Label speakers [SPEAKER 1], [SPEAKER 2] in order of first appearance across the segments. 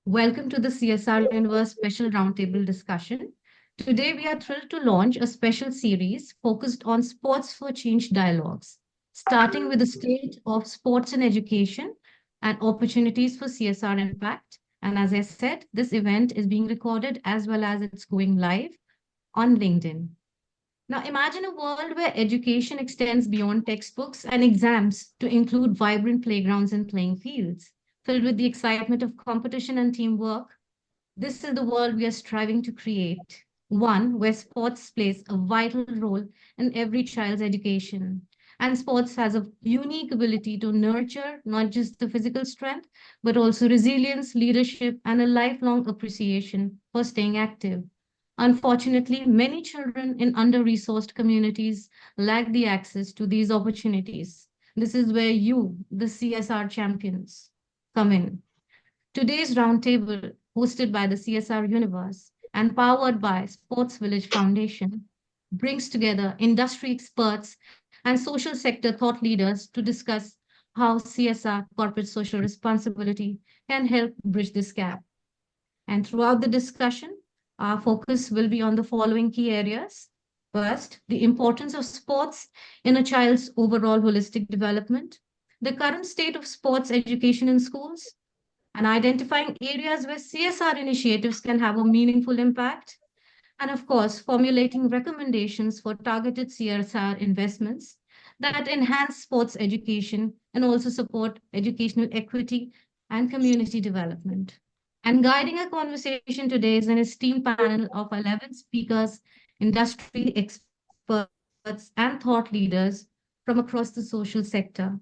[SPEAKER 1] Welcome to the CSR Universe special roundtable discussion. Today, we are thrilled to launch a special series focused on sports for change dialogues, starting with the state of sports and education and opportunities for CSR impact. And as I said, this event is being recorded as well as it's going live on LinkedIn. Now, imagine a world where education extends beyond textbooks and exams to include vibrant playgrounds and playing fields, filled with the excitement of competition and teamwork. This is the world we are striving to create, one where sports plays a vital role in every child's education. And sports has a unique ability to nurture not just the physical strength, but also resilience, leadership, and a lifelong appreciation for staying active. Unfortunately, many children in under-resourced communities lack the access to these opportunities. This is where you, the CSR champions, come in. Today's roundtable, hosted by the CSR Universe and powered by Sports Village Foundation, brings together industry experts and social sector thought leaders to discuss how CSR, corporate social responsibility, can help bridge this gap. And throughout the discussion, our focus will be on the following key areas. First, the importance of sports in a child's overall holistic development, the current state of sports education in schools, and identifying areas where CSR initiatives can have a meaningful impact, and of course, formulating recommendations for targeted CSR investments that enhance sports education and also support educational equity and community development. And guiding our conversation today is an esteemed panel of 11 speakers, industry experts, and thought leaders from across the social sector.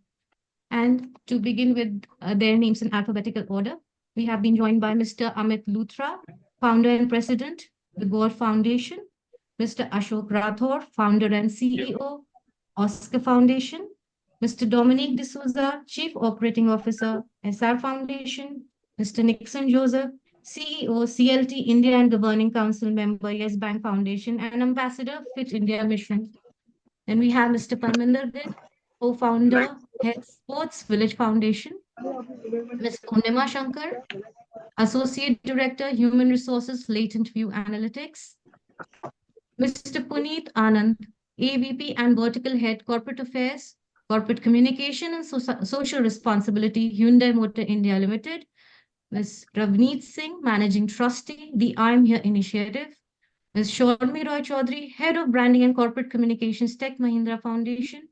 [SPEAKER 1] And to begin with their names in alphabetical order, we have been joined by Mr. Amit Luthra, founder and president, the Gore Foundation, Mr. Ashok Rathod, founder and CEO, Oscar Foundation, Mr. Dominic Dsouza, Chief Operating Officer, Essar Foundation, Mr. Nixon Joseph, CEO, CLT India and Governing Council member, Yes Bank Foundation, and Ambassador, Fit India Mission. Then we have Mr. Parminder, co-founder, Head Sports Village Foundation, Ms. Poornima Shankar, Associate Director, Human Resources, LatentView Analytics, Mr. Puneet Anand, AVP and Vertical Head, Corporate Affairs, Corporate Communication and Social Responsibility, Hyundai Motor India Limited, Ms. Ravnit Singh, Managing Trustee, the I'm Here Initiative, Ms. Shormi Roychowdhury, Head of Branding and Corporate Communications, Tech Mahindra Foundation,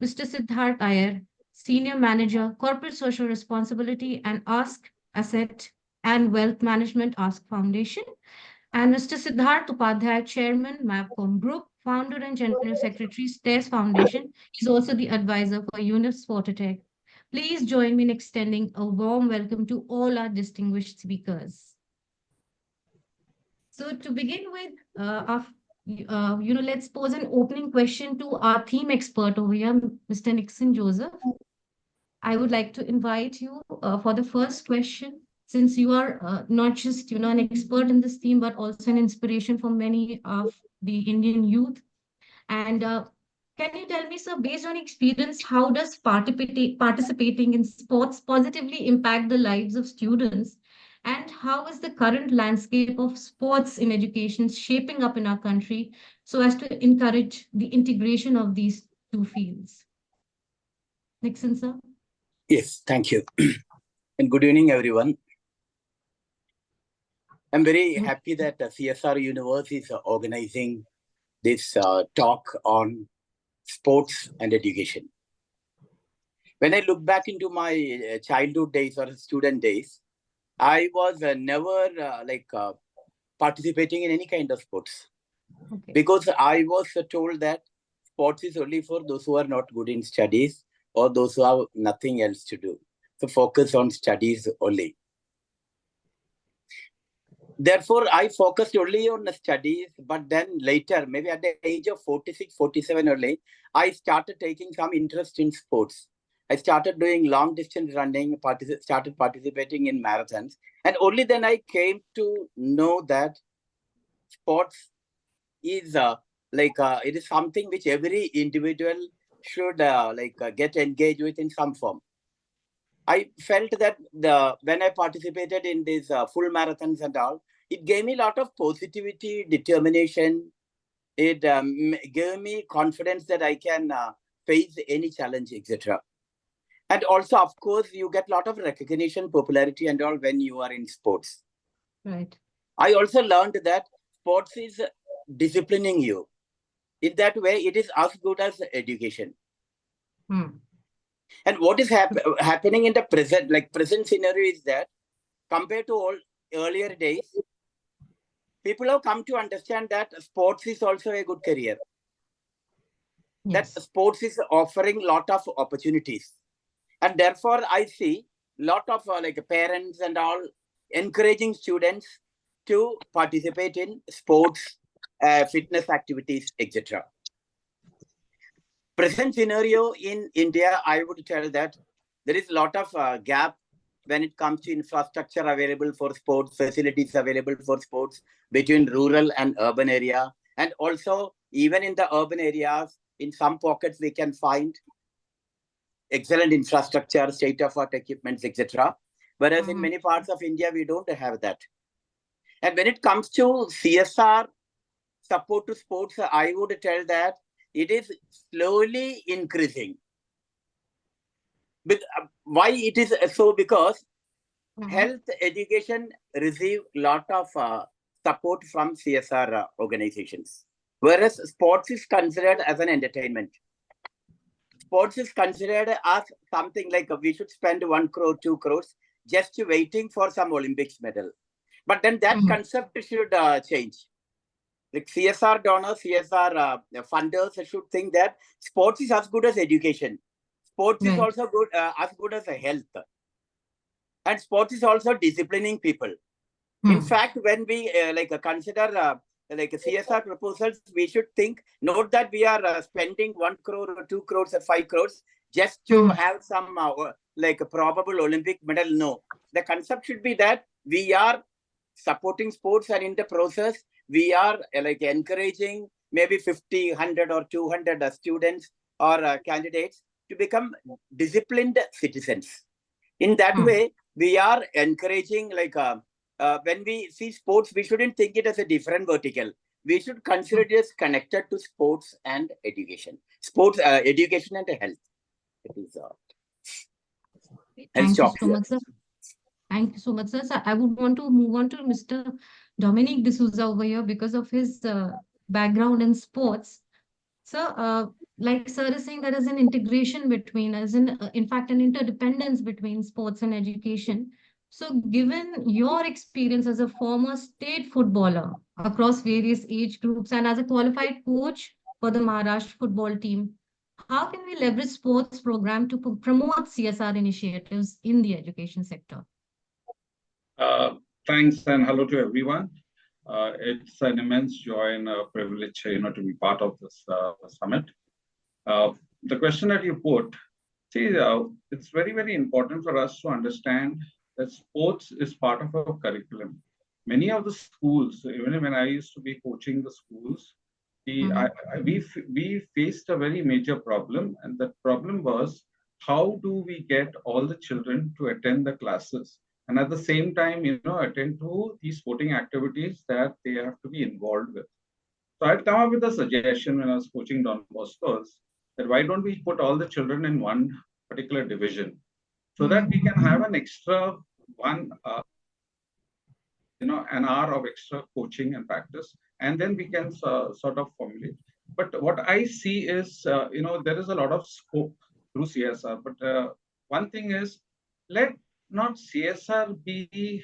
[SPEAKER 1] Mr. Siddhartha Iyer, Senior Manager, Corporate Social Responsibility and Ask Asset and Wealth Management, Ask Foundation, and Mr. Siddhartha Upadhyay, Chairman, Mapcom Group, Founder and General Secretary, STAIRS Foundation. He's also the advisor for UNIF Sportotech. Please join me in extending a warm welcome to all our distinguished speakers. So to begin with, let's pose an opening question to our theme expert over here, Mr. Nixon Joseph. I would like to invite you for the first question, since you are not just an expert in this theme, but also an inspiration for many of the Indian youth. And can you tell me, sir, based on experience, how does participating in sports positively impact the lives of students? And how is the current landscape of sports in education shaping up in our country so as to encourage the integration of these two fields? Nixon, sir.
[SPEAKER 2] Yes, thank you. And good evening, everyone. I'm very happy that the CSR Universe is organizing this talk on sports and education. When I look back into my childhood days or student days, I was never participating in any kind of sports. Okay. Because I was told that sports is only for those who are not good in studies or those who have nothing else to do. So focus on studies only. Therefore, I focused only on the studies, but then later, maybe at the age of 46, 47 only, I started taking some interest in sports. I started doing long distance running, started participating in marathons. And only then I came to know that sports is it is something which every individual should get engaged with in some form. I felt that when I participated in these full marathons and all, it gave me a lot of positivity, determination. It gave me confidence that I can face any challenge, etc. And also, of course, you get a lot of recognition, popularity, and all when you are in sports.
[SPEAKER 1] Right.
[SPEAKER 2] I also learned that sports is disciplining you. In that way, it is as good as education. And what is happening in the present scenario is that compared to all earlier days, people have come to understand that sports is also a good career.
[SPEAKER 1] Yes.
[SPEAKER 2] That sports is offering lot of opportunities. And therefore, I see lot of parents and all encouraging students to participate in sports, fitness activities, etc. Present scenario in India, I would tell that there is a lot of gap when it comes to infrastructure available for sports, facilities available for sports between rural and urban area. And also, even in the urban areas, in some pockets, we can find excellent infrastructure, state-of-art equipments, etc. Whereas in many parts of India, we don't have that. And when it comes to CSR support to sports, I would tell that it is slowly increasing. But why it is so? Because health education receive lot of support from CSR organizations, whereas sports is considered as an entertainment. Sports is considered as something like we should spend 1 crore, 2 crores just waiting for some Olympics medal. But then that concept should change. Like CSR donors, CSR funders should think that sports is as good as education. Sports is also good, as good as health. And sports is also disciplining people. In fact, when we consider CSR proposals, we should think not that we are spending 1 crore or 2 crores or 5 crores just to have some a probable Olympic medal. No, the concept should be that we are supporting sports, and in the process, we are encouraging maybe 50, 100 or 200 students or candidates to become disciplined citizens. In that way, we are encouraging when we see sports, we shouldn't think it as a different vertical. We should consider it as connected to sports and education. Sports, education and health. It is,
[SPEAKER 1] Thank you so much, sir. Thank you so much, sir. So I would want to move on to Mr. Dominic Dsouza over here because of his background in sports. So, like sir is saying, there is an integration between, as in fact, an interdependence between sports and education. So, given your experience as a former state footballer across various age groups and as a qualified coach for the Maharashtra football team, how can we leverage sports program to promote CSR initiatives in the education sector?
[SPEAKER 3] Thanks and hello to everyone. It's an immense joy and a privilege, to be part of this summit. The question that you put, see, it's very, very important for us to understand that sports is part of our curriculum. Many of the schools, even when I used to be coaching the schools, we faced a very major problem, and that problem was how do we get all the children to attend the classes and at the same time, attend to these sporting activities that they have to be involved with. So I'd come up with a suggestion when I was coaching Don Bosco's that why don't we put all the children in one particular division so that we can have an extra an hour of extra coaching and practice, and then we can sort of formulate. But what I see is, there is a lot of scope through CSR. But one thing is, let not CSR be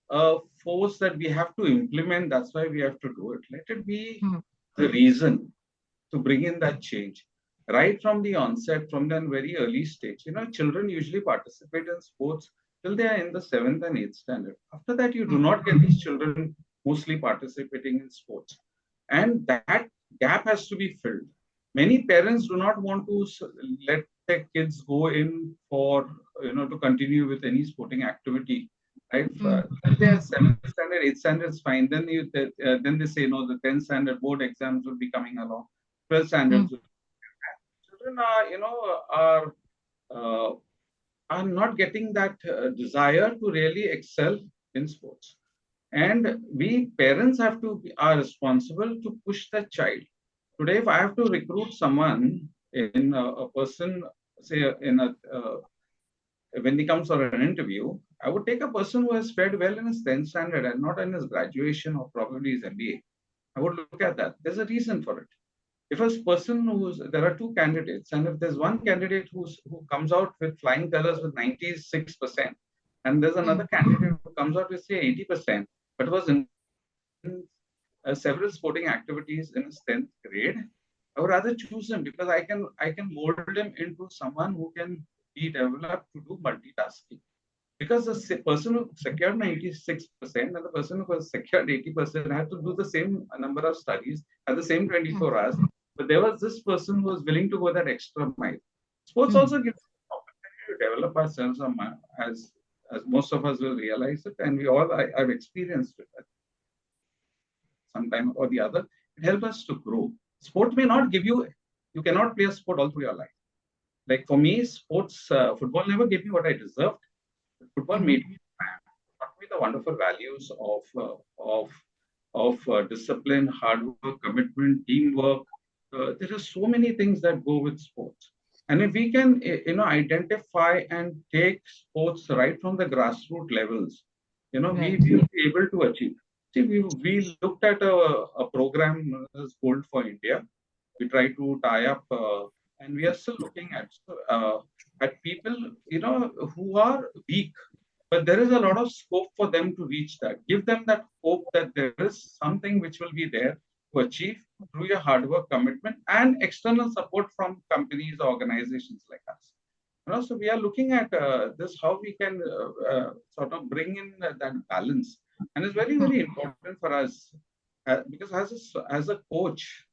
[SPEAKER 3] a force that we have to implement. That's why we have to do it. Let it be the reason to bring in that change. Right from the onset, from the very early stage, children usually participate in sports till they are in the 7th and 8th standard. After that, you do not get these children mostly participating in sports. And that gap has to be filled. Many parents do not want to let their kids go in for, to continue with any sporting activity. Right? If they are 7th standard, 8th standard is fine. Then they say, no, the 10th standard board exams will be coming along. 12th standards. Children are, are not getting that desire to really excel in sports. And we parents are responsible to push the child. Today, if I have to recruit someone in a person, say in a when he comes for an interview, I would take a person who has fared well in his 10th standard and not in his graduation or probably his MBA. I would look at that. There's a reason for it. If a person there are two candidates, and if there's one candidate who comes out with flying colors with 96%, and there's another candidate who comes out with say 80%, but was in several sporting activities in his 10th grade, I would rather choose him because I can mold him into someone who can be developed to do multitasking. Because the person who secured 96% and the person who was secured 80% had to do the same number of studies at the same 24 hours. But there was this person who was willing to go that extra mile. Sports also gives us the opportunity to develop ourselves as most of us will realize it, and I've experienced it at some time or the other. It helps us to grow. Sport may not give you cannot play a sport all through your life. Like for me, football never gave me what I deserved. Football made me a man, taught me the wonderful values of discipline, hard work, commitment, teamwork. There are so many things that go with sports. And if we can, identify and take sports right from the grassroots levels, we will be able to achieve. See, we looked at a program as Gold for India. We try to tie up, and we are still looking at people, who are weak, but there is a lot of scope for them to reach that. Give them that hope that there is something which will be there to achieve through your hard work, commitment, and external support from companies or organizations like us. So we are looking at this, how we can sort of bring in that balance. And it's very, very important for us because as a coach,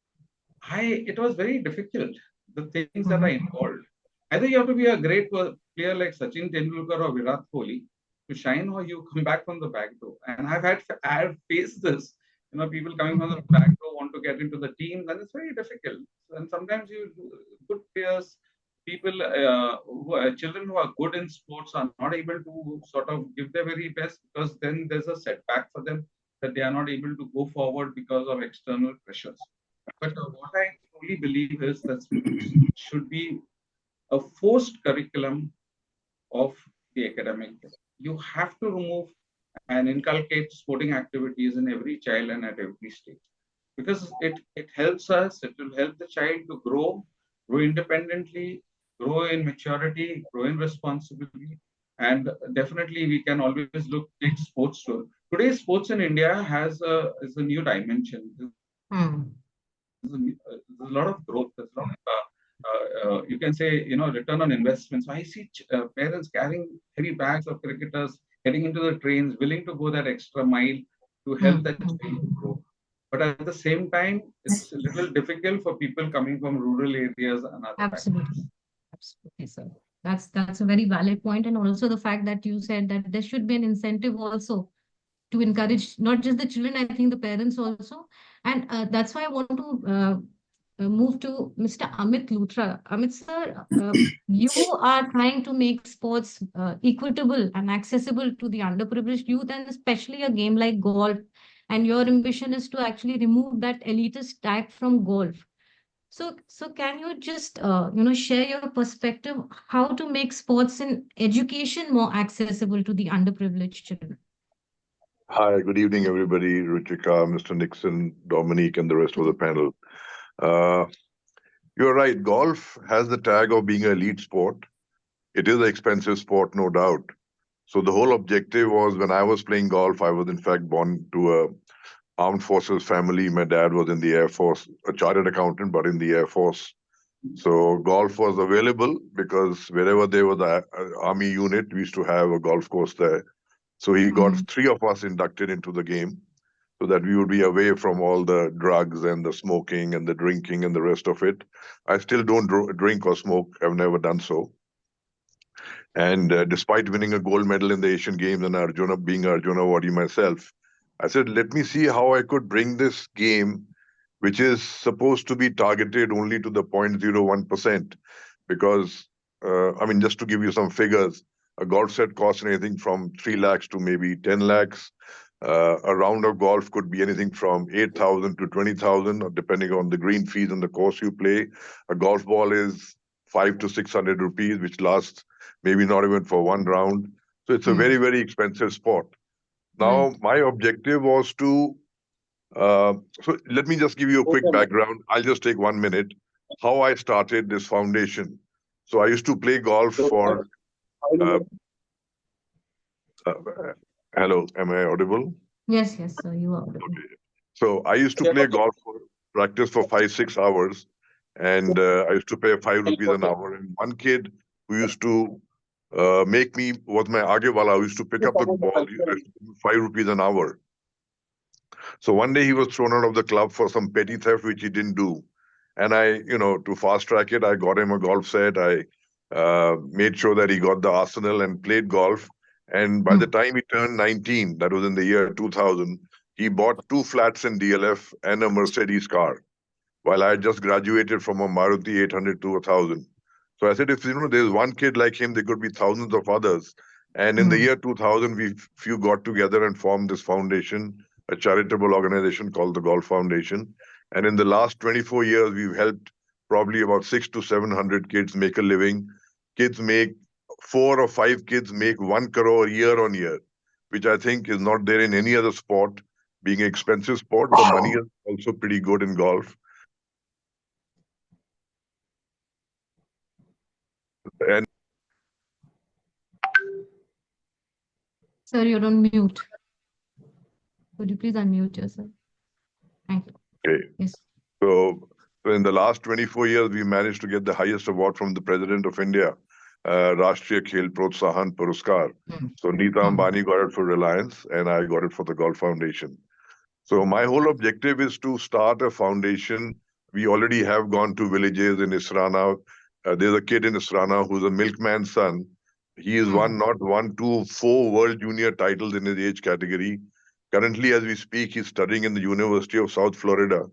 [SPEAKER 3] it was very difficult, the things that are involved. Either you have to be a great player like Sachin Tendulkar or Virat Kohli to shine, or you come back from the back door. And I have faced this. People coming from the back door want to get into the team, and it's very difficult. And sometimes good players, children who are good in sports are not able to sort of give their very best, because then there's a setback for them that they are not able to go forward because of external pressures. But what I truly believe is that sports should be a forced curriculum of the academic. You have to remove and inculcate sporting activities in every child and at every stage, because it helps us. It will help the child to grow independently, grow in maturity, grow in responsibility, and definitely we can always take sports to. Today, sports in India is a new dimension. There's a lot of growth. There's a lot of, you can say, return on investment. So I see parents carrying heavy bags of cricketers, getting into the trains, willing to go that extra mile to help that child to grow. But at the same time, it's a little difficult for people coming from rural areas and other
[SPEAKER 1] Absolutely. Absolutely, sir. That's a very valid point. And also the fact that you said that there should be an incentive also to encourage not just the children, I think the parents also. And that's why I want to move to Mr. Amit Luthra. Amit sir, you are trying to make sports equitable and accessible to the underprivileged youth, and especially a game like golf. And your ambition is to actually remove that elitist tag from golf. So can you just share your perspective how to make sports and education more accessible to the underprivileged children?
[SPEAKER 4] Hi, good evening, everybody. Ruchika, Mr. Nixon, Dominic, and the rest of the panel. You're right. Golf has the tag of being an elite sport. It is an expensive sport, no doubt. So the whole objective was, when I was playing golf, I was in fact born to a armed forces family. My dad was in the Air Force, a chartered accountant, but in the Air Force. So golf was available because wherever there was an army unit, we used to have a golf course there. So he got three of us inducted into the game so that we would be away from all the drugs and the smoking and the drinking and the rest of it. I still don't drink or smoke. I've never done so. And despite winning a gold medal in the Asian Games and being Arjuna Awardee myself, I said, let me see how I could bring this game, which is supposed to be targeted only to the 0.01%, because I mean, just to give you some figures, a golf set costs anything from 3 lakhs to maybe 10 lakhs. A round of golf could be anything from 8,000 to 20,000, depending on the green fees and the course you play. A golf ball is 5 to 600 rupees, which lasts maybe not even for one round. So it's a very, very expensive sport. Now, my objective was to, so let me just give you a quick background. I'll just take 1 minute. How I started this foundation. So I used to play golf for, hello, am I audible?
[SPEAKER 1] Yes, sir, you are audible.
[SPEAKER 4] Okay. So I used to play golf for practice for 5-6 hours, and I used to pay 5 rupees an hour. And one kid who used to make me was my agewala, who used to pick up the ball, he used to give me 5 rupees an hour. So one day he was thrown out of the club for some petty theft, which he didn't do. And I, to fast track it, I got him a golf set. I made sure that he got the arsenal and played golf. And by the time he turned 19, that was in the year 2000, he bought 2 flats in DLF and a Mercedes car, while I had just graduated from a Maruti 800 to 1000. So I said, if there's one kid like him, there could be thousands of others. And in the year 2000, we few got together and formed this foundation, a charitable organization called the Golf Foundation. And in the last 24 years, we've helped probably about 600 to 700 kids make a living. 4 or 5 kids make 1 crore year on year, which I think is not there in any other sport. Being an expensive sport, the money is also pretty good in golf. And
[SPEAKER 1] Sir, you're on mute. Could you please unmute yourself? Thank you.
[SPEAKER 4] okay.
[SPEAKER 1] Yes.
[SPEAKER 4] So in the last 24 years, we managed to get the highest award from the President of India, Rashtriya Khel Protsahan Puruskar. So Neeta Ambani got it for Reliance, and I got it for the Golf Foundation. So my whole objective is to start a foundation. We already have gone to villages in Israna. There's a kid in Israna who's a milkman's son. He is won not 1, 2, 4 world junior titles in his age category. Currently, as we speak, he's studying in the University of South Florida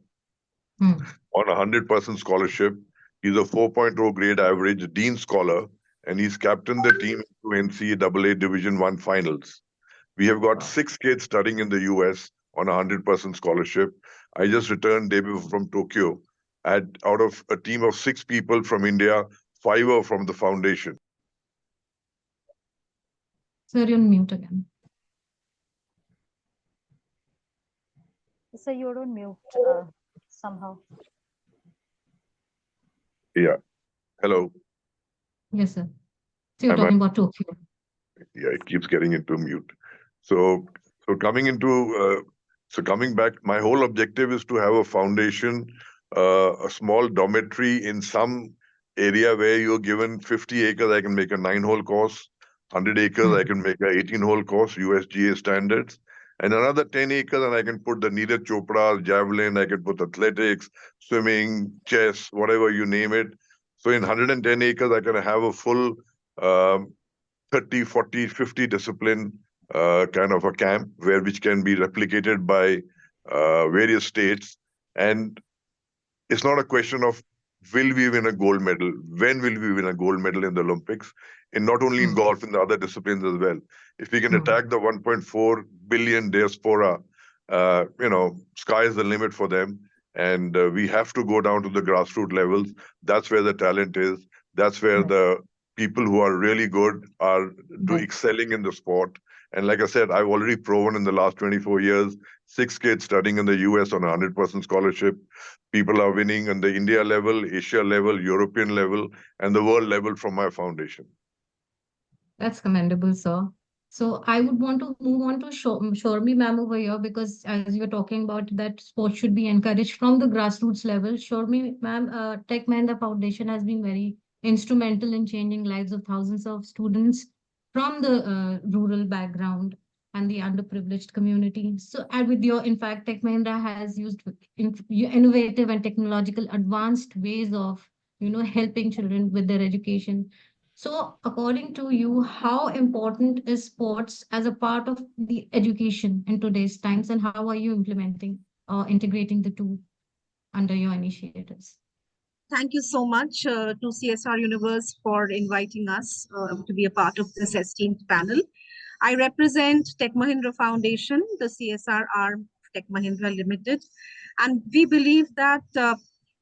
[SPEAKER 4] on a 100% scholarship. He's a 4.0 grade average Dean Scholar, and he's captained the team to NCAA Division I finals. We have got 6 kids studying in the US on a 100% scholarship. I just returned day before from Tokyo. Out of a team of 6 people from India, 5 are from the foundation.
[SPEAKER 1] Sir, you're on mute again.
[SPEAKER 5] So you're on mute somehow.
[SPEAKER 4] Yeah. Hello.
[SPEAKER 1] Yes, sir. So you're talking about Tokyo.
[SPEAKER 4] Yeah, it keeps getting into mute. So coming back, my whole objective is to have a foundation, a small dormitory in some area where you're given 50 acres, I can make a 9-hole course. 100 acres, I can make a 18-hole course, USGA standards. And another 10 acres, and I can put the Neeraj Chopra, javelin, I can put athletics, swimming, chess, whatever you name it. So in 110 acres, I can have a full 30, 40, 50 discipline kind of a camp which can be replicated by various states. And it's not a question of will we win a gold medal, when will we win a gold medal in the Olympics, and not only in golf, in the other disciplines as well. If we can attack the 1.4 billion diaspora, sky is the limit for them. And we have to go down to the grassroots levels. That's where the talent is. That's where the people who are really good are excelling in the sport. And like I said, I've already proven in the last 24 years, 6 kids studying in the US on a 100% scholarship. People are winning on the India level, Asia level, European level, and the world level from my foundation.
[SPEAKER 1] That's commendable, sir. So I would want to move on to Shormi ma'am over here, because as you were talking about that sports should be encouraged from the grassroots level. Shormi ma'am, Tech Mahindra Foundation has been very instrumental in changing lives of thousands of students from the rural background and the underprivileged community. So, and with your, in fact, Tech Mahindra has used innovative and technological advanced ways of, helping children with their education. So, according to you, how important is sports as a part of the education in today's times, and how are you implementing or integrating the two under your initiatives?
[SPEAKER 6] Thank you so much to CSR Universe for inviting us to be a part of this esteemed panel. I represent Tech Mahindra Foundation, the CSR arm of Tech Mahindra Limited, and we believe that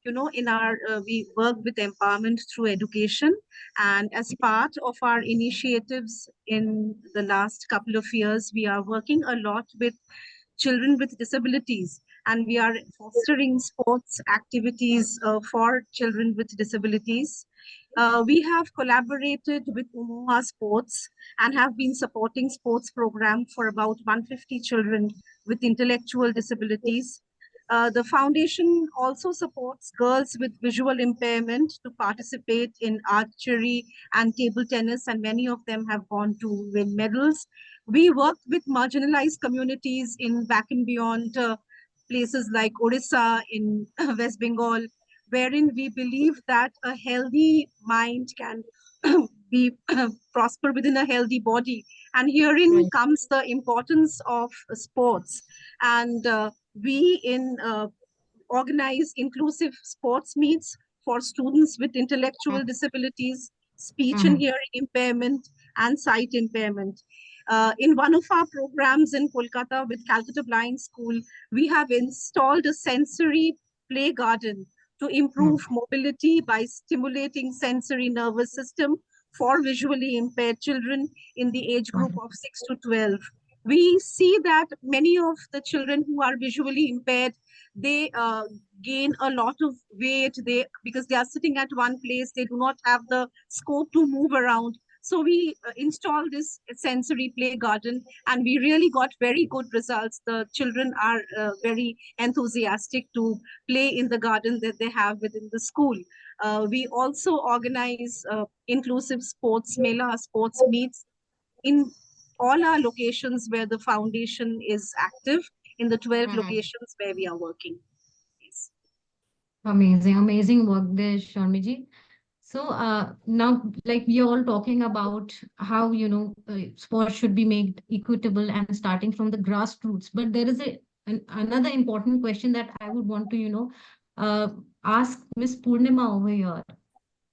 [SPEAKER 6] in our we work with empowerment through education, and as part of our initiatives in the last couple of years, we are working a lot with children with disabilities, and we are fostering sports activities for children with disabilities. We have collaborated with Umoha Sports and have been supporting sports program for about 150 children with intellectual disabilities. The foundation also supports girls with visual impairment to participate in archery and table tennis, and many of them have gone to win medals. We work with marginalized communities in back and beyond places like Odisha in West Bengal, wherein we believe that a healthy mind can be prosper within a healthy body. And herein
[SPEAKER 1] Right.
[SPEAKER 6] comes the importance of sports. And we in organize inclusive sports meets for students with intellectual disabilities, speech and
[SPEAKER 1] Mhm.
[SPEAKER 6] hearing impairment, and sight impairment. In one of our programs in Kolkata with Calcutta Blind School, we have installed a sensory play garden to improve mobility by stimulating sensory nervous system for visually impaired children in the age group of 6 to 12. We see that many of the children who are visually impaired, they gain a lot of weight, because they are sitting at one place, they do not have the scope to move around. So we installed this sensory play garden, and we really got very good results. The children are very enthusiastic to play in the garden that they have within the school. We also organize inclusive sports mela, sports meets in all our locations where the foundation is active, in the 12
[SPEAKER 1] Mhm.
[SPEAKER 6] locations where we are working. Yes.
[SPEAKER 1] Amazing, amazing work there, Shormi. So now, like we are all talking about how, sports should be made equitable and starting from the grassroots. But there is another important question that I would want to, uh, ask Miss Poornima over here,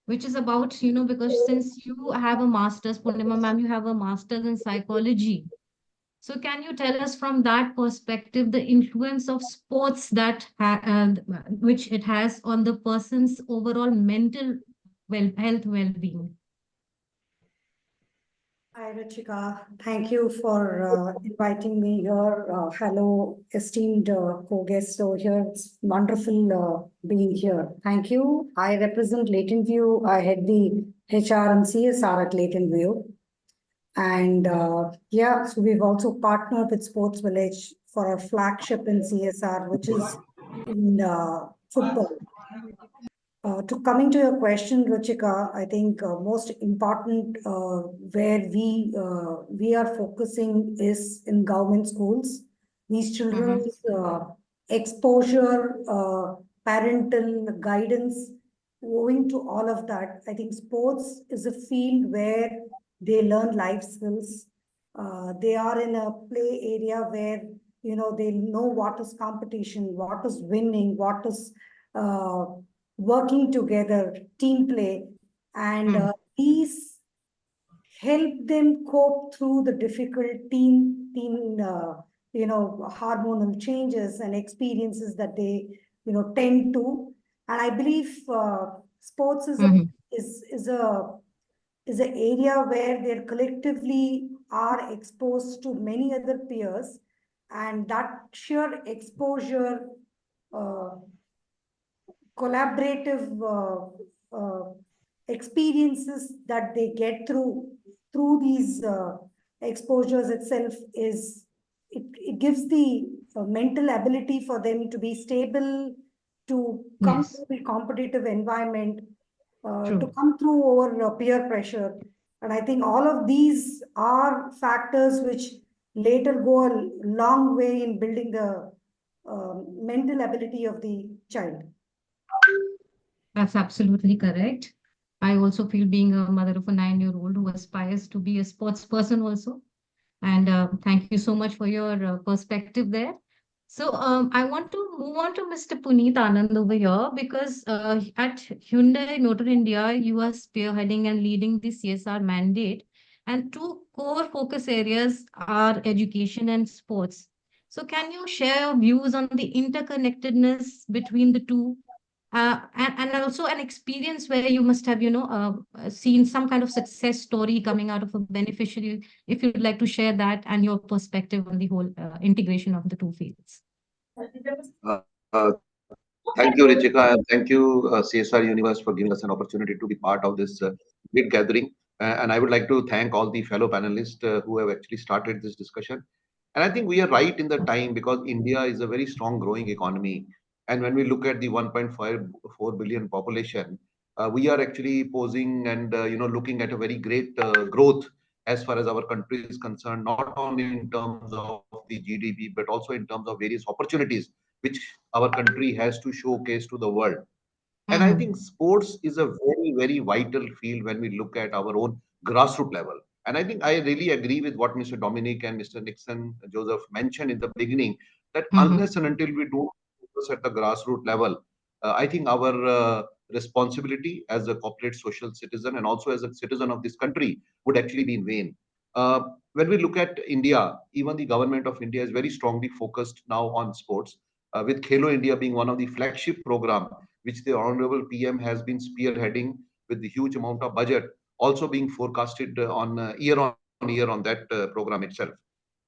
[SPEAKER 1] which is about, because since you have a master's, Poornima ma'am, you have a master's in psychology. So can you tell us from that perspective the influence of sports which it has on the person's overall mental well-being?
[SPEAKER 7] Hi, Ruchika. Thank you for inviting me here. Hello, esteemed co-guests over here. It's wonderful being here. Thank you. I represent LatentView. I head the HR and CSR at LatentView. And yeah, so we've also partnered with Sports Village for our flagship in CSR, which is in football. To coming to your question, Ruchika, I think most important where we are focusing is in government schools. These children's exposure, parental guidance, owing to all of that, I think sports is a field where they learn life skills. They are in a play area where they know what is competition, what is winning, what is working together, team play, and these help them cope through the difficult hormonal changes and experiences that they tend to. And I believe sports is a is a is an area where they collectively are exposed to many other peers, and that sheer exposure, uh, collaborative experiences that they get through these exposures itself it gives the mental ability for them to be stable, to come
[SPEAKER 1] Yes,
[SPEAKER 7] through the competitive environment, to
[SPEAKER 1] true.
[SPEAKER 7] come through over peer pressure. And I think all of these are factors which later go a long way in building the mental ability of the child.
[SPEAKER 1] That's absolutely correct. I also feel being a mother of a 9-year-old who aspires to be a sports person also. And thank you so much for your perspective there. So I want to move on to Mr. Puneet Anand over here because at Hyundai Motor India, you are spearheading and leading the CSR mandate, and two core focus areas are education and sports. So can you share your views on the interconnectedness between the two, and also an experience where you must have, seen some kind of success story coming out of a beneficiary, if you'd like to share that and your perspective on the whole integration of the two fields.
[SPEAKER 8] Uh, uh, Thank you, Richika, and thank you, CSR Universe, for giving us an opportunity to be part of this great gathering. And I would like to thank all the fellow panelists who have actually started this discussion. And I think we are right in the time because India is a very strong growing economy. And when we look at the 1.54 billion population, we are actually posing and looking at a very great growth as far as our country is concerned, not only in terms of the GDP, but also in terms of various opportunities which our country has to showcase to the world. And I
[SPEAKER 1] Mm-hmm.
[SPEAKER 8] think sports is a very, very vital field when we look at our own grassroots level. And I think I really agree with what Mr. Dominic and Mr. Nixon Joseph mentioned in the beginning that
[SPEAKER 1] Mm-hmm.
[SPEAKER 8] unless and until we don't focus at the grassroots level, I think our responsibility as a corporate social citizen and also as a citizen of this country would actually be in vain. Uh, when we look at India, even the government of India is very strongly focused now on sports, with Khelo India being one of the flagship program which the Honorable PM has been spearheading with the huge amount of budget also being forecasted on year on year on that program itself.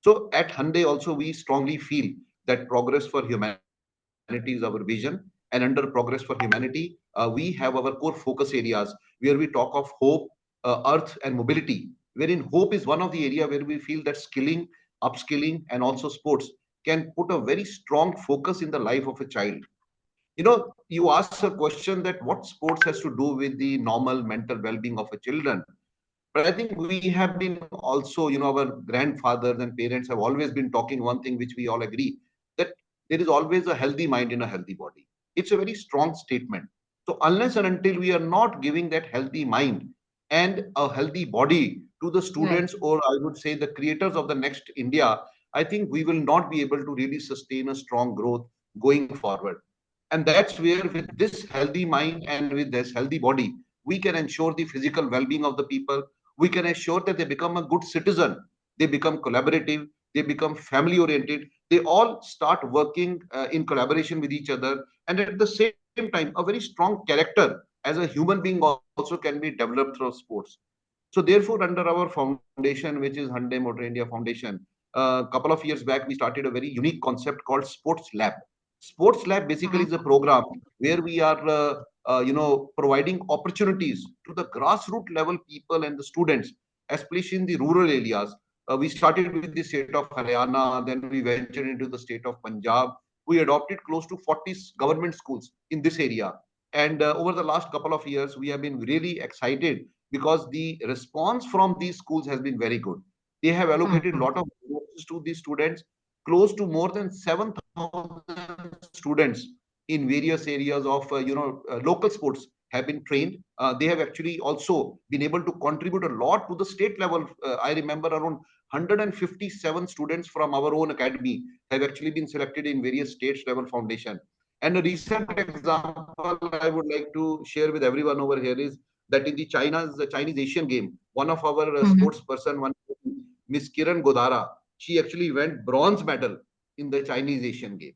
[SPEAKER 8] So at Hyundai also we strongly feel that progress for humanity is our vision, and under progress for humanity, we have our core focus areas where we talk of hope, earth, and mobility. Wherein hope is one of the area where we feel that skilling, upskilling, and also sports can put a very strong focus in the life of a child. You asked a question that what sports has to do with the normal mental well-being of a children. But I think we have been also, our grandfathers and parents have always been talking one thing which we all agree that there is always a healthy mind in a healthy body. It's a very strong statement. So unless and until we are not giving that healthy mind and a healthy body to the
[SPEAKER 1] Right.
[SPEAKER 8] students, or I would say the creators of the next India, I think we will not be able to really sustain a strong growth going forward. And that's where, with this healthy mind and with this healthy body, we can ensure the physical well being of the people. We can ensure that they become a good citizen, they become collaborative, they become family oriented, they all start working in collaboration with each other. And at the same time, a very strong character as a human being also can be developed through sports. So therefore, under our foundation, which is Hyundai Motor India Foundation, a couple of years back, we started a very unique concept called Sports Lab. Sports Lab basically is a program where we are, providing opportunities to the grassroots level people and the students, especially in the rural areas. We started with the state of Haryana, then we ventured into the state of Punjab. We adopted close to 40 government schools in this area. And over the last couple of years, we have been really excited because the response from these schools has been very good. They have allocated a
[SPEAKER 1] Mm-hmm.
[SPEAKER 8] lot of resources to these students. Close to more than 7,000 students in various areas of local sports have been trained. They have actually also been able to contribute a lot to the state level. I remember around 157 students from our own academy have actually been selected in various states level foundation. And a recent example I would like to share with everyone over here is that in the Chinese Asian game, one of our sports person, one Miss Kiran Godara, she actually went bronze medal in the Chinese Asian game.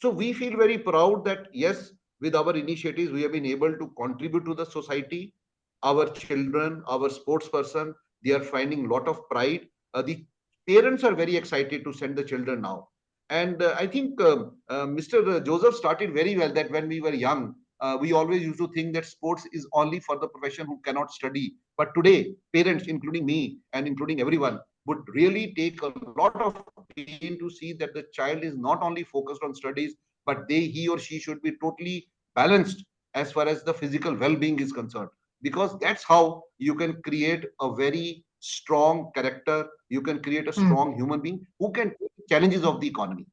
[SPEAKER 8] So we feel very proud that yes, with our initiatives, we have been able to contribute to the society. Our children, our sports person, they are finding a lot of pride. The parents are very excited to send the children now. And I think Mr. Joseph started very well that when we were young, we always used to think that sports is only for the profession who cannot study. But today, parents, including me and including everyone, would really take a lot of pain to see that the child is not only focused on studies, but he or she should be totally balanced as far as the physical well-being is concerned. Because that's how you can create a very strong character, you can create a strong human being who can take challenges of the economy.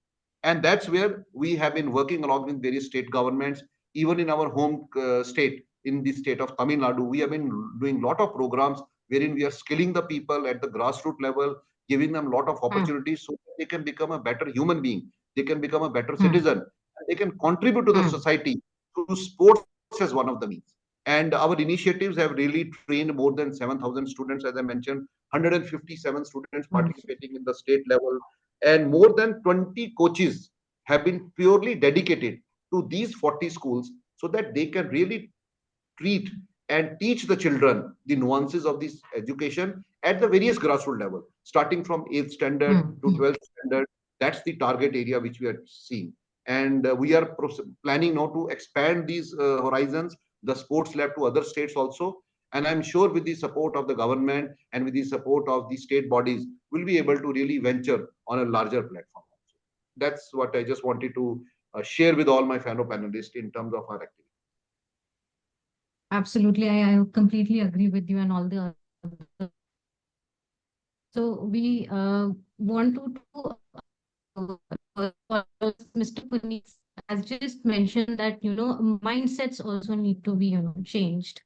[SPEAKER 8] And that's where we have been working along with various state governments. Even in our home state, in the state of Tamil Nadu, we have been doing a lot of programs wherein we are skilling the people at the grassroots level, giving them a lot of
[SPEAKER 1] Mm-hmm.
[SPEAKER 8] opportunities so that they can become a better human being. they can become a better citizen, they can contribute to the society through sports as one of the means. And our initiatives have really trained more than 7,000 students, as I mentioned, 157 students participating in the state level, and more than 20 coaches have been purely dedicated to these 40 schools so that they can really treat and teach the children the nuances of this education at the various grassroots level, starting from 8th standard to 12th standard. That's the target area which we are seeing. And we are planning now to expand these horizons, the sports lab, to other states also. And I'm sure with the support of the government and with the support of the state bodies, we'll be able to really venture on a larger platform. That's what I just wanted to share with all my fellow panelists in terms of our activity.
[SPEAKER 1] Absolutely, I completely agree with you and all the other. So we want to Mr. Punnet has just mentioned that, mindsets also need to be, changed,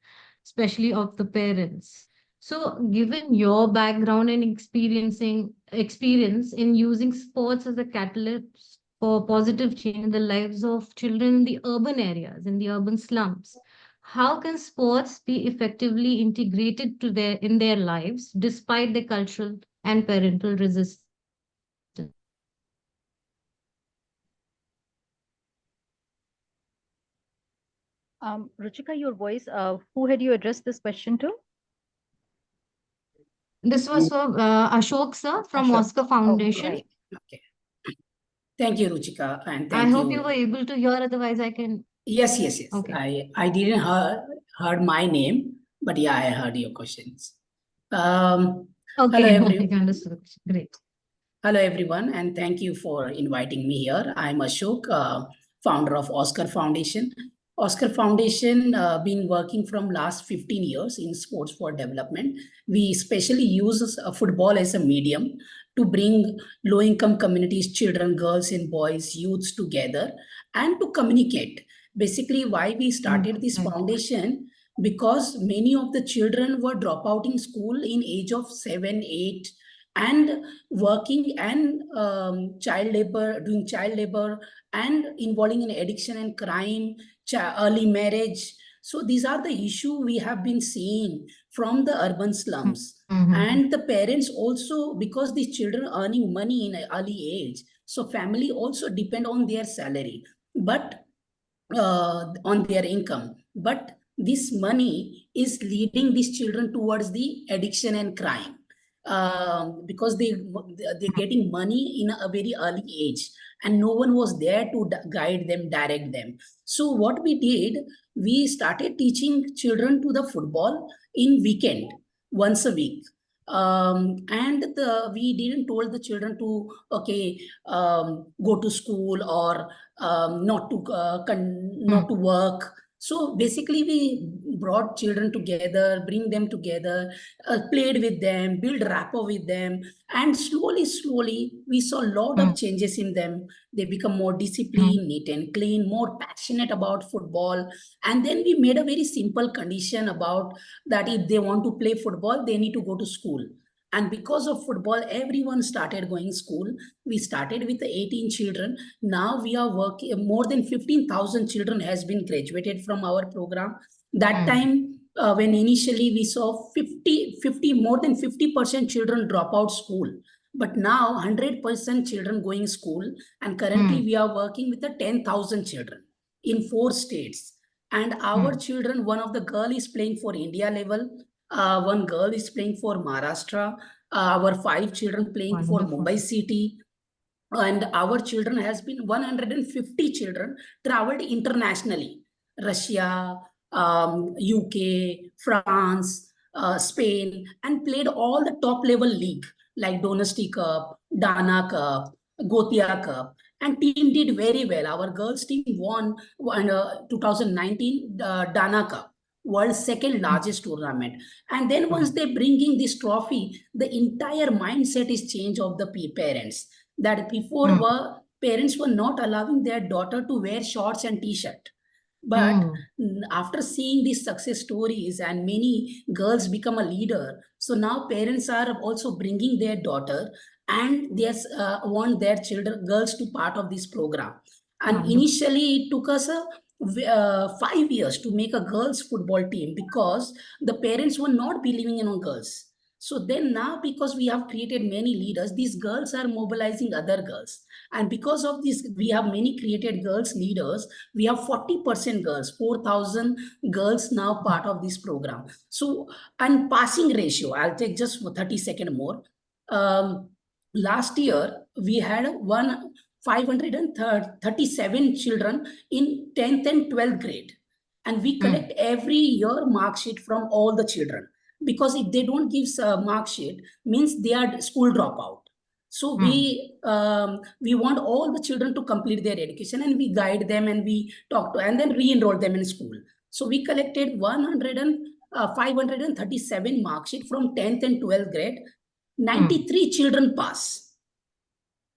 [SPEAKER 1] especially of the parents. So given your background and experience in using sports as a catalyst for positive change in the lives of children in the urban areas, in the urban slums, how can sports be effectively integrated in their lives despite the cultural and parental resistance?
[SPEAKER 5] Ruchika, your voice, who had you addressed this question to?
[SPEAKER 1] This was for Ashok, sir, from
[SPEAKER 5] Ashok.
[SPEAKER 1] Oscar Foundation.
[SPEAKER 5] Right.
[SPEAKER 9] Okay. Thank you, Ruchika, and
[SPEAKER 1] I
[SPEAKER 9] thank
[SPEAKER 1] hope you were able to hear, otherwise I can.
[SPEAKER 9] Yes, yes, yes.
[SPEAKER 1] Okay.
[SPEAKER 9] I didn't heard my name, but yeah, I heard your questions. Hello,
[SPEAKER 1] Okay,
[SPEAKER 9] everyone.
[SPEAKER 1] I understood. Great.
[SPEAKER 9] Hello, everyone, and thank you for inviting me here. I'm Ashok, founder of Oscar Foundation. Oscar Foundation been working from last 15 years in sports for development. We especially use football as a medium to bring low-income communities, children, girls and boys, youths together and to communicate. Basically, why we started this foundation, because many of the children were drop out in school in age of 7, 8, and working and doing child labor and involving in addiction and crime, early marriage. So these are the issue we have been seeing from the urban slums. And the parents also, because these children earning money in an early age, so family also depend on their salary, but on their income. But this money is leading these children towards the addiction and crime. Because they're getting money in a very early age and no one was there to guide them, direct them. So what we did, we started teaching children to the football in weekend, once a week. And we didn't told the children to, go to school or not to work. So basically we brought children together, bring them together, played with them, build rapport with them, and slowly we saw a lot of changes in them. They become more disciplined, neat and clean, more passionate about football. And then we made a very simple condition about that if they want to play football, they need to go to school. And because of football, everyone started going school. We started with 18 children. Now we are working, more than 15,000 children has been graduated from our program. That time, when initially we saw more than 50% children drop out school. But now 100% children going school. And currently we are working with the 10,000 children in 4 states. And our children, one of the girl is playing for India level. One girl is playing for Maharashtra. Our 5 children playing for Mumbai City. And our children has been 150 children traveled internationally. Russia, UK, France, Spain, and played all the top level league like Dynasty Cup, Dana Cup, Gotia Cup. And team did very well. Our girls team won 2019 Dana Cup, world's second largest tournament. And then once they bringing this trophy, the entire mindset is change of the parents. That before parents were not allowing their daughter to wear shorts and t-shirt. But after seeing these success stories and many girls become a leader, so now parents are also bringing their daughter and they want their children, girls, to part of this program. And
[SPEAKER 1] Wonderful.
[SPEAKER 9] initially, it took us 5 years to make a girls' football team because the parents were not believing in girls. So then now, because we have created many leaders, these girls are mobilizing other girls. And because of this, we have many created girls leaders. We have 40% girls, 4,000 girls now part of this program. So, and passing ratio, I'll take just 30 seconds more. Last year, we had 537 children in 10th and 12th grade. And we collect every year mark sheet from all the children. Because if they don't give a mark sheet, means they are school dropout. So we want all the children to complete their education, and we guide them and we talk to, and then re-enroll them in school. So we collected 537 mark sheet from 10th and 12th grade. 93 children pass.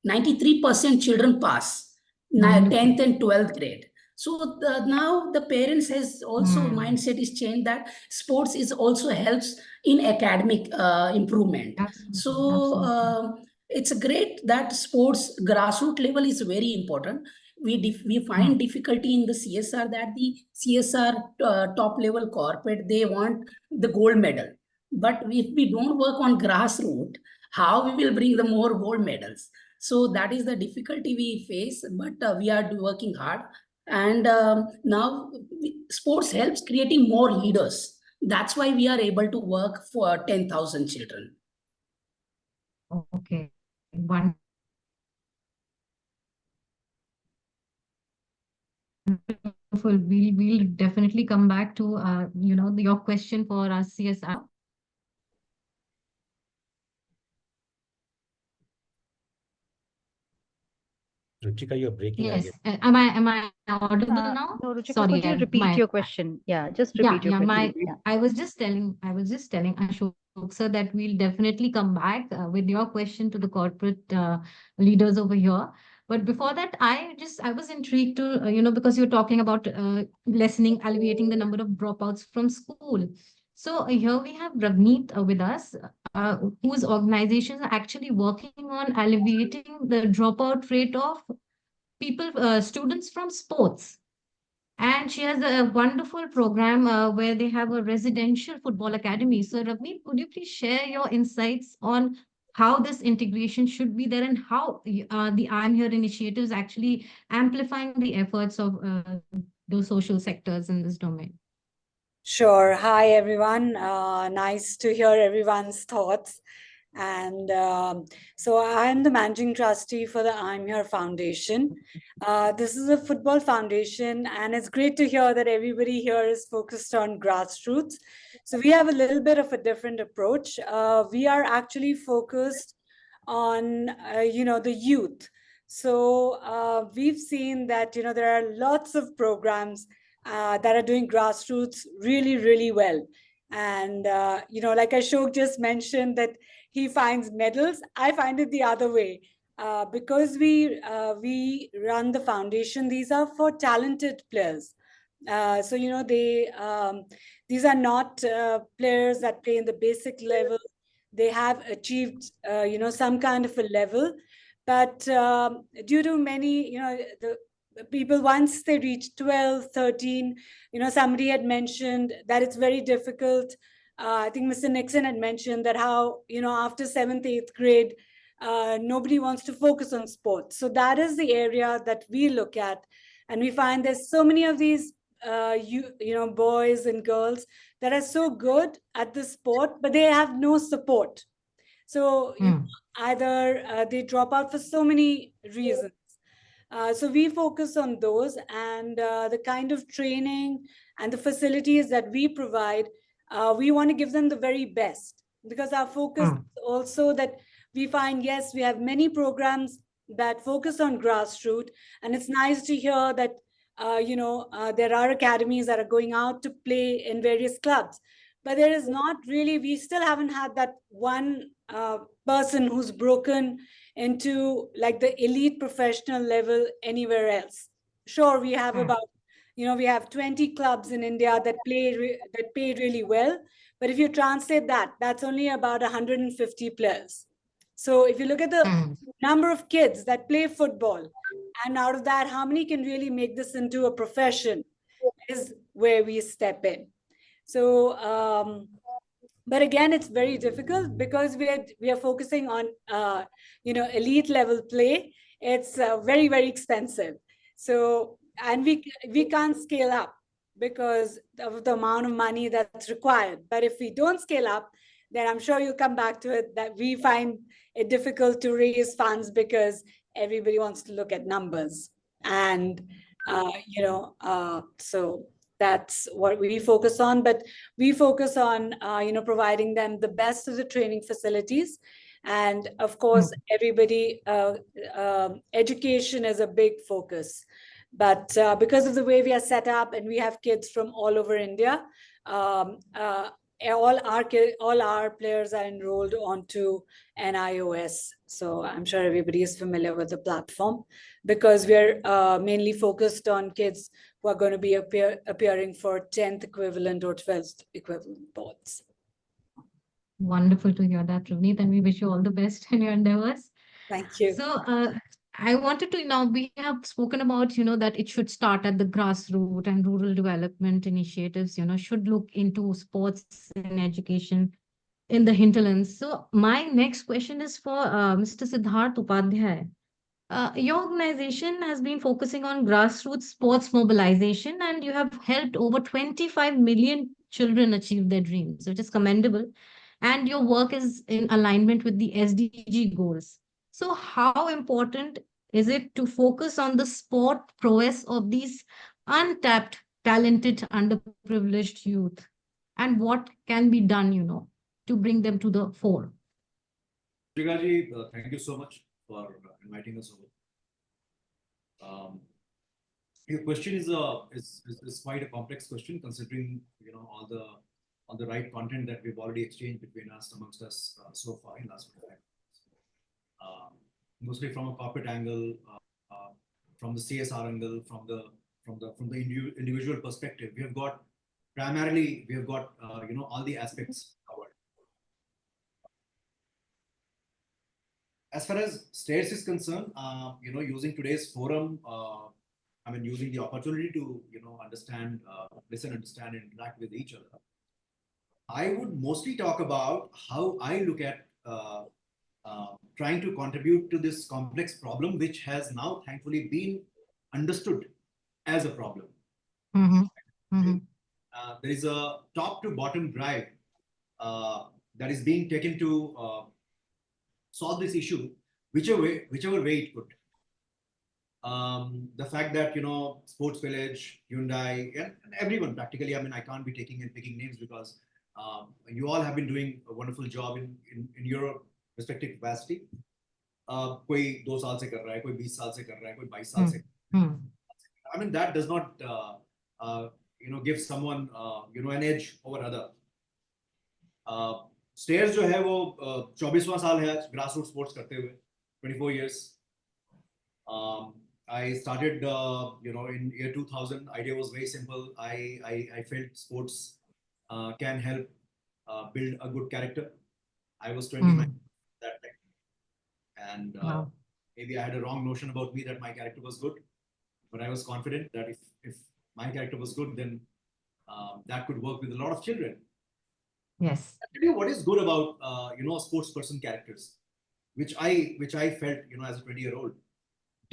[SPEAKER 9] 93% children pass 10th and 12th grade. So now the parents has also mindset is changed that sports is also helps in academic improvement.
[SPEAKER 1] Absolutely.
[SPEAKER 9] So it's great that sports grassroots level is very important. We find difficulty in the CSR that the CSR top level corporate, they want the gold medal. But if we don't work on grassroots, how we will bring the more gold medals? So that is the difficulty we face, but we are working hard. And now sports helps creating more leaders. That's why we are able to work for 10,000 children.
[SPEAKER 1] Okay. Wonderful. We'll definitely come back to your question for our CSR.
[SPEAKER 10] Ruchika, you're breaking.
[SPEAKER 1] Yes. Am I audible now?
[SPEAKER 5] No, Ruchika,
[SPEAKER 1] Sorry,
[SPEAKER 5] could you repeat your question? Yeah, just repeat your question.
[SPEAKER 1] I was just telling Ashok sir that we'll definitely come back with your question to the corporate leaders over here. But before that, I was intrigued to, because you're talking about lessening, alleviating the number of dropouts from school. So here we have Ravnit with us, whose organizations are actually working on alleviating the dropout rate of students from sports. And she has a wonderful program where they have a residential football academy. So Ravnit, could you please share your insights on how this integration should be there and how the Aamayr initiative is actually amplifying the efforts of those social sectors in this domain?
[SPEAKER 11] Sure. Hi, everyone. Nice to hear everyone's thoughts. And so I'm the managing trustee for the Aamayr Foundation. This is a football foundation, and it's great to hear that everybody here is focused on grassroots. So we have a little bit of a different approach. We are actually focused on, the youth. So we've seen that, there are lots of programs that are doing grassroots really, really well. And, like Ashok just mentioned that he finds medals, I find it the other way. Because we run the foundation, these are for talented players. So, these are not players that play in the basic level. They have achieved, some kind of a level. But due to many, the people, once they reach 12, 13, somebody had mentioned that it's very difficult. I think Mr. Nixon had mentioned that how, after 7th, 8th grade, nobody wants to focus on sports. So that is the area that we look at. And we find there's so many of these, boys and girls that are so good at the sport, but they have no support. So either they drop out for so many reasons. So we focus on those, and the kind of training and the facilities that we provide, we want to give them the very best, because our focus is also that we find, yes, we have many programs that focus on grassroots, and it's nice to hear that, there are academies that are going out to play in various clubs, but there is not really, we still haven't had that one person who's broken into like the elite professional level anywhere else. Sure, we have about, we have 20 clubs in India that pay really well. But if you translate that, that's only about 150 players. So if you look at the
[SPEAKER 1] Mm.
[SPEAKER 11] number of kids that play football, and out of that, how many can really make this into a profession, is where we step in. So, but again, it's very difficult because we are focusing on elite level play. It's very, very expensive. So, and we can't scale up because of the amount of money that's required. But if we don't scale up, then I'm sure you'll come back to it, that we find it difficult to raise funds because everybody wants to look at numbers. And so that's what we focus on. But we focus on providing them the best of the training facilities, and of course everybody education is a big focus. But because of the way we are set up, and we have kids from all over India, all our players are enrolled onto an iOS. So I'm sure everybody is familiar with the platform, because we're mainly focused on kids who are going to be appearing for 10th equivalent or 12th equivalent boards.
[SPEAKER 1] Wonderful to hear that, Ravnit, and we wish you all the best in your endeavors.
[SPEAKER 11] Thank you.
[SPEAKER 1] So, I wanted to, now we have spoken about, that it should start at the grassroots, and rural development initiatives, should look into sports and education in the hinterlands. So my next question is for Mr. Siddhartha Upadhyay. Your organization has been focusing on grassroots sports mobilization, and you have helped over 25 million children achieve their dreams, which is commendable. And your work is in alignment with the SDG goals. So how important is it to focus on the sport prowess of these untapped, talented, underprivileged youth? And what can be done, to bring them to the fore?
[SPEAKER 12] Jigaji, thank you so much for inviting us over. Your question is quite a complex question, considering all the right content that we've already exchanged between us, amongst us so far in last 45 minutes. Mostly from a corporate angle, from the CSR angle, from the individual perspective, we have got all the aspects covered. As far as States is concerned, using today's forum, using the opportunity to understand, listen, understand, and interact with each other, I would mostly talk about how I look at trying to contribute to this complex problem, which has now thankfully been understood as a problem.
[SPEAKER 1] Mm-hmm. Mm-hmm.
[SPEAKER 12] There is a top to bottom drive that is being taken to solve this issue, whichever way it could. The fact that Sports Village, Hyundai, and everyone practically, I can't be picking names because you all have been doing a wonderful job in your respective capacity. कोई 2 साल से कर रहा है, कोई 20 साल से कर रहा है, कोई 22 साल से कर रहा है. That does not give someone an edge over other. Stairs जो है वो 24वां साल है grassroots sports करते हुए, 24 years. I started in year 2000. Idea was very simple. I felt sports can help build a good character. I was 29 that time, and maybe I had a wrong notion about me that my character was good, but I was confident that if my character was good, then that could work with a lot of children.
[SPEAKER 1] Yes.
[SPEAKER 12] I'll tell you what is good about sports person characters, which I felt as a 20-year-old.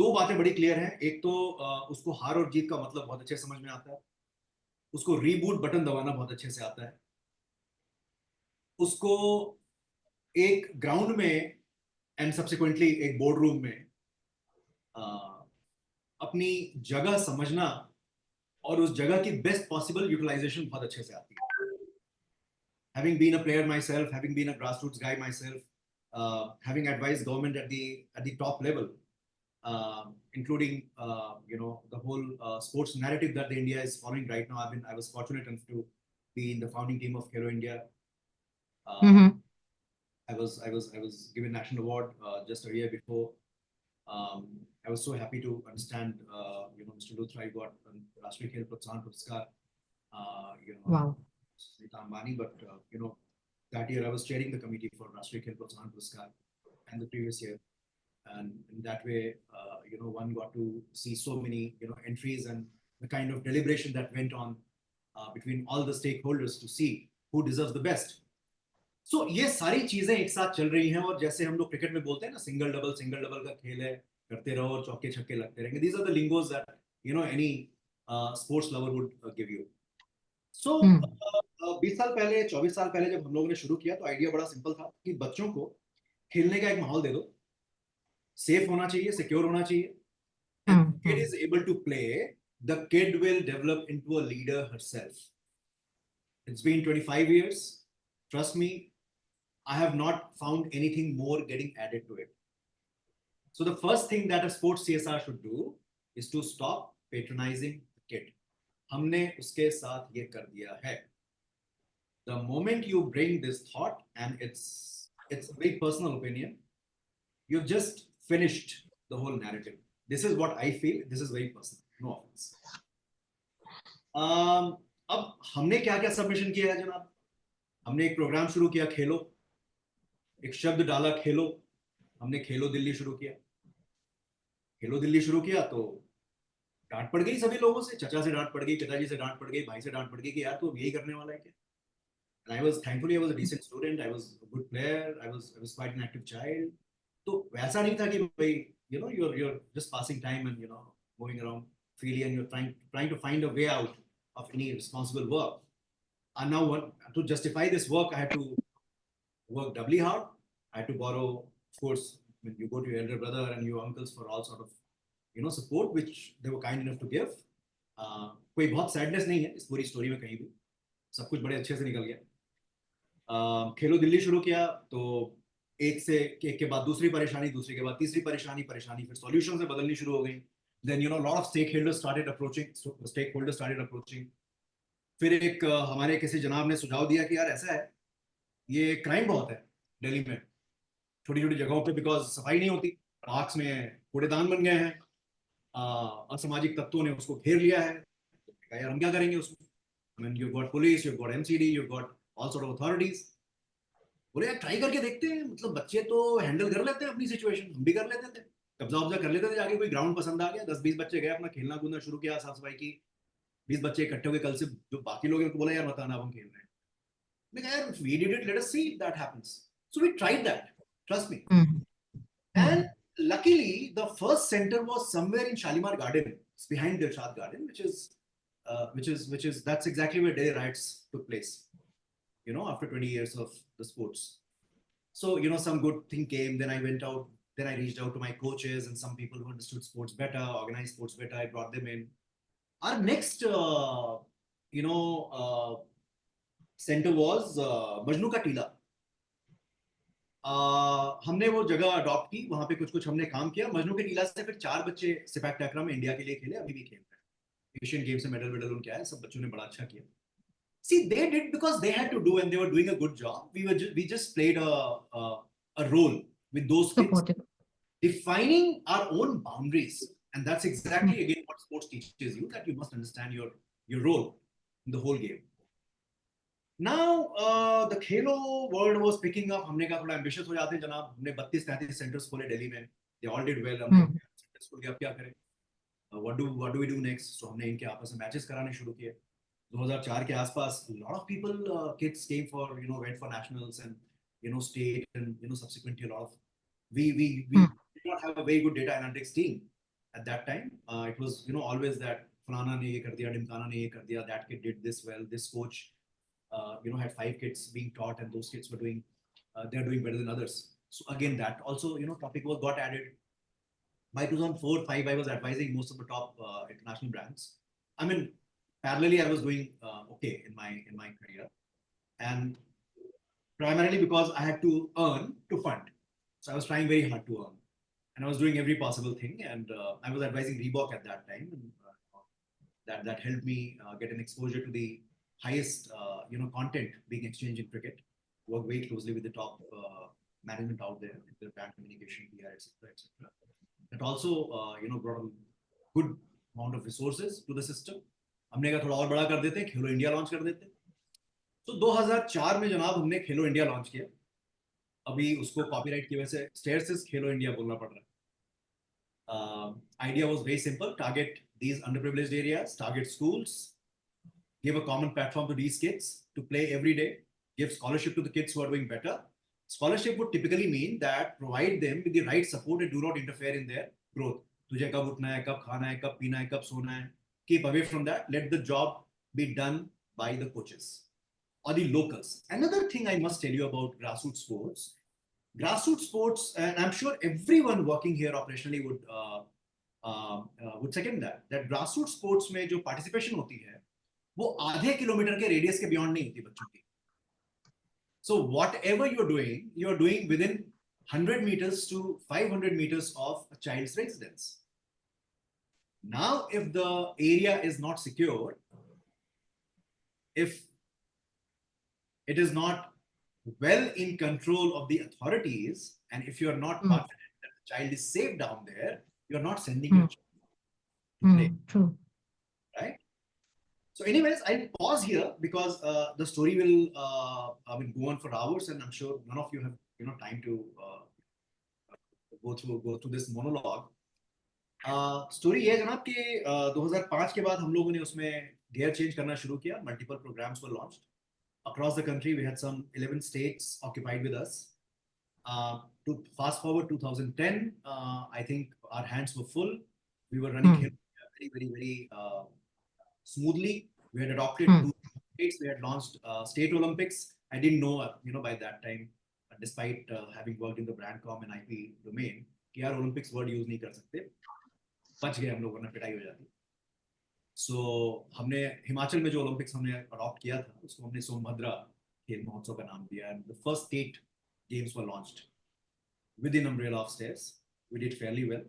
[SPEAKER 12] 2 बातें बड़ी clear हैं. एक तो उसको हार और जीत का मतलब बहुत अच्छे समझ में आता है. उसको रीबूट बटन दबाना बहुत अच्छे से आता है. उसको एक ग्राउंड में एंड सब्सिक्वेंटली एक बोर्ड रूम में अपनी जगह समझना और उस जगह की बेस्ट पॉसिबल यूटिलाइजेशन बहुत अच्छे से आती है. Having been a player myself, having been a grassroots guy myself, having advised government at the top level, including the whole sports narrative that the India is following right now. I was fortunate enough to be in the founding team of Khelo India. I was given national award just a year before. I was so happy to understand Mr. Luthra got Rashtriya Khel Protsahan Puraskar.
[SPEAKER 1] Wow.
[SPEAKER 12] But that year I was chairing the committee for Rashtriya Khel Protsahan Puraskar. and the previous year. And in that way, one got to see so many, entries and the kind of deliberation that went on between all the stakeholders to see who deserves the best. So ये सारी चीजें एक साथ चल रही हैं और जैसे हम लोग क्रिकेट में बोलते हैं ना सिंगल डबल का खेल है करते रहो और चौके छक्के लगते रहेंगे. These are the lingos that any sports lover would give you. So 20 साल पहले 24 साल पहले जब हम लोगों ने शुरू किया तो आइडिया बड़ा सिंपल था कि बच्चों को खेलने का एक माहौल दे दो, सेफ होना चाहिए, सिक्योर होना चाहिए. And if kid is able to play, the kid will develop into a leader herself. It's been 25 years. Trust me, I have not found anything more getting added to it. So the first thing that a sports CSR should do is to stop patronizing the kid. हमने उसके साथ ये कर दिया है. The moment you bring this thought, and it's a very personal opinion, you've just finished the whole narrative. This is what I feel. This is very personal. No offense. अब हमने क्या क्या सबमिशन किया है जनाब? हमने एक प्रोग्राम शुरू किया खेलो, एक शब्द डाला खेलो, हमने खेलो दिल्ली शुरू किया. खेलो दिल्ली शुरू किया तो डांट पड़ गई सभी लोगों से, चचा से डांट पड़ गई, पिताजी से डांट पड़ गई, भाई से डांट पड़ गई कि यार तू यही करने वाला है क्या? And I was thankfully I was a decent student, I was a good player, I was quite an active child. तो वैसा नहीं था कि भाई you're just passing time and moving around freely and you're trying to find a way out of any responsible work. And now to justify this work, I had to work doubly hard. I had to borrow, of course, when you go to your elder brother and your uncles for all sort of support, which they were kind enough to give. कोई बहुत sadness नहीं है इस पूरी story में कहीं भी, सब कुछ बड़े अच्छे से निकल गया. खेलो दिल्ली शुरू किया तो एक के बाद दूसरी परेशानी, दूसरी के बाद तीसरी परेशानी, फिर सॉल्यूशन से बदलनी शुरू हो गई. Then lot of stakeholders started approaching. फिर एक हमारे किसी जनाब ने सुझाव दिया कि यार ऐसा है, ये क्राइम बहुत है दिल्ली में, छोटी छोटी जगहों पे, बिकॉज सफाई नहीं होती, पार्क्स में कूड़ेदान बन गए हैं, असामाजिक तत्वों ने उसको घेर लिया है. यार हम क्या करेंगे उसमें? I mean, you've got police, you've got MCD, you've got all sort of authorities. बोले यार ट्राई करके देखते हैं, मतलब बच्चे तो हैंडल कर लेते हैं अपनी सिचुएशन, हम भी कर लेते थे, कब्जा कर लेते थे. जाके कोई ग्राउंड पसंद आ गया, 10-20 बच्चे गए, अपना खेलना कूदना शुरू किया, साफ सफाई की, 20 बच्चे इकट्ठे हो गए. कल से जो बाकी लोग हैं उनको बोला यार बताना अब हम खेल रहे हैं. मैं कहा यार we did it, let us see if that happens. So we tried that, trust me. And luckily the first center was somewhere in Shalimar Garden. It's behind the Dilshad Garden, which is that's exactly where daily riots took place, after 20 years of the sports. So some good thing came. Then I went out, then I reached out to my coaches and some people who understood sports better, organized sports better. I brought them in. Our next center was Majnu का टीला. हमने वो जगह adopt की, वहां पे कुछ हमने काम किया. मजनू के टीला से फिर 4 बच्चे सिपैक टैकरा में इंडिया के लिए खेले, अभी भी खेल रहे हैं. एशियन गेम्स में मेडल उनके आए, सब बच्चों ने बड़ा अच्छा किया. See, they did because they had to do and they were doing a good job. We just played a role with those kids, defining our own boundaries. And that's exactly again what sports teaches you, that you must understand your role in the whole game. Now the Khelo world was picking up. हमने कहा थोड़ा ambitious हो जाते हैं जनाब. हमने 32-33 centers खोले दिल्ली में. They all did well. हमने centers खोल के अब क्या करें? What do we do next? So हमने इनके आपस में matches कराने शुरू किए. 2004 के आसपास a lot of people, kids came for went for nationals and state and subsequently a lot of we did not have a very good data analytics team at that time. It was always that फलाना ने ये कर दिया, ढिमकाना ने ये कर दिया, that kid did this well, this coach had 5 kids being taught and those kids were doing they're doing better than others. So again that also topic got added. By 2004-05 I was advising most of the top international brands. I mean parallelly I was doing okay in my career, and primarily because I had to earn to fund. So I was trying very hard to earn and I was doing every possible thing, and I was advising Reebok at that time, and that helped me get an exposure to the highest content being exchanged in cricket. Work very closely with the top management out there, the brand communication, PR, etc. That also brought a good amount of resources to the system. हमने कहा थोड़ा और बड़ा कर देते हैं, खेलो India launch कर देते हैं. तो 2004 में जनाब हमने खेलो इंडिया लॉन्च किया. अभी उसको कॉपीराइट की वजह से स्टेयर्स खेलो इंडिया बोलना पड़ रहा है. Idea was very simple: target these underprivileged areas, target schools, give a common platform to these kids to play every day, give scholarship to the kids who are doing better. Scholarship would typically mean that provide them with the right support and do not interfere in their growth. तुझे कब उठना है, कब खाना है, कब पीना है, कब सोना है. Keep away from that. Let the job be done by the coaches or the locals. Another thing I must tell you about grassroots sports. Grassroots sports, and I'm sure everyone working here operationally would second that. That grassroots sports में जो participation होती है, वो आधे kilometre के radius के beyond नहीं होती बच्चों की. So whatever you're doing within 100 meters to 500 meters of a child's residence. Now, if the area is not secure, if it is not well in control of the authorities, and if you're not confident that the child is safe down there, you're not sending your child to play.
[SPEAKER 1] True.
[SPEAKER 12] Right? So anyways, I'll pause here because the story will go on for hours, and I'm sure none of you have time to go through this monologue. Story ये है जनाब कि 2005 के बाद हम लोगों ने उसमें gear change करना शुरू किया. Multiple programs were launched across the country. We had some 11 states occupied with us. To fast forward 2010, I think our hands were full. We were running very smoothly. We had adopted 2 states. We had launched state Olympics. I didn't know, by that time, despite having worked in the brand com and IP domain, कि यार Olympics word use नहीं कर सकते. बच गए हम लोगों ने, पिटाई हो जाती. So हमने हिमाचल में जो Olympics हमने अडॉप्ट किया था, उसको हमने सोमभद्रा खेल महोत्सव का नाम दिया. And the first state games were launched within umbrella of stairs. We did fairly well.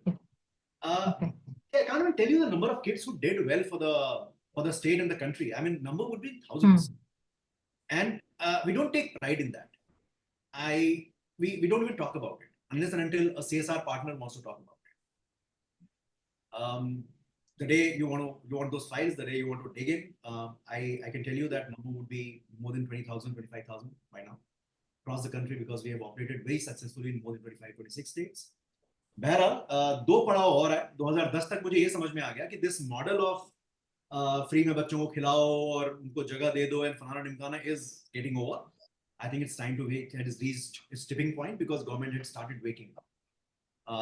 [SPEAKER 12] I can't even tell you the number of kids who did well for the state and the country. I mean, number would be thousands. And we don't take pride in that. We don't even talk about it unless and until a CSR partner wants to talk about it. The day you want those files, the day you want to dig in, I can tell you that number would be more than 20,000, 25,000 by now across the country, because we have operated very successfully in more than 25, 26 states. बहरहाल 2 पड़ाव और है. 2010 तक मुझे ये समझ में आ गया कि this model of फ्री में बच्चों को खिलाओ और उनको जगह दे दो and फलाना ढिमकाना is getting over. I think it's time to wait. It has reached its tipping point because government had started waking up.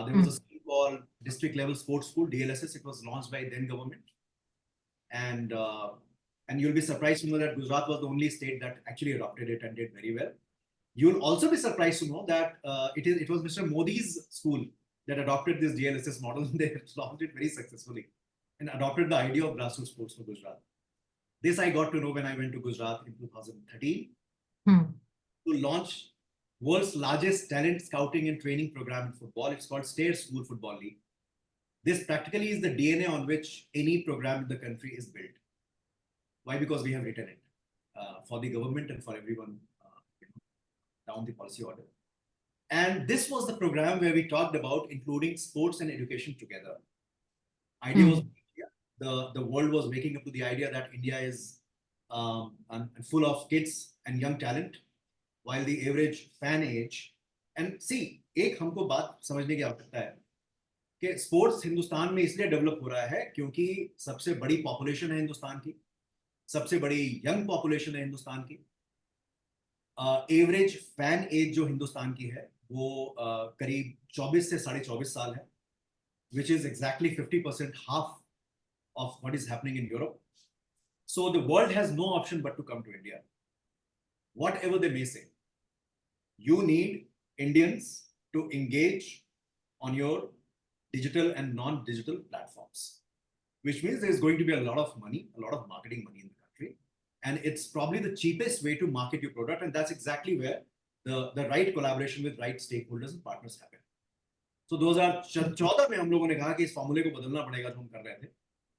[SPEAKER 12] There was a scheme called District Level Sports School, DLSS. It was launched by then government. And you'll be surprised to know that Gujarat was the only state that actually adopted it and did very well. You'll also be surprised to know that it was Mr. Modi's school that adopted this DLSS model. They launched it very successfully and adopted the idea of grassroots sports for Gujarat. This I got to know when I went to Gujarat in 2013 to launch world's largest talent scouting and training program in football. It's called Stair School Football League. This practically is the DNA on which any program in the country is built. Why? Because we have written it for the government and for everyone down the policy order. And this was the program where we talked about including sports and education together. Idea was the world was waking up to the idea that India is full of kids and young talent, while the average fan age, and see, एक हमको बात समझने की आवश्यकता है कि sports Hindustan में इसलिए डेवलप हो रहा है क्योंकि सबसे बड़ी पॉपुलेशन है हिंदुस्तान की, सबसे बड़ी यंग पॉपुलेशन है हिंदुस्तान की. एवरेज फैन एज जो हिंदुस्तान की है वो करीब 24 से 24.5 साल है, which is exactly 50%, half of what is happening in Europe. So the world has no option but to come to India. Whatever they may say, you need Indians to engage on your digital and non-digital platforms, which means there's going to be a lot of money, a lot of marketing money in the country. And it's probably the cheapest way to market your product. And that's exactly where the right collaboration with right stakeholders and partners happen. So 2014 में हम लोगों ने कहा कि इस फॉर्मूले को बदलना पड़ेगा जो हम कर रहे थे.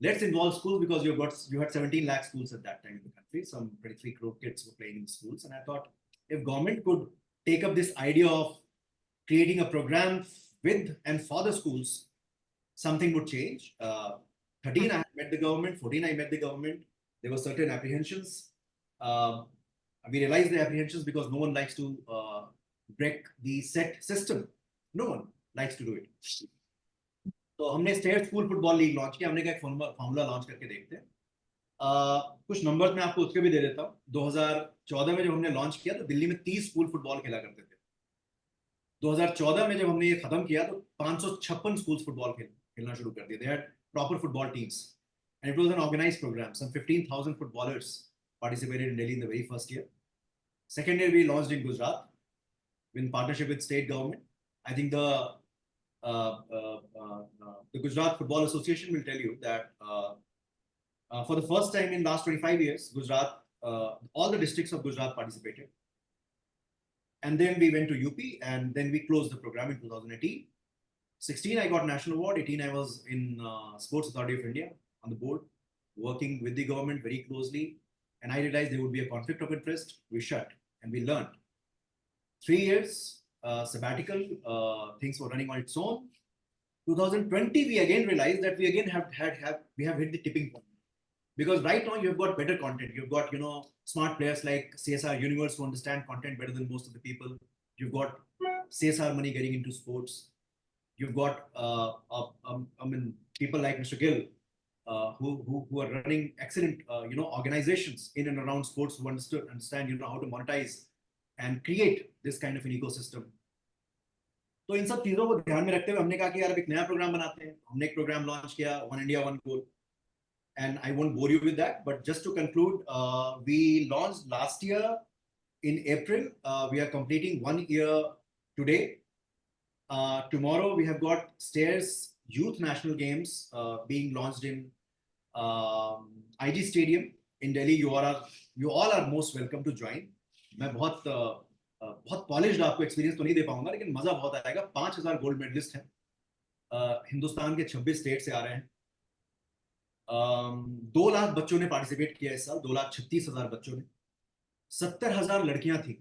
[SPEAKER 12] Let's involve schools, because you had 17 lakh schools at that time in the country. Some 23 crore kids were playing in schools. And I thought if government could take up this idea of creating a program with and for the schools, something would change. 13, I met the government. 14, I met the government. There were certain apprehensions. We realized the apprehensions because no one likes to break the set system. No one likes to do it. तो हमने state school football league launch किया, हमने कहा एक formula launch करके देखते हैं। कुछ नंबर्स मैं आपको उसके भी दे देता हूँ। 2014 में जब हमने लॉन्च किया तो दिल्ली में 30 स्कूल फुटबॉल खेला करते थे। 2014 में जब हमने ये खत्म किया तो 556 स्कूल फुटबॉल खेलना शुरू कर दिए। They had proper football teams and it was an organized program. Some 15,000 footballers participated in Delhi in the very first year. Second year we launched in Gujarat in partnership with state government. I think the Gujarat Football Association will tell you that for the first time in last 25 years, Gujarat, all the districts of Gujarat participated. And then we went to UP and then we closed the program in 2018. 16, I got national award. 18, I was in Sports Authority of India on the board, working with the government very closely. And I realized there would be a conflict of interest. We shut and we learned. 3 years sabbatical, things were running on its own. 2020, we again realized that we again have hit the tipping point. Because right now you've got better content. You've got, smart players like CSRUniverse who understand content better than most of the people. You've got CSR money getting into sports. You've got, people like Mr. Gill, who are running excellent, organizations in and around sports who understand, how to monetize and create this kind of an ecosystem. तो इन सब चीजों को ध्यान में रखते हुए हमने कहा कि यार अब एक नया प्रोग्राम बनाते हैं। हमने एक प्रोग्राम लॉन्च किया, One India, One Goal. And I won't bore you with that, but just to conclude, we launched last year in April. We are completing 1 year today. Tomorrow we have got Stairs Youth National Games being launched in IG Stadium in Delhi. You all are most welcome to join. मैं बहुत polished आपको experience तो नहीं दे पाऊंगा, लेकिन मजा बहुत आएगा। 5000 गोल्ड मेडलिस्ट हैं, हिंदुस्तान के 26 स्टेट से आ रहे हैं। 2 लाख बच्चों ने पार्टिसिपेट किया इस साल, 2,36,000 बच्चों ने, 70,000 लड़कियां थी,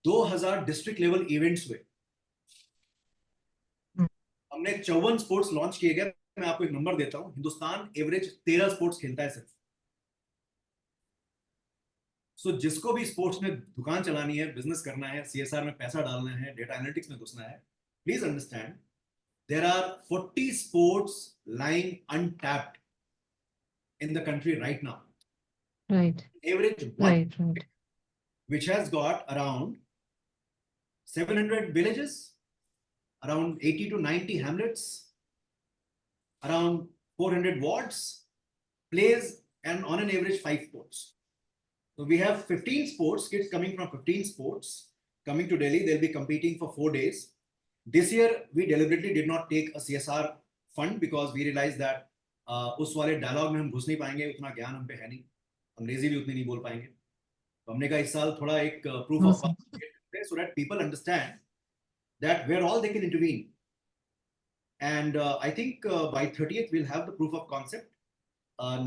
[SPEAKER 12] 2,000 डिस्ट्रिक्ट लेवल इवेंट्स हुए, हमने 54 स्पोर्ट्स लॉन्च किए गए। मैं आपको एक नंबर देता हूं, हिंदुस्तान एवरेज 13 स्पोर्ट्स खेलता है सिर्फ। सो जिसको भी स्पोर्ट्स में दुकान चलानी है, बिजनेस करना है, CSR में पैसा डालना है, डेटा एनालिटिक्स में घुसना है, please understand there are 40 sports lying untapped in the country right now.
[SPEAKER 1] Right.
[SPEAKER 12] Average
[SPEAKER 1] Right.
[SPEAKER 12] Which has got around 700 villages, around 80 to 90 hamlets, around 400 wards, plays, and on an average 5 sports. So we have 15 sports, kids coming from 15 sports, coming to Delhi. They'll be competing for 4 days. This year, we deliberately did not take a CSR fund because we realized that उस वाले dialogue में हम घुस नहीं पाएंगे, उतना ज्ञान हम पे है नहीं, अंग्रेजी भी उतनी नहीं बोल पाएंगे। तो हमने कहा इस साल थोड़ा एक proof of concept so that people understand that where all they can intervene. And I think by 30th, we'll have the proof of concept.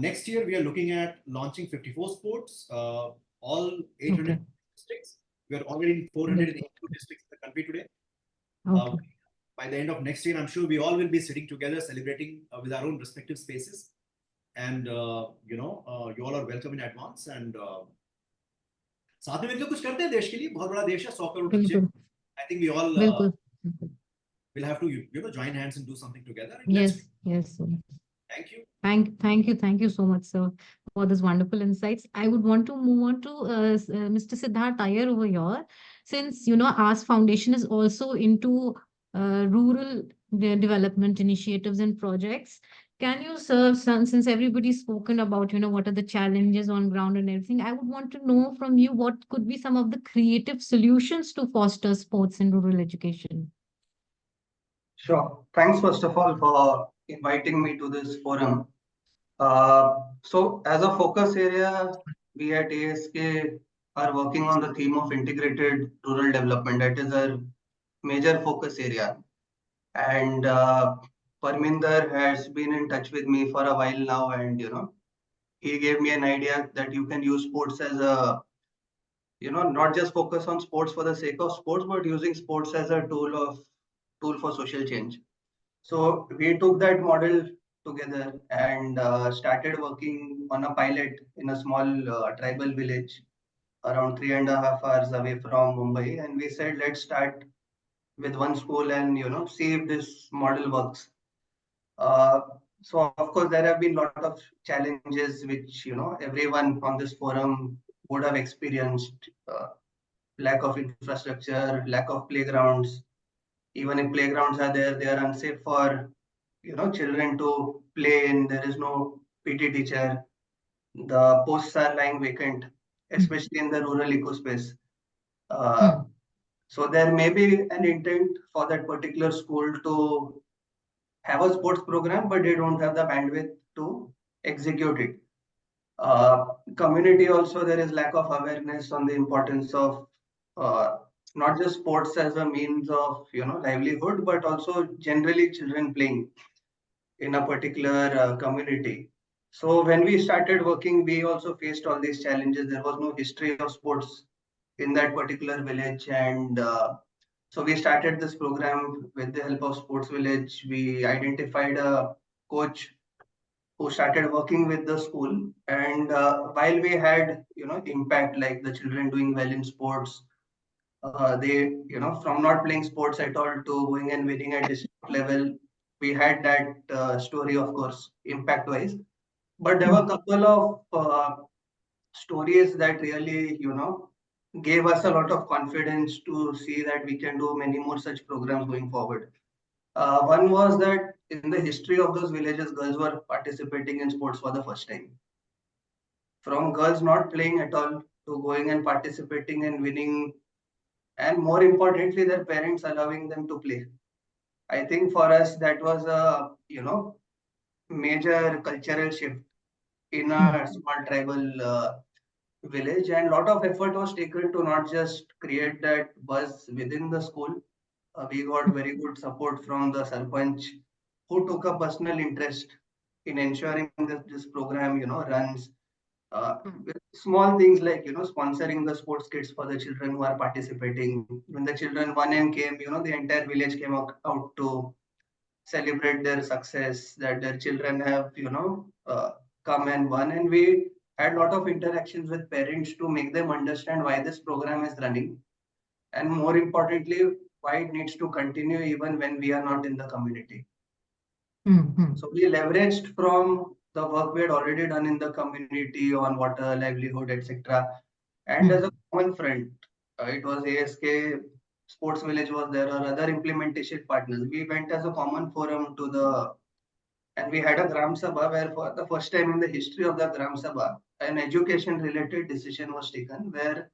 [SPEAKER 12] Next year, we are looking at launching 54 sports, all 800 districts. We are already in 482 districts in the country today. By the end of next year, I'm sure we all will be sitting together celebrating with our own respective spaces. And, you all are welcome in advance. And साथ में मिलकर कुछ करते हैं देश के लिए, बहुत बड़ा देश है, 100 करोड़ बच्चे। I think we all will have to, join hands and do something together.
[SPEAKER 1] Yes.
[SPEAKER 12] Thank you.
[SPEAKER 1] Thank you so much, sir, for this wonderful insights. I would want to move on to Mr. Siddhartha Iyer over here. Since, ASK Foundation is also into rural development initiatives and projects. Can you, sir, since everybody's spoken about, what are the challenges on ground and everything, I would want to know from you what could be some of the creative solutions to foster sports in rural education?
[SPEAKER 13] Sure. Thanks, first of all, for inviting me to this forum. So as a focus area, we at ASK are working on the theme of integrated rural development. That is a major focus area. And Parminder has been in touch with me for a while now, and he gave me an idea that you can use sports as a, not just focus on sports for the sake of sports, but using sports as a tool for social change. So we took that model together and started working on a pilot in a small tribal village. around 3.5 hours away from Mumbai. And we said, let's start with one school and, see if this model works. Uh, so of course, there have been a lot of challenges which, everyone on this forum would have experienced. Lack of infrastructure, lack of playgrounds. Even if playgrounds are there, they are unsafe for, children to play in. There is no PT teacher. The posts are lying vacant, especially in the rural ecospace. Uh, so there may be an intent for that particular school to have a sports program, but they don't have the bandwidth to execute it. Community also, there is lack of awareness on the importance of not just sports as a means of livelihood, but also generally children playing in a particular community. So when we started working, we also faced all these challenges. There was no history of sports in that particular village, and so we started this program with the help of Sports Village. We identified a coach who started working with the school, and while we had impact, like the children doing well in sports, they from not playing sports at all to going and winning at district level, we had that story, of course, impact wise. But there were a couple of stories that really gave us a lot of confidence to see that we can do many more such programs going forward. One was that in the history of those villages, girls were participating in sports for the first time. From girls not playing at all to going and participating and winning, and more importantly, their parents allowing them to play. I think for us that was a major cultural shift in a small tribal village, and a lot of effort was taken to not just create that buzz within the school. We got very good support from the Sarpanch, who took a personal interest in ensuring that this program, runs with small things like, sponsoring the sports kits for the children who are participating. When the children won and came, the entire village came out to celebrate their success, that their children have, come and won. And we had a lot of interactions with parents to make them understand why this program is running, and more importantly, why it needs to continue even when we are not in the community. So we leveraged from the work we had already done in the community on water, livelihood, etc. And as a common front, it was ASK, Sports Village was there, or other implementation partners. We went as a common forum to the, and we had a Gram Sabha where for the first time in the history of the Gram Sabha, an education related decision was taken where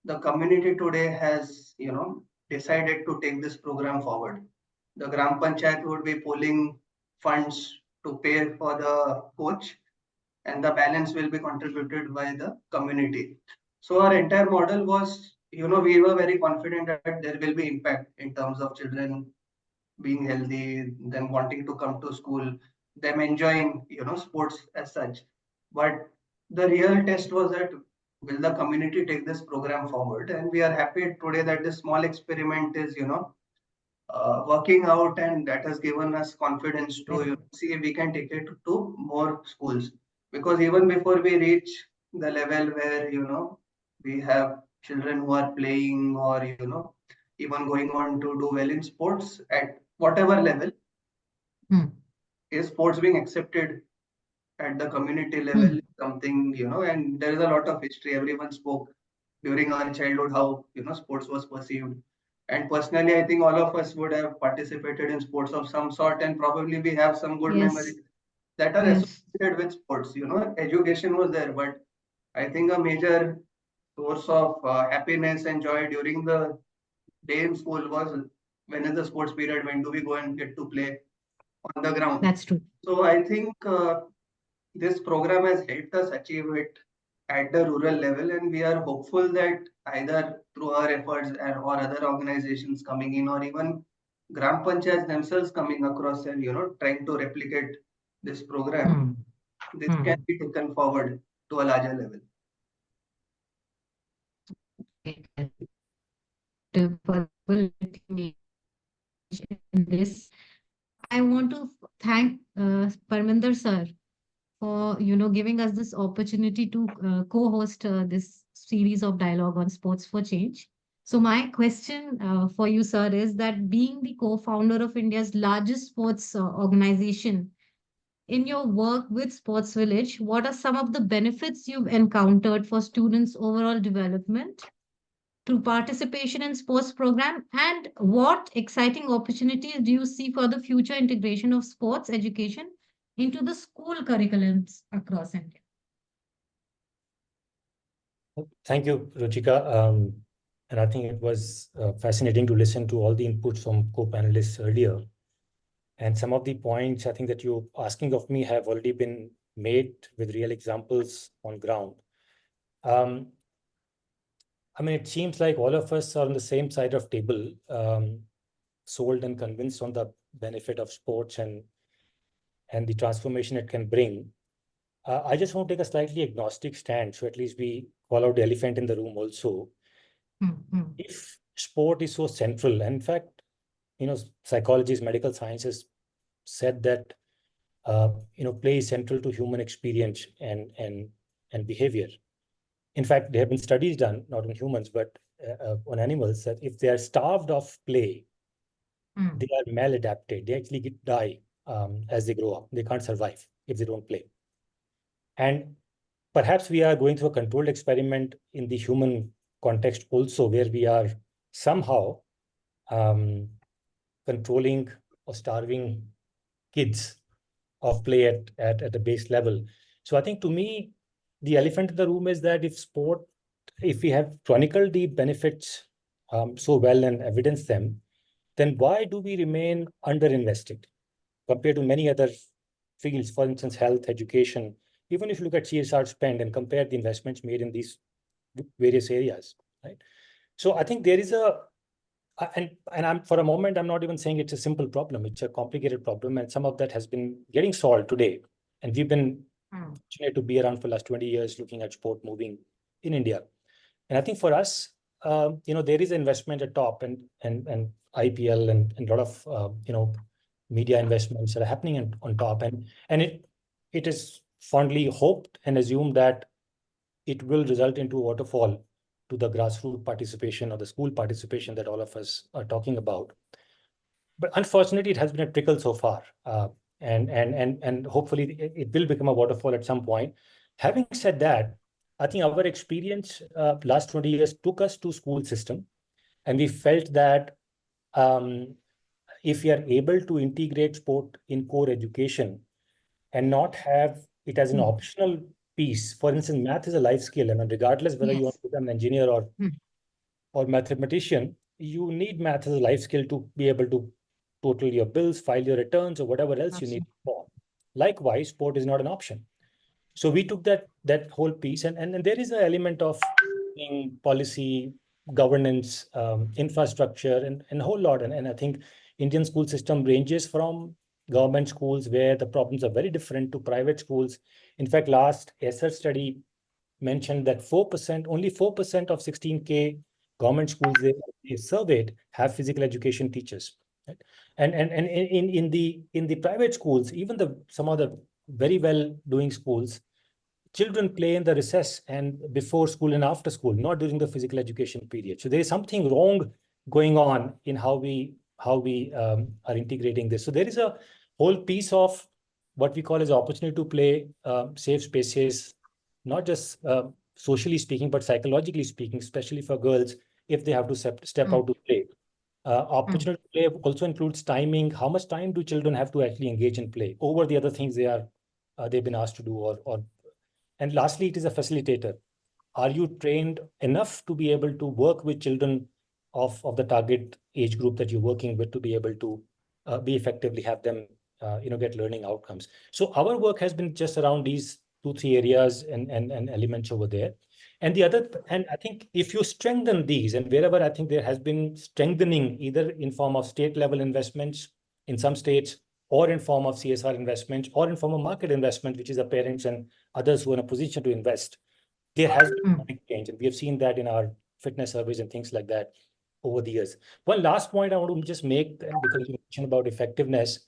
[SPEAKER 13] the community today has, decided to take this program forward. The Gram Panchayat would be pulling funds to pay for the coach, and the balance will be contributed by the community. So our entire model was, we were very confident that there will be impact in terms of children being healthy, them wanting to come to school, them enjoying, sports as such. But the real test was that will the community take this program forward? And we are happy today that this small experiment is, working out, and that has given us confidence to see if we can take it to more schools. Because even before we reach the level where, we have children who are playing or, even going on to do well in sports at whatever level, is sports being accepted at the community level, something, and there is a lot of history. Everyone spoke during our childhood how, sports was perceived. And personally, I think all of us would have participated in sports of some sort, and probably we have some good memories that are associated with sports. Education was there, but I think a major source of happiness and joy during the day in school was when is the sports period, when do we go and get to play on the ground.
[SPEAKER 1] That's true.
[SPEAKER 13] So I think this program has helped us achieve it at the rural level, and we are hopeful that either through our efforts or other organizations coming in, or even Gram Panchayats themselves coming across and trying to replicate this program, this can be taken forward to a larger level.
[SPEAKER 1] In this, I want to thank Parminder sir for giving us this opportunity to co-host this series of dialogue on sports for change. So my question for you, sir, is that being the co-founder of India's largest sports organization, in your work with Sports Village, what are some of the benefits you've encountered for students' overall development through participation in sports program, and what exciting opportunities do you see for the future integration of sports education into the school curriculums across India?
[SPEAKER 10] Thank you, Ruchika. And I think it was fascinating to listen to all the inputs from co-panelists earlier. And some of the points I think that you're asking of me have already been made with real examples on ground. I mean, it seems like all of us are on the same side of table, sold and convinced on the benefit of sports and the transformation it can bring. I just want to take a slightly agnostic stand, so at least we call out the elephant in the room also. If sport is so central, and in fact, psychologists, medical sciences said that play is central to human experience and behavior. In fact, there have been studies done, not on humans, but on animals, that if they are starved of play, they are maladapted. They actually die as they grow up. They can't survive if they don't play. And perhaps we are going through a controlled experiment in the human context also, where we are somehow controlling or starving kids of play at the base level. So I think, to me, the elephant in the room is that if we have chronicled the benefits so well and evidence them, then why do we remain underinvested compared to many other fields, for instance, health, education? Even if you look at CSR spend and compare the investments made in these various areas, right? So I think there is and for a moment, I'm not even saying it's a simple problem. It's a complicated problem, and some of that has been getting solved today. And we've been fortunate to be around for the last 20 years looking at sport moving in India. And I think for us, there is investment at top and IPL and a lot of, media investments that are happening on top. And it is fondly hoped and assumed that it will result into a waterfall to the grassroots participation or the school participation that all of us are talking about. But unfortunately, it has been a trickle so far. And hopefully it will become a waterfall at some point. Having said that, I think our experience last 20 years took us to school system, and we felt that if we are able to integrate sport in core education and not have it as an optional piece. For instance, math is a life skill, and regardless whether you want to become an engineer or mathematician, you need math as a life skill to be able to total your bills, file your returns, or whatever else you need for. Likewise, sport is not an option. So we took that whole piece, and there is an element of policy, governance, infrastructure, and a whole lot. And I think Indian school system ranges from government schools where the problems are very different to private schools. In fact, last Essar study mentioned that only 4% of 16K government schools they surveyed have physical education teachers. Right? And in the private schools, even some of the very well doing schools, children play in the recess and before school and after school, not during the physical education period. So there is something wrong going on in how we are integrating this. So there is a whole piece of what we call as opportunity to play, safe spaces, not just socially speaking, but psychologically speaking, especially for girls, if they have to step out to play. Opportunity to play also includes timing. How much time do children have to actually engage in play over the other things they've been asked to do? And lastly, it is a facilitator. Are you trained enough to be able to work with children of the target age group that you're working with to be able to be effectively have them get learning outcomes? So our work has been just around these 2-3 areas and elements over there. And I think if you strengthen these, and wherever I think there has been strengthening, either in form of state level investments in some states, or in form of CSR investments, or in form of market investment, which is the parents and others who are in a position to invest, there has been a change. And we have seen that in our fitness surveys and things like that over the years. One last point I want to just make, because you mentioned about effectiveness,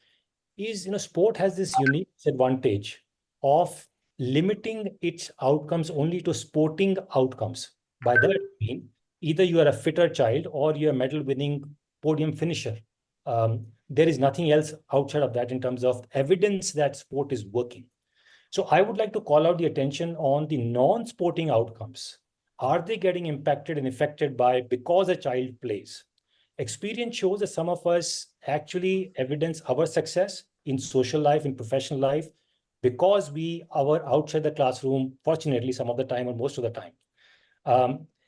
[SPEAKER 10] is sport has this unique advantage of limiting its outcomes only to sporting outcomes. By that, I mean, either you are a fitter child or you're a medal-winning podium finisher. There is nothing else outside of that in terms of evidence that sport is working. So I would like to call out the attention on the non-sporting outcomes. Are they getting impacted and affected by because a child plays? Experience shows that some of us actually evidence our success in social life, in professional life, because we are outside the classroom, fortunately, some of the time or most of the time.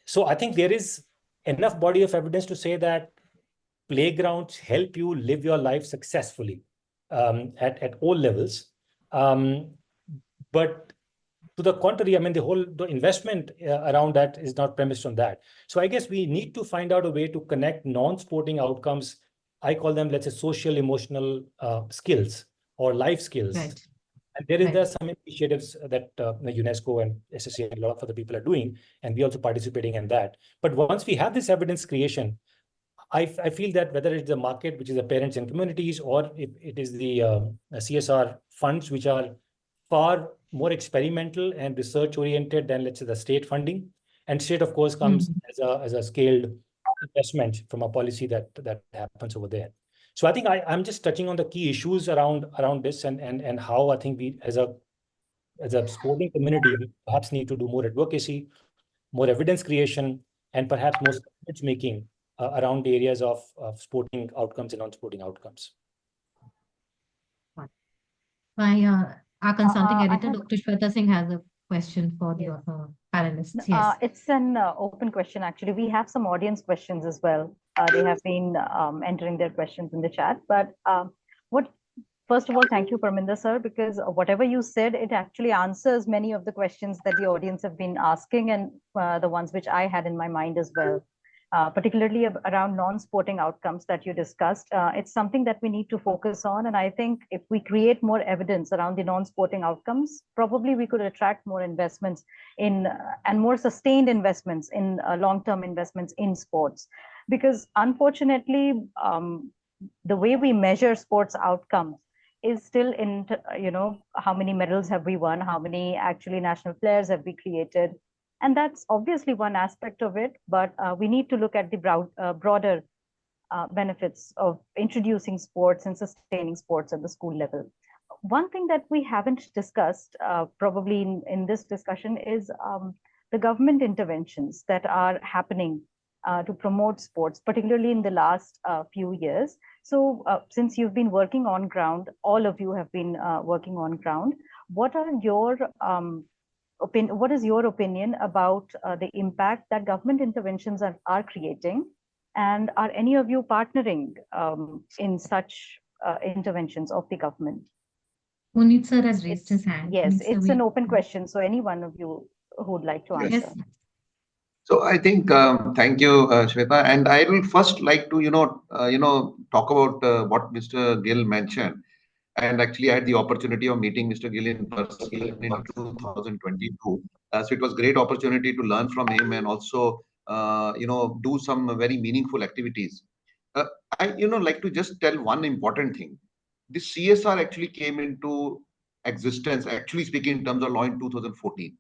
[SPEAKER 10] So I think there is enough body of evidence to say that playgrounds help you live your life successfully at all levels. But to the contrary, I mean, the investment around that is not premised on that. So I guess we need to find out a way to connect non-sporting outcomes. I call them, let's say, social, emotional skills or life skills.
[SPEAKER 1] Right.
[SPEAKER 10] And there are some initiatives that UNESCO and SSA and a lot of other people are doing, and we also participating in that. But once we have this evidence creation, I feel that whether it's the market, which is the parents and communities, or if it is the CSR funds, which are far more experimental and research oriented than, let's say, the state funding. And state, of course, comes as a scaled investment from a policy that happens over there. So I think I'm just touching on the key issues around this and how I think we as a sporting community we perhaps need to do more advocacy, more evidence creation, and perhaps more standards making around the areas of sporting outcomes and non-sporting outcomes.
[SPEAKER 1] Our consulting editor, Dr. Shweta Singh, has a question for the panelists. Yes.
[SPEAKER 5] It's an open question, actually. We have some audience questions as well. They have been entering their questions in the chat. But first of all, thank you, Parminder sir, because whatever you said, it actually answers many of the questions that the audience have been asking and the ones which I had in my mind as well. Particularly around non-sporting outcomes that you discussed. It's something that we need to focus on. And I think if we create more evidence around the non-sporting outcomes, probably we could attract more investments in and more sustained investments in long-term investments in sports. Because unfortunately, the way we measure sports outcomes is still in, how many medals have we won? How many actually national players have we created? And that's obviously one aspect of it, but we need to look at the broader benefits of introducing sports and sustaining sports at the school level. One thing that we haven't discussed, probably in this discussion, is the government interventions that are happening to promote sports, particularly in the last few years. So since you've been working on ground, all of you have been working on ground, what are your what is your opinion about the impact that government interventions are creating? And are any of you partnering in such interventions of the government?
[SPEAKER 1] Punit sir has raised his hand.
[SPEAKER 5] Yes,
[SPEAKER 1] Punit,
[SPEAKER 5] it's an open question. So any one of you who would like to answer.
[SPEAKER 1] Yes.
[SPEAKER 8] So I think, thank you, Shweta. And I will first like to, talk about what Mr. Gill mentioned. And actually, I had the opportunity of meeting Mr. Gill in person in 2022. So it was a great opportunity to learn from him and also, do some very meaningful activities. I, like to just tell one important thing. This CSR actually came into existence, actually speaking in terms of law in 2014.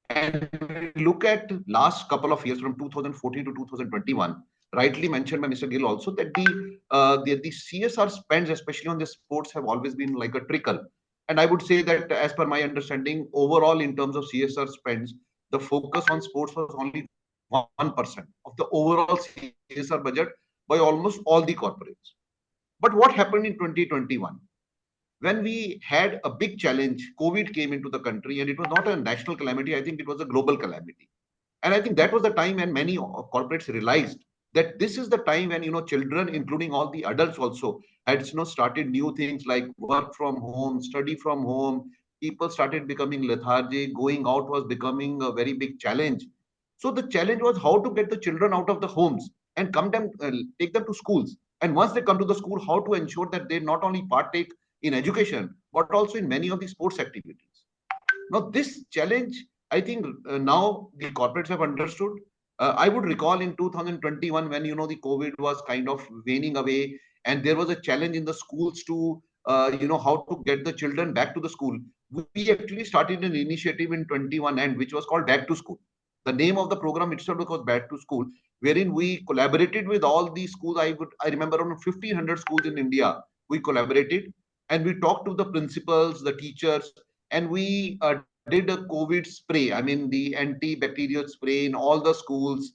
[SPEAKER 8] And look at last couple of years from 2014 to 2021. Rightly mentioned by Mr. Gill also that the CSR spends, especially on the sports, have always been like a trickle. And I would say that as per my understanding, overall in terms of CSR spends, the focus on sports was only 1% of the overall CSR budget by almost all the corporates. But what happened in 2021? When we had a big challenge, COVID came into the country, and it was not a national calamity. I think it was a global calamity. And I think that was the time when many corporates realized that this is the time when, children, including all the adults also, had, started new things like work from home, study from home. People started becoming lethargic. Going out was becoming a very big challenge. So the challenge was how to get the children out of the homes and take them to schools. And once they come to the school, how to ensure that they not only partake in education, but also in many of the sports activities. Now, this challenge, I think now the corporates have understood. I would recall in 2021 when, the COVID was kind of waning away and there was a challenge in the schools to, how to get the children back to the school. We actually started an initiative in 21 and which was called Back to School. The name of the program itself was Back to School, wherein we collaborated with all these schools. I remember around 1,500 schools in India. We collaborated and we talked to the principals, the teachers, and we did a COVID spray. I mean, the antibacterial spray in all the schools,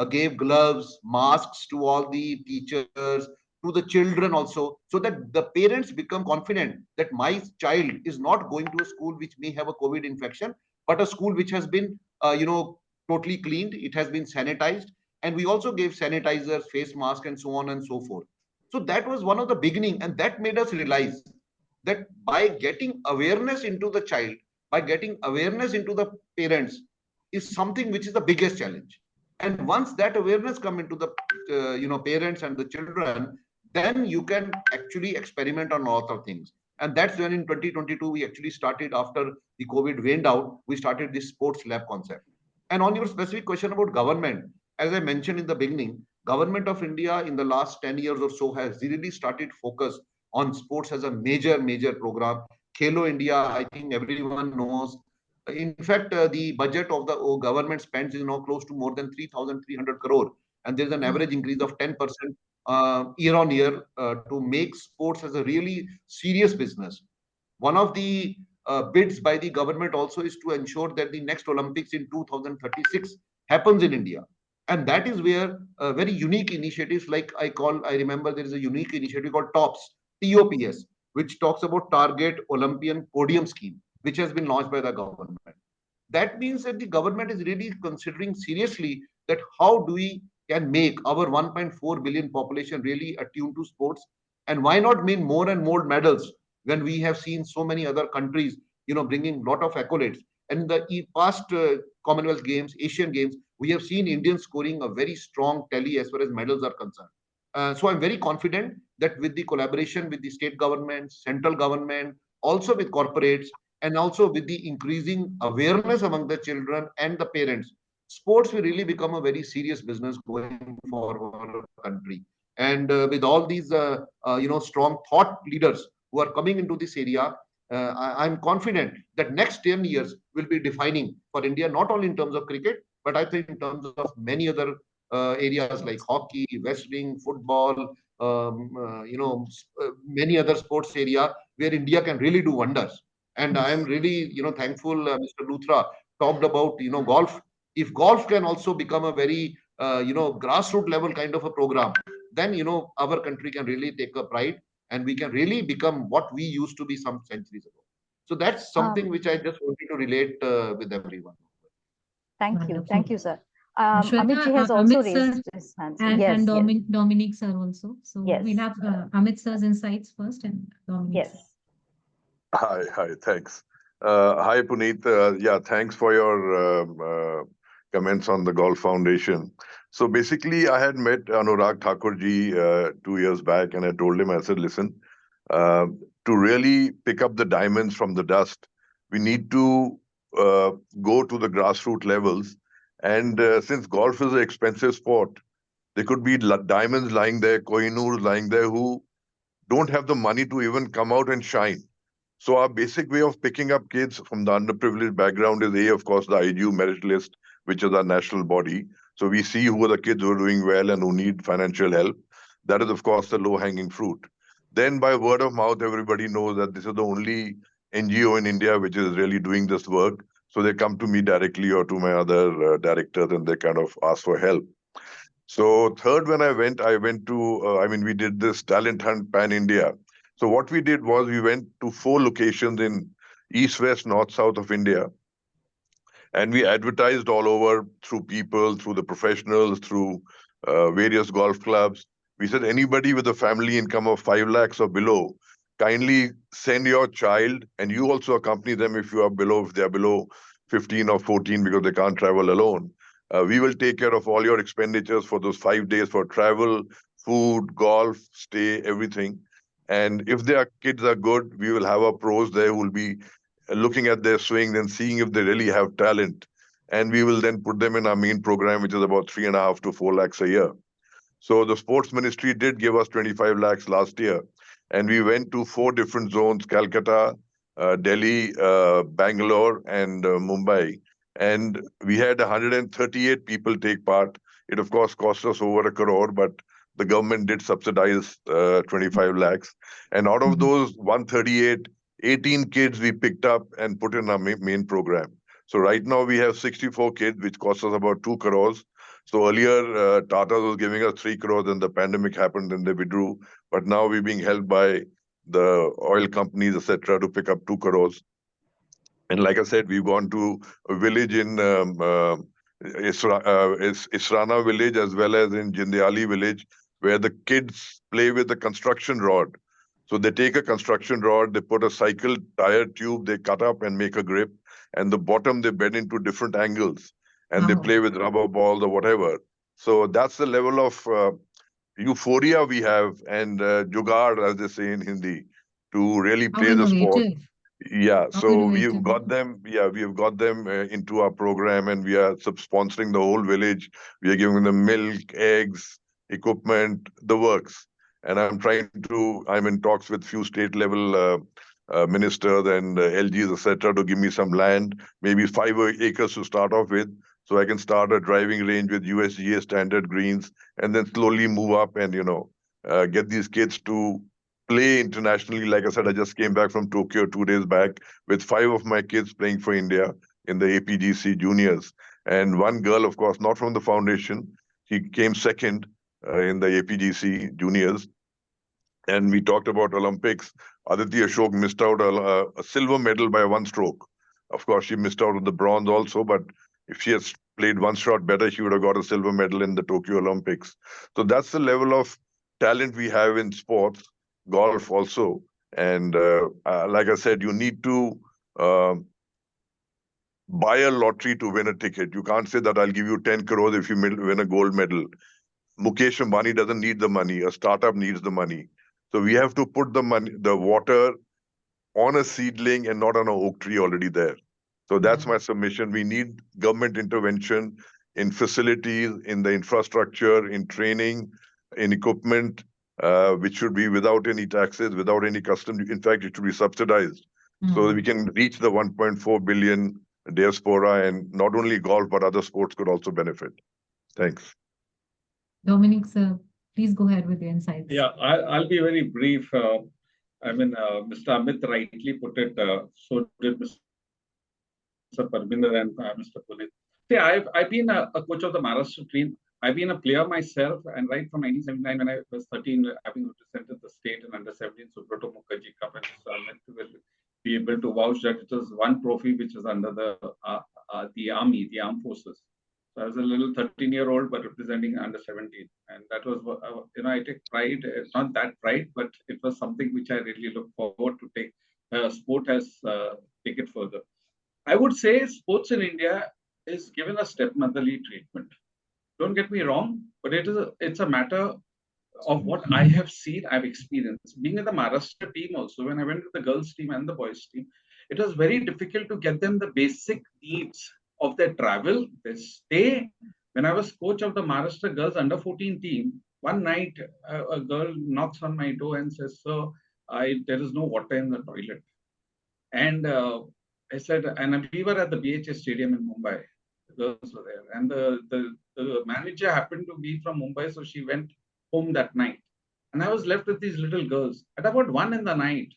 [SPEAKER 8] gave gloves, masks to all the teachers, to the children also, so that the parents become confident that my child is not going to a school which may have a COVID infection, but a school which has been, totally cleaned. It has been sanitized. And we also gave sanitizers, face masks, and so on and so forth. So that was one of the beginning. And that made us realize that by getting awareness into the child, by getting awareness into the parents, is something which is the biggest challenge. And once that awareness come into the parents and the children, then you can actually experiment on lots of things. And that's when in 2022 we actually started, after the COVID waned out, we started this sports lab concept. And on your specific question about government, as I mentioned in the beginning, government of India in the last 10 years or so has really started focus on sports as a major program. Khelo India, I think everyone knows. In fact, the budget of the government spends is now close to more than 3,300 crore. And there's an average increase of 10% year on year to make sports as a really serious business. One of the bids by the government also is to ensure that the next Olympics in 2036 happens in India. And that is where very unique initiatives like I remember there is a unique initiative called TOPS, which talks about Target Olympian Podium Scheme, which has been launched by the government. That means that the government is really considering seriously that how do we can make our 1.4 billion population really attuned to sports, and why not win more and more medals when we have seen so many other countries, bringing a lot of accolades. And the past Commonwealth Games, Asian Games, we have seen Indians scoring a very strong tally as far as medals are concerned. So I'm very confident that with the collaboration with the state government, central government, also with corporates, and also with the increasing awareness among the children and the parents, sports will really become a very serious business going forward country. And with all these, strong thought leaders who are coming into this area, I'm confident that next 10 years will be defining for India, not only in terms of cricket, but I think in terms of many other areas like hockey, wrestling, football, many other sports area where India can really do wonders. And I am really, thankful Mr. Luthra talked about, golf. If golf can also become a very, grassroots level kind of a program, then, our country can really take a pride and we can really become what we used to be some centuries ago. So that's something which I just wanted to relate with everyone.
[SPEAKER 5] Thank you.
[SPEAKER 1] Wonderful.
[SPEAKER 5] Thank you, sir.
[SPEAKER 1] Shweta,
[SPEAKER 5] Amit ji has also
[SPEAKER 1] Amit
[SPEAKER 5] raised
[SPEAKER 1] sir
[SPEAKER 5] his hands.
[SPEAKER 1] and
[SPEAKER 5] Yes, yes.
[SPEAKER 1] Dominic sir also. So
[SPEAKER 5] Yes.
[SPEAKER 1] we'll have Amit sir's insights first and Dominic.
[SPEAKER 5] Yes.
[SPEAKER 4] Hi, thanks. Hi, Puneet. Yeah, thanks for your comments on the Golf Foundation. So basically, I had met Anurag Thakurji 2 years back, and I told him, I said, listen, to really pick up the diamonds from the dust, we need to go to the grassroots levels. And since golf is an expensive sport, there could be diamonds lying there, Kohinoors lying there, who don't have the money to even come out and shine. So our basic way of picking up kids from the underprivileged background is of course, the IGU merit list, which is our national body. So we see who are the kids who are doing well and who need financial help. That is, of course, the low-hanging fruit. Then by word of mouth, everybody knows that this is the only NGO in India which is really doing this work. So they come to me directly or to my other directors and they kind of ask for help. So third, when I went to, we did this talent hunt pan-India. So what we did was we went to 4 locations in east, west, north, south of India. And we advertised all over through people, through the professionals, through various golf clubs. We said anybody with a family income of 5 lakhs or below, kindly send your child, and you also accompany them if they are below 15 or 14 because they can't travel alone. We will take care of all your expenditures for those 5 days for travel, food, golf, stay, everything. And if their kids are good, we will have our pros there who will be looking at their swings and seeing if they really have talent. And we will then put them in our main program, which is about 3.5 to 4 lakhs a year. So the sports ministry did give us 25 lakhs last year. And we went to 4 different zones, Calcutta, Delhi, Bangalore, and Mumbai. And we had 138 people take part. It, of course, cost us over 1 crore, but the government did subsidize 25 lakhs. And out of those 138, 18 kids we picked up and put in our main program. So right now we have 64 kids, which cost us about 2 crores. So earlier, Tata was giving us 3 crores and the pandemic happened and they withdrew. But now we're being helped by the oil companies, etc., to pick up 2 crores. And like I said, we've gone to a village in Israna village as well as in Jindiali village, where the kids play with the construction rod. So they take a construction rod, they put a cycle tire tube, they cut up and make a grip, and the bottom they bend into different angles, and they play with rubber balls or whatever. So that's the level of euphoria we have, and jugaad, as they say in Hindi, to really
[SPEAKER 1] How
[SPEAKER 4] play the sport.
[SPEAKER 1] innovative.
[SPEAKER 4] Yeah,
[SPEAKER 1] How
[SPEAKER 4] so we've
[SPEAKER 1] innovative.
[SPEAKER 4] got them. Yeah, we have got them into our program, and we are sponsoring the whole village. We are giving them milk, eggs, equipment, the works. And I'm in talks with few state level ministers and LGs, etc., to give me some land, maybe 5 acres to start off with, so I can start a driving range with USGA standard greens, and then slowly move up and get these kids to play internationally. Like I said, I just came back from Tokyo 2 days back with 5 of my kids playing for India in the APGC juniors. And one girl, of course, not from the foundation, she came second in the APGC juniors. And we talked about Olympics. Aditi Ashok missed out a silver medal by 1 stroke. Of course, she missed out on the bronze also, but if she has played 1 shot better, she would have got a silver medal in the Tokyo Olympics. So that's the level of talent we have in sports. Golf also, and like I said, you need to buy a lottery to win a ticket. You can't say that I'll give you 10 crores if you win a gold medal. Mukesh Ambani doesn't need the money. A startup needs the money. So we have to put the money, the water on a seedling and not on an oak tree already there. So that's my submission. We need government intervention in facilities, in the infrastructure, in training, in equipment, which should be without any taxes, without any customs. In fact, it should be subsidized so that we can reach the 1.4 billion diaspora, and not only golf, but other sports could also benefit. Thanks.
[SPEAKER 1] Dominic, sir, please go ahead with your insights.
[SPEAKER 3] Yeah, I'll be very brief. Mr. Amit rightly put it, so did Mr. Parminder and Mr. Punnet. See, I've been a coach of the Maharashtra team. I've been a player myself, and right from 1979, when I was 13, having represented the state in under-17 Subrato Mukherjee Cup, and so Amit will be able to vouch that it was one trophy which is under the army, the armed forces. So I was a little 13-year-old, but representing under-17, and that was, I take pride. It's not that pride, but it was something which I really look forward to take. Sport has take it further. I would say sports in India is given a stepmotherly treatment. Don't get me wrong, but it's a matter of what I have seen, I've experienced. Being in the Maharashtra team also, when I went to the girls team and the boys team, it was very difficult to get them the basic needs of their travel, their stay. When I was coach of the Maharashtra girls under-14 team, one night a girl knocks on my door and says, "Sir, there is no water in the toilet." And I said, and we were at the BHS Stadium in Mumbai. The girls were there, and the manager happened to be from Mumbai, so she went home that night. And I was left with these little girls. At about 1 in the night,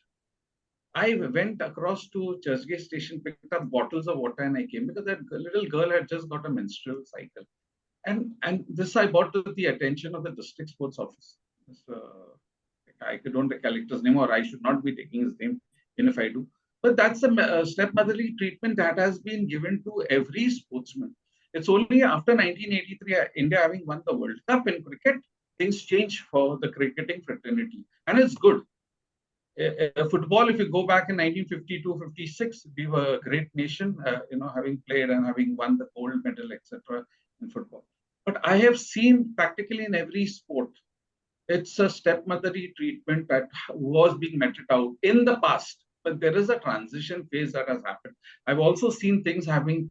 [SPEAKER 3] I went across to Churchgate station, picked up bottles of water, and I came, because that little girl had just got a menstrual cycle. And this I brought to the attention of the district sports office. I don't recollect his name, or I should not be taking his name, even if I do. But that's a stepmotherly treatment that has been given to every sportsman. It's only after 1983, India having won the World Cup in cricket, things change for the cricketing fraternity. And it's good. Football, if you go back in 1952-56, we were a great nation, having played and having won the gold medal, etc. in football. But I have seen practically in every sport, it's a stepmotherly treatment that was being meted out in the past. But there is a transition phase that has happened. I've also seen things having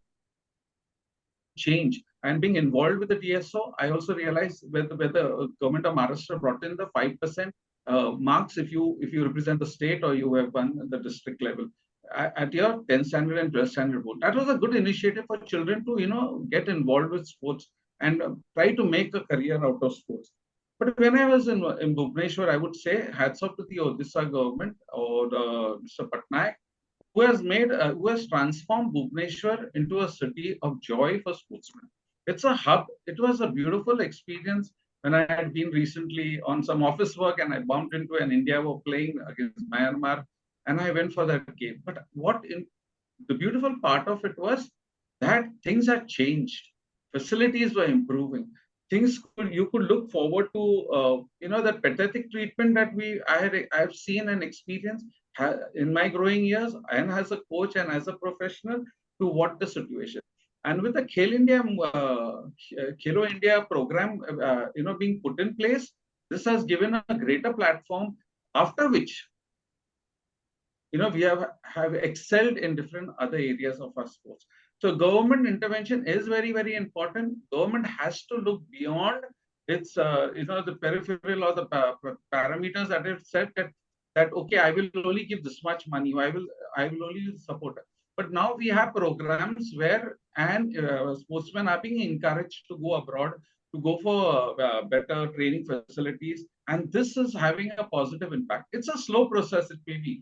[SPEAKER 3] changed. And being involved with the DSO, I also realized where the government of Maharashtra brought in the 5% marks if you represent the state or you have won the district level. at your 10th standard and 12th standard board. That was a good initiative for children to, get involved with sports and try to make a career out of sports. But when I was in Bhubaneswar, I would say hats off to the Odisha government or Mr. Patnaik, who has transformed Bhubaneswar into a city of joy for sportsmen. It's a hub. It was a beautiful experience when I had been recently on some office work and I bumped into an India who were playing against Myanmar, and I went for that game. But the beautiful part of it was that things had changed. Facilities were improving. You could look forward to that pathetic treatment that I've seen and experienced in my growing years, and as a coach and as a professional, to what the situation. And with the Khelo India program, being put in place, this has given a greater platform. After which, we have excelled in different other areas of our sports. So government intervention is very, very important. Government has to look beyond its, the peripheral or the parameters that it set that okay, I will only give this much money. I will only support it. But now we have programs where sportsmen are being encouraged to go abroad, to go for better training facilities, and this is having a positive impact. It's a slow process. It may be,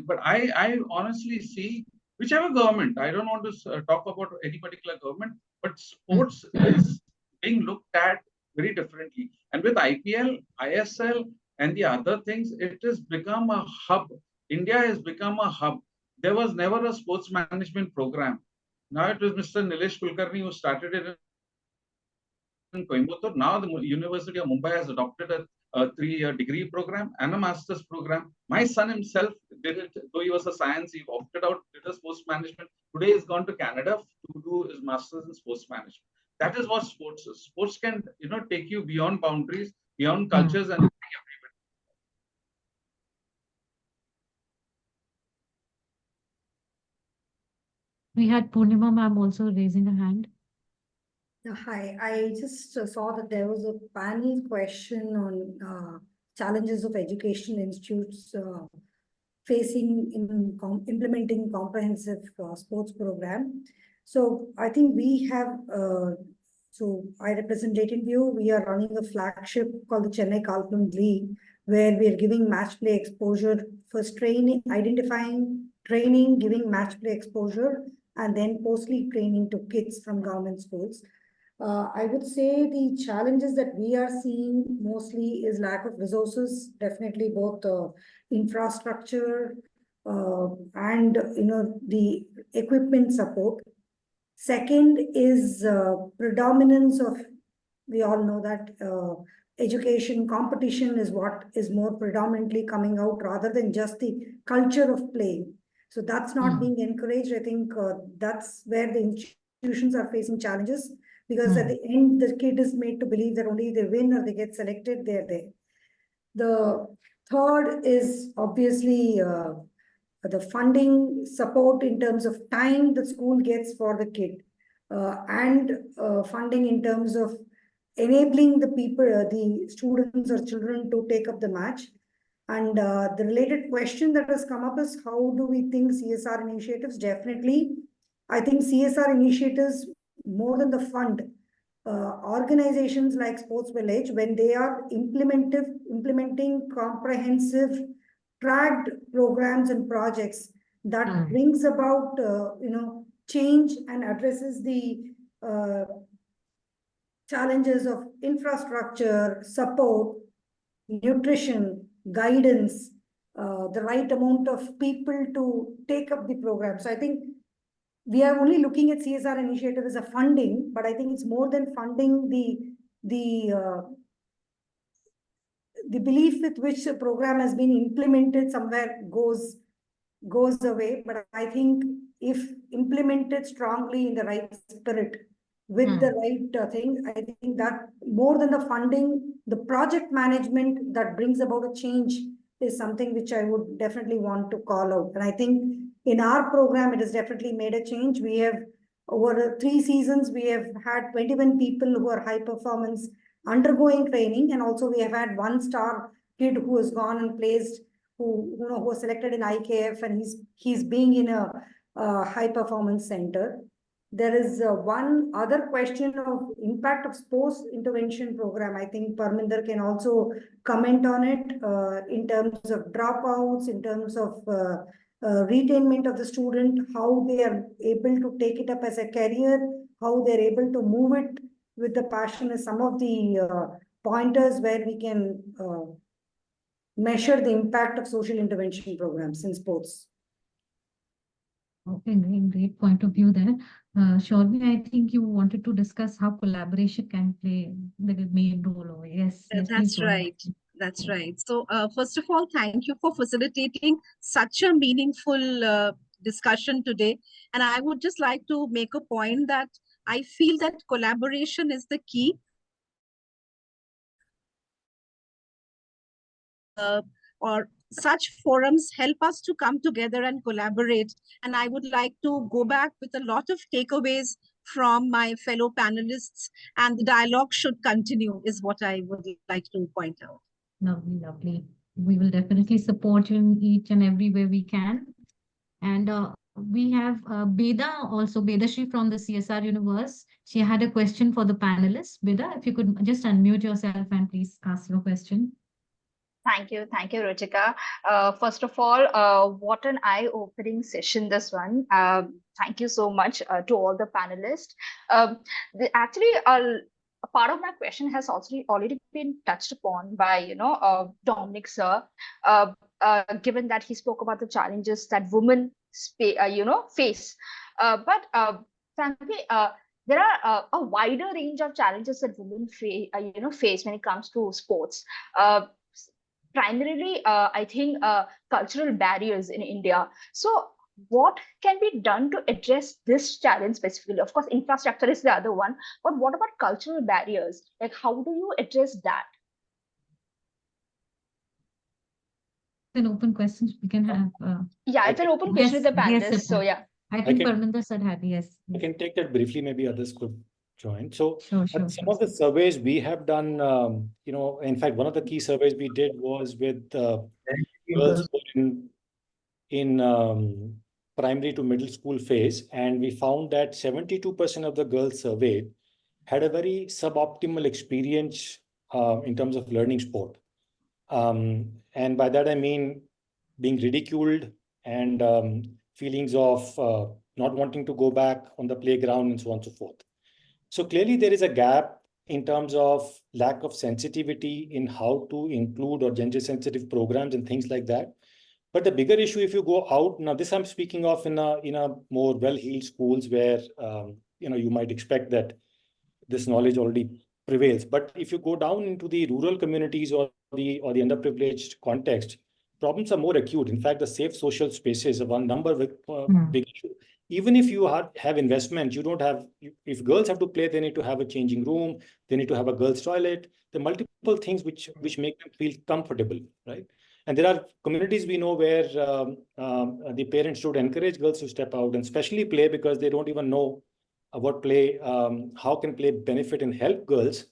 [SPEAKER 3] but I honestly see whichever government. I don't want to talk about any particular government, but sports is being looked at very differently. And with IPL, ISL, and the other things, it has become a hub. India has become a hub. There was never a sports management program. Now it was Mr. Nilesh Kulkarni who started it in Coimbatore. Now the University of Mumbai has adopted a 3-year degree program and a master's program. My son himself did it, though he was a science, he opted out, did a sports management. Today he's gone to Canada to do his master's in sports management. That is what sports is. Sports can, take you beyond boundaries, beyond cultures, and
[SPEAKER 1] We had Poornima ma'am also raising a hand.
[SPEAKER 7] Hi, I just saw that there was a panel question on challenges of educational institutes facing in implementing comprehensive sports program. So I think we have, so I represent LatentView. We are running a flagship called the Chennai Kalpam League, where we are giving match play exposure, first training, identifying, training, giving match play exposure, and then post-league training to kids from government schools. I would say the challenges that we are seeing mostly is lack of resources, definitely both infrastructure and the equipment support. Second is predominance of, we all know that education competition is what is more predominantly coming out rather than just the culture of play. So that's not being encouraged. I think that's where the institutions are facing challenges, because at the end, the kid is made to believe that only they win or they get selected, they're there. The third is obviously the funding support in terms of time the school gets for the kid, and funding in terms of enabling the people, the students or children to take up the match. And the related question that has come up is, how do we think CSR initiatives? Definitely, I think CSR initiatives, more than the fund, organizations like Sports Village, when they are implementing comprehensive tracked programs and projects that brings about change and addresses the challenges of infrastructure, support, nutrition, guidance, the right amount of people to take up the program. So I think we are only looking at CSR initiative as a funding, but I think it's more than funding. The belief with which a program has been implemented somewhere goes away. But I think if implemented strongly in the right spirit, with the right thing, I think that more than the funding, the project management that brings about a change is something which I would definitely want to call out. And I think in our program, it has definitely made a change. We have, over 3 seasons, we have had 21 people who are high performance undergoing training. And also we have had 1-star kid who has gone and placed who was selected in IKF, and he's being in a high performance center. There is one other question of impact of sports intervention program. I think Parminder can also comment on it in terms of dropouts, in terms of retainment of the student, how they are able to take it up as a career, how they're able to move it with the passion, is some of the pointers where we can measure the impact of social intervention programs in sports.
[SPEAKER 1] Okay, great point of view there. Shormi, I think you wanted to discuss how collaboration can play the main role over. Yes, yes, please
[SPEAKER 6] That's
[SPEAKER 1] go ahead.
[SPEAKER 6] right. That's right. So, first of all, thank you for facilitating such a meaningful discussion today. And I would just like to make a point that I feel that collaboration is the key. Or such forums help us to come together and collaborate. And I would like to go back with a lot of takeaways from my fellow panelists, and the dialogue should continue, is what I would like to point out.
[SPEAKER 1] Lovely, lovely. We will definitely support you in each and every way we can. And we have Beda also, Bedashri from the CSR Universe. She had a question for the panelists. Beda, if you could just unmute yourself and please ask your question.
[SPEAKER 14] Thank you, Ruchika. First of all, what an eye-opening session this one. Thank you so much to all the panelists. Actually, a part of my question has also already been touched upon by Dominic sir. Given that he spoke about the challenges that women face, but frankly, there are a wider range of challenges that women face when it comes to sports. Primarily, I think cultural barriers in India. So what can be done to address this challenge specifically? Of course, infrastructure is the other one, but what about cultural barriers? Like, how do you address that?
[SPEAKER 1] An open question we can have.
[SPEAKER 14] Yeah, it's an open question with the panelists.
[SPEAKER 1] Yes,
[SPEAKER 14] so yeah.
[SPEAKER 1] I think Parminder said had yes.
[SPEAKER 10] I can take that briefly. Maybe others could join. So
[SPEAKER 1] Sure.
[SPEAKER 10] some of the surveys we have done, in fact, one of the key surveys we did was with girls in primary to middle school phase. And we found that 72% of the girls surveyed had a very suboptimal experience in terms of learning sport. And by that, I mean being ridiculed and feelings of not wanting to go back on the playground and so on and so forth. So clearly there is a gap in terms of lack of sensitivity in how to include or gender sensitive programs and things like that. But the bigger issue, if you go out, now this I'm speaking of in a more well-heeled schools where you might expect that this knowledge already prevails. But if you go down into the rural communities or the underprivileged context, problems are more acute. In fact, the safe social spaces are one number with big issue. Even if you have investment, you don't have, if girls have to play, they need to have a changing room, they need to have a girls' toilet, the multiple things which make them feel comfortable, right? And there are communities we know where the parents should encourage girls to step out and especially play because they don't even know what play, how can play benefit and help girls.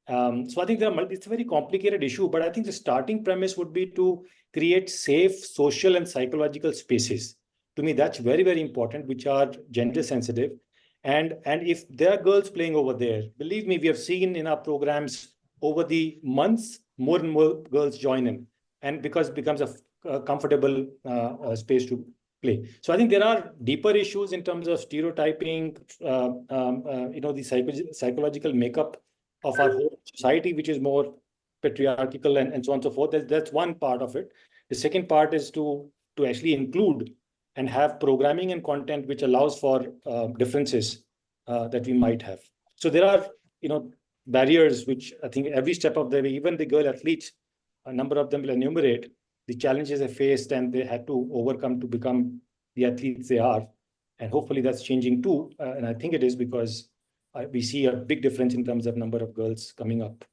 [SPEAKER 10] So I think it's a very complicated issue, but I think the starting premise would be to create safe social and psychological spaces. To me, that's very, very important, which are gender sensitive. And if there are girls playing over there, believe me, we have seen in our programs over the months, more and more girls join in. And because it becomes a comfortable space to play. So I think there are deeper issues in terms of stereotyping, the psychological makeup of our whole society, which is more patriarchal and so on and so forth. That's one part of it. The second part is to actually include and have programming and content which allows for differences that we might have. So there are, barriers which I think every step of the way, even the girl athletes, a number of them will enumerate the challenges they faced and they had to overcome to become the athletes they are. And hopefully that's changing too. And I think it is because we see a big difference in terms of number of girls coming up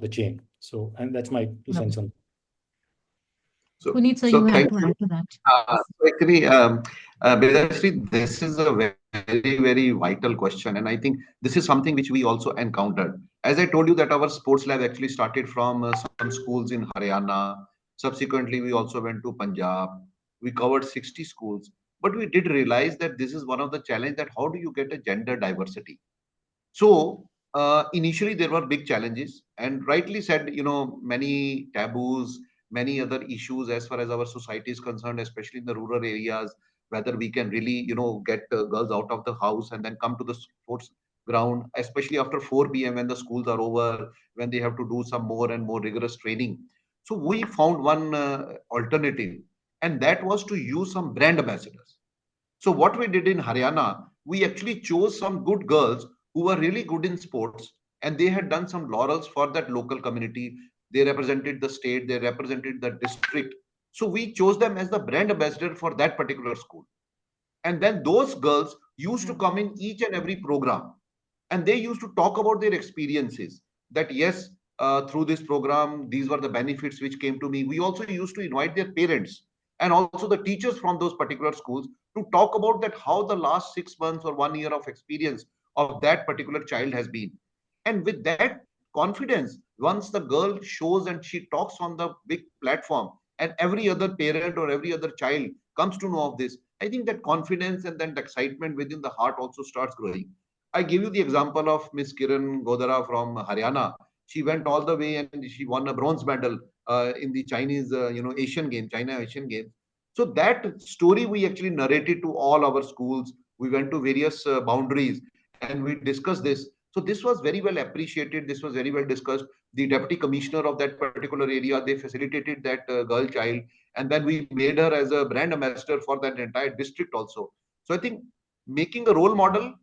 [SPEAKER 10] the chain. So, and that's my 2 cents on that.
[SPEAKER 1] So, Puneet, you have to add to that.
[SPEAKER 8] Actually, Bedashri, this is a very, very vital question. And I think this is something which we also encountered. As I told you that our sports lab actually started from some schools in Haryana, Subsequently, we also went to Punjab. We covered 60 schools. But we did realize that this is one of the challenges, that how do you get a gender diversity? So initially there were big challenges, and rightly said, many taboos, many other issues as far as our society is concerned, especially in the rural areas, whether we can really, get girls out of the house and then come to the sports ground, especially after 4 p.m. when the schools are over, when they have to do some more and more rigorous training. So we found one alternative, and that was to use some brand ambassadors. So what we did in Haryana, we actually chose some good girls who were really good in sports, and they had done some laurels for that local community. They represented the state, they represented the district. So we chose them as the brand ambassador for that particular school. And then those girls used to come in each and every program, and they used to talk about their experiences, that yes, through this program, these were the benefits which came to me. We also used to invite their parents and also the teachers from those particular schools to talk about that, how the last 6 months or 1 year of experience of that particular child has been. And with that confidence, once the girl shows and she talks on the big platform, and every other parent or every other child comes to know of this, I think that confidence and then the excitement within the heart also starts growing. I give you the example of Miss Kiran Godara from Haryana. She went all the way and she won a bronze medal in the Chinese, Asian Games, China Asian Games. So that story we actually narrated to all our schools. We went to various boundaries and we discussed this. So this was very well appreciated. This was very well discussed. The deputy commissioner of that particular area, they facilitated that girl child, and then we made her as a brand ambassador for that entire district also. So I think making a role model,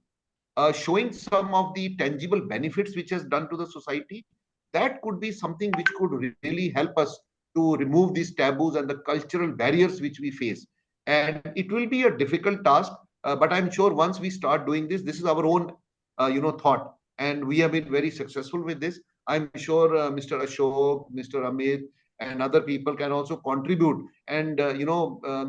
[SPEAKER 8] showing some of the tangible benefits which has done to the society, that could be something which could really help us to remove these taboos and the cultural barriers which we face. And it will be a difficult task, but I'm sure once we start doing this, this is our own, thought, and we have been very successful with this. I'm sure Mr. Ashok, Mr. Amit, and other people can also contribute and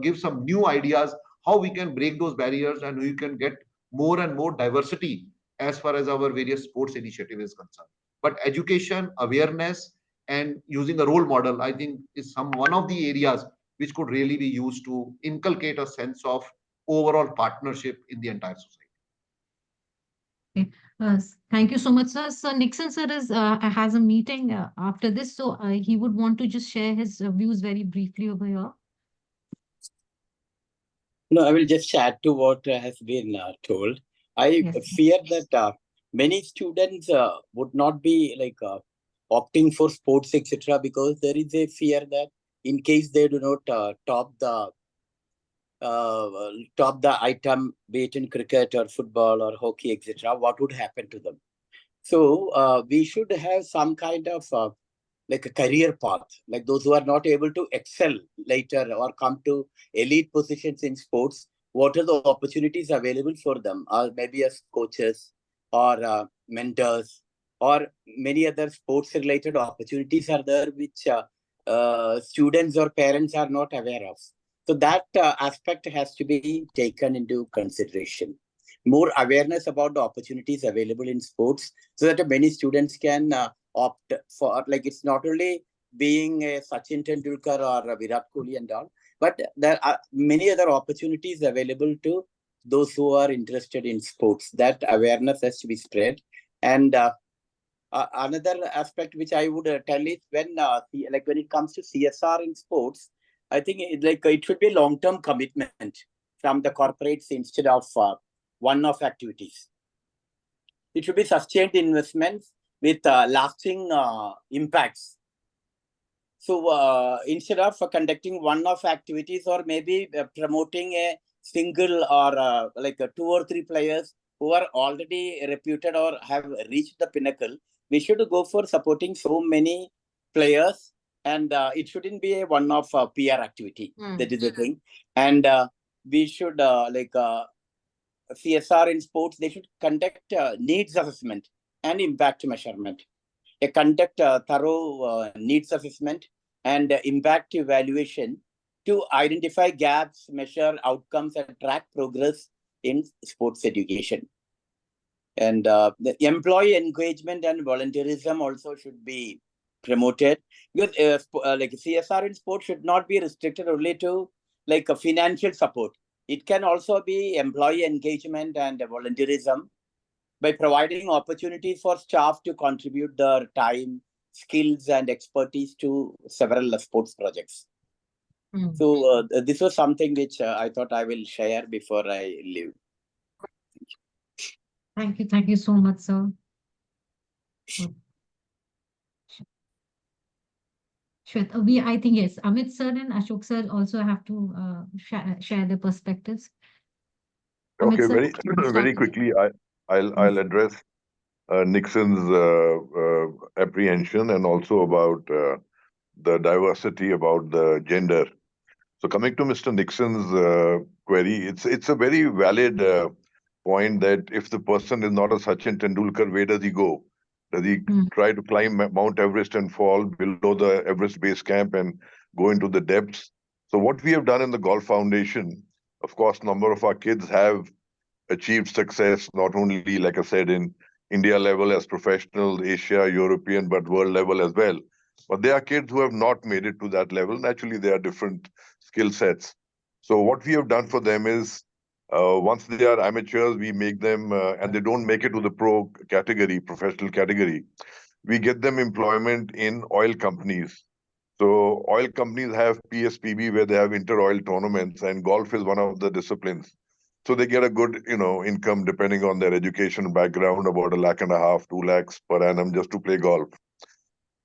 [SPEAKER 8] give some new ideas how we can break those barriers and we can get more and more diversity as far as our various sports initiative is concerned. But education, awareness, and using a role model, I think, is one of the areas which could really be used to inculcate a sense of overall partnership in the entire society.
[SPEAKER 1] Okay. Thank you so much, sir. So Nixon sir has a meeting after this, so he would want to just share his views very briefly over here.
[SPEAKER 2] No, I will just add to what has been told. I fear that many students would not be opting for sports, etc., because there is a fear that in case they do not top the item, be it in cricket or football or hockey, etc., what would happen to them? So we should have some kind of a career path, like those who are not able to excel later or come to elite positions in sports. What are the opportunities available for them? Maybe as coaches or mentors, or many other sports-related opportunities are there which students or parents are not aware of. So that aspect has to be taken into consideration. More awareness about the opportunities available in sports, so that many students can opt for, it's not only being a Sachin Tendulkar or a Virat Kohli and all, but there are many other opportunities available to those who are interested in sports. That awareness has to be spread. And another aspect which I would tell is when it comes to CSR in sports, I think it should be a long-term commitment from the corporates instead of one-off activities. It should be sustained investments with lasting impacts. So instead of conducting one-off activities or maybe promoting a single or 2 or 3 players who are already reputed or have reached the pinnacle, we should go for supporting so many players, and it shouldn't be a one-off PR activity. That is the thing. And we should CSR in sports, they should conduct needs assessment and impact measurement. Conduct thorough needs assessment and impact evaluation to identify gaps, measure outcomes, and track progress in sports education. And the employee engagement and volunteerism also should be promoted. Because like CSR in sports should not be restricted only to like a financial support. It can also be employee engagement and volunteerism by providing opportunities for staff to contribute their time, skills, and expertise to several sports projects. So this was something which I thought I will share before I leave.
[SPEAKER 1] Thank you. Thank you so much, sir. Shweta, I think, yes, Amit sir and Ashok sir also have to share their perspectives. Amit
[SPEAKER 4] Okay,
[SPEAKER 1] sir,
[SPEAKER 4] very quickly, I'll address Nixon's apprehension and also about the diversity about the gender. So coming to Mr. Nixon's query, it's a very valid point that if the person is not a Sachin Tendulkar, where does he go? Does he try to climb Mount Everest and fall below the Everest base camp and go into the depths? So what we have done in the Golf Foundation, of course, number of our kids have achieved success, not only, like I said, in India level as professionals, Asia, European, but world level as well. But there are kids who have not made it to that level. Naturally, there are different skill sets. So what we have done for them is, once they are amateurs, we make them, and they don't make it to the pro category, professional category, we get them employment in oil companies. So oil companies have PSPB where they have inter-oil tournaments, and golf is one of the disciplines. So they get a good, income depending on their education background, about 1.5 lakh, 2 lakhs per annum just to play golf.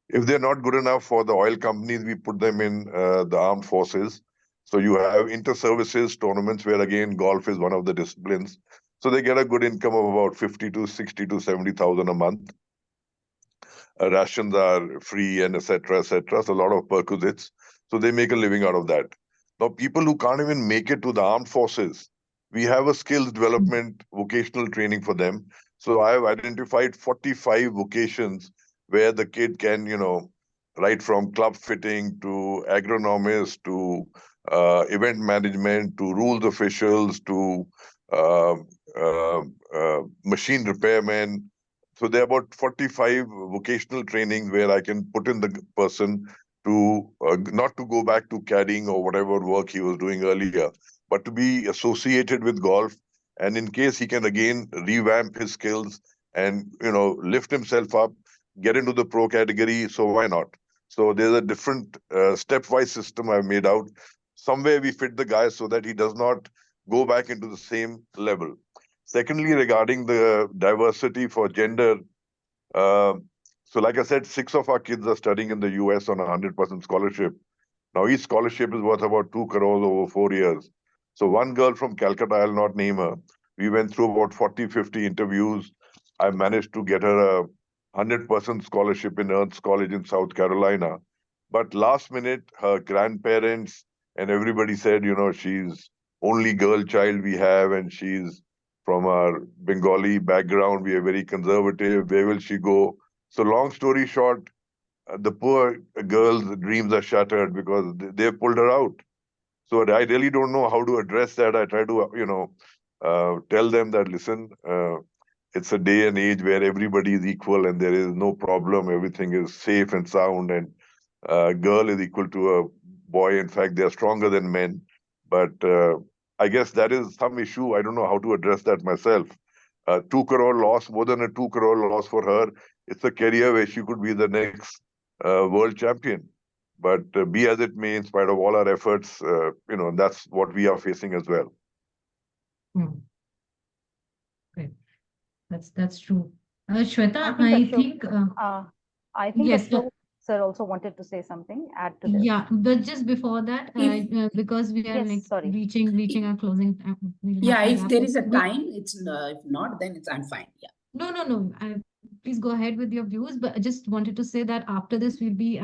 [SPEAKER 4] If they're not good enough for the oil companies, we put them in the armed forces. So you have inter-services tournaments where again golf is one of the disciplines. So they get a good income of about 50 to 60 to 70,000 a month. Rations are free and etc. etc. So a lot of perquisites. So they make a living out of that. Now people who can't even make it to the armed forces, we have a skills development vocational training for them. So I have identified 45 vocations where the kid can, right from club fitting to agronomist to event management to rules officials to machine repairmen. So there are about 45 vocational trainings where I can put in the person to not to go back to caddying or whatever work he was doing earlier, but to be associated with golf. And in case he can again revamp his skills and, lift himself up, get into the pro category. So why not? So there's a different stepwise system I've made out. Somewhere we fit the guy so that he does not go back into the same level. Secondly, regarding the diversity for gender, so like I said, 6 of our kids are studying in the US on a 100% scholarship. Now each scholarship is worth about 2 crores over 4 years. So one girl from Calcutta, I'll not name her, we went through about 40, 50 interviews. I managed to get her a 100% scholarship in Earth's College in South Carolina. But last minute, her grandparents and everybody said, she's only girl child we have, and she's from our Bengali background. We are very conservative. Where will she go? So long story short, the poor girl's dreams are shattered because they pulled her out. So I really don't know how to address that. I try to, tell them that, listen, it's a day and age where everybody is equal and there is no problem. Everything is safe and sound, and girl is equal to a boy. In fact, they're stronger than men. But I guess that is some issue. I don't know how to address that myself. 2 crore loss, more than a 2 crore loss for her. It's a career where she could be the next world champion. But be as it may, in spite of all our efforts, that's what we are facing as well.
[SPEAKER 1] Great. That's true. Shweta,
[SPEAKER 5] I think
[SPEAKER 1] yes,
[SPEAKER 5] Ashok sir also wanted to say something, add to this.
[SPEAKER 1] Yeah, but just before that, because we are reaching our closing time.
[SPEAKER 9] If there is a time, it's if not, then I'm fine. Yeah.
[SPEAKER 1] No. Please go ahead with your views, but I just wanted to say that after this, we'll be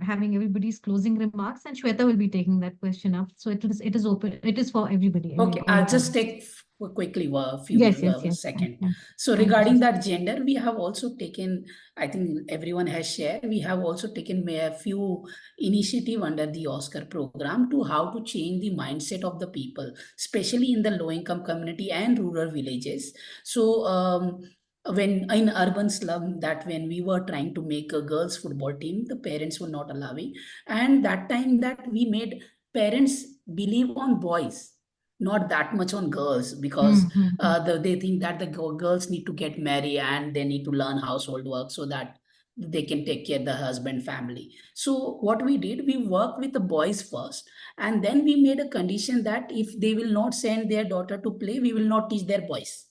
[SPEAKER 1] having everybody's closing remarks, and Shweta will be taking that question up. So it is open. It is for everybody.
[SPEAKER 9] Okay, I'll just take quickly a few seconds. So regarding that gender, we have also taken, I think everyone has shared, we have also taken a few initiative under the Oscar program to how to change the mindset of the people, especially in the low income community and rural villages. So when in urban slum, that when we were trying to make a girls football team, the parents were not allowing. And that time that we made parents believe on boys, not that much on girls, because they think that the girls need to get married and they need to learn household work so that they can take care of the husband family. So what we did, we worked with the boys first, and then we made a condition that if they will not send their daughter to play, we will not teach their boys.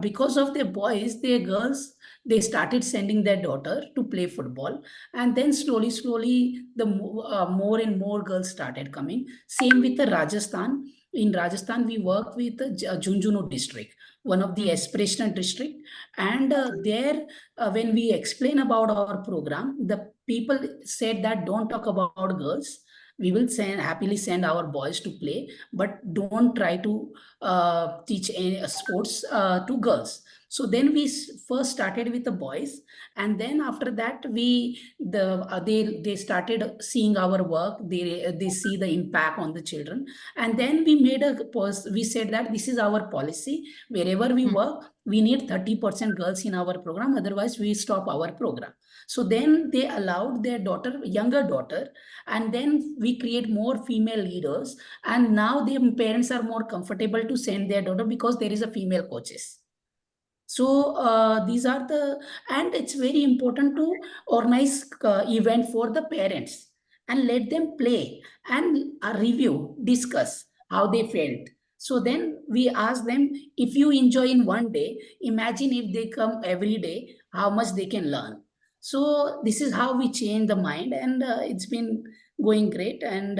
[SPEAKER 9] Because of their boys, their girls, they started sending their daughter to play football, and then slowly the more and more girls started coming. Same with the Rajasthan. In Rajasthan, we work with the Junjunu district, one of the aspirational district, and there when we explain about our program, the people said that don't talk about girls. We will happily send our boys to play, but don't try to teach sports to girls. So then we first started with the boys, and then after that they started seeing our work. They see the impact on the children, and then we made we said that this is our policy. Wherever we work, we need 30% girls in our program. Otherwise, we stop our program. So then they allowed their younger daughter, and then we create more female leaders, and now the parents are more comfortable to send their daughter because there is a female coaches. So these are and it's very important to organize event for the parents and let them play and review, discuss how they felt. So then we ask them, if you enjoy in one day, imagine if they come every day, how much they can learn. So this is how we change the mind, and it's been going great. And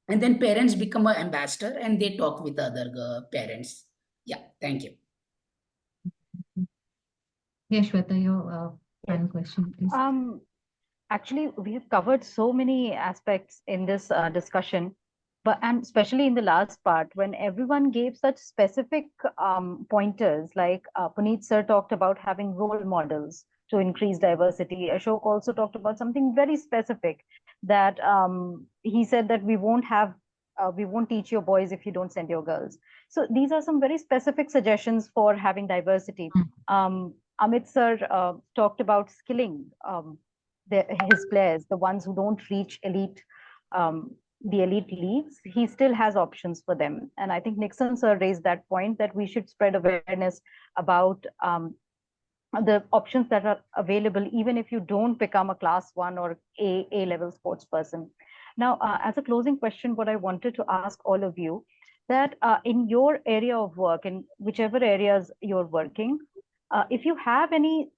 [SPEAKER 9] then parents become an ambassador and they talk with other parents. Yeah, thank you.
[SPEAKER 1] Yeah, Shweta, your final question, please.
[SPEAKER 5] Actually, we have covered so many aspects in this discussion, and especially in the last part, when everyone gave such specific pointers, like Puneet sir talked about having role models to increase diversity. Ashok also talked about something very specific, that he said that we won't teach your boys if you don't send your girls. So these are some very specific suggestions for having diversity. Amit sir talked about skilling his players, the ones who don't reach the elite leagues. He still has options for them. And I think Nixon sir raised that point, that we should spread awareness about the options that are available, even if you don't become a class 1 or A level sports person. Now, as a closing question, what I wanted to ask all of you, that in your area of work, in whichever areas you're working, if you have any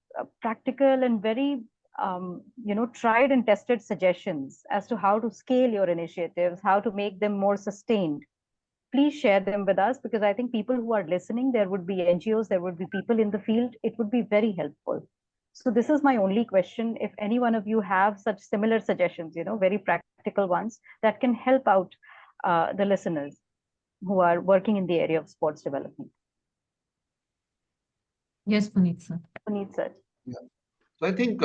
[SPEAKER 5] practical and very tried and tested suggestions as to how to scale your initiatives, how to make them more sustained, please share them with us, because I think people who are listening, there would be NGOs, there would be people in the field, it would be very helpful. So this is my only question. If any one of you have such similar suggestions, very practical ones that can help out the listeners who are working in the area of sports development.
[SPEAKER 1] Yes, Puneet sir.
[SPEAKER 5] Puneet sir.
[SPEAKER 8] Yeah. So I think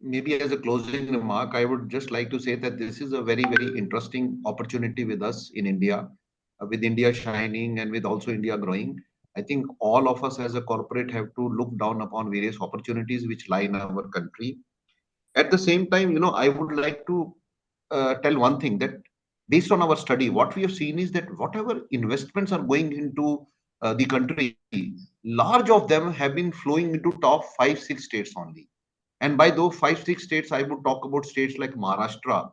[SPEAKER 8] maybe as a closing remark, I would just like to say that this is a very, very interesting opportunity with us in India, with India shining and with also India growing. I think all of us as a corporate have to look down upon various opportunities which lie in our country. At the same time, I would like to tell one thing, that based on our study, what we have seen is that whatever investments are going into the country, large of them have been flowing into top 5-6 states only. And by those 5-6 states, I would talk about states like Maharashtra,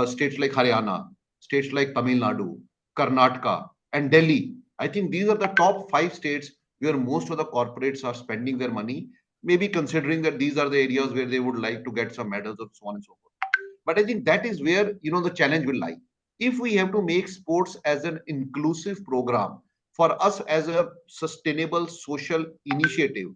[SPEAKER 8] states like Haryana, states like Tamil Nadu, Karnataka, and Delhi. I think these are the top 5 states where most of the corporates are spending their money, maybe considering that these are the areas where they would like to get some medals and so on and so forth. But I think that is where the challenge will lie. If we have to make sports as an inclusive program for us as a sustainable social initiative,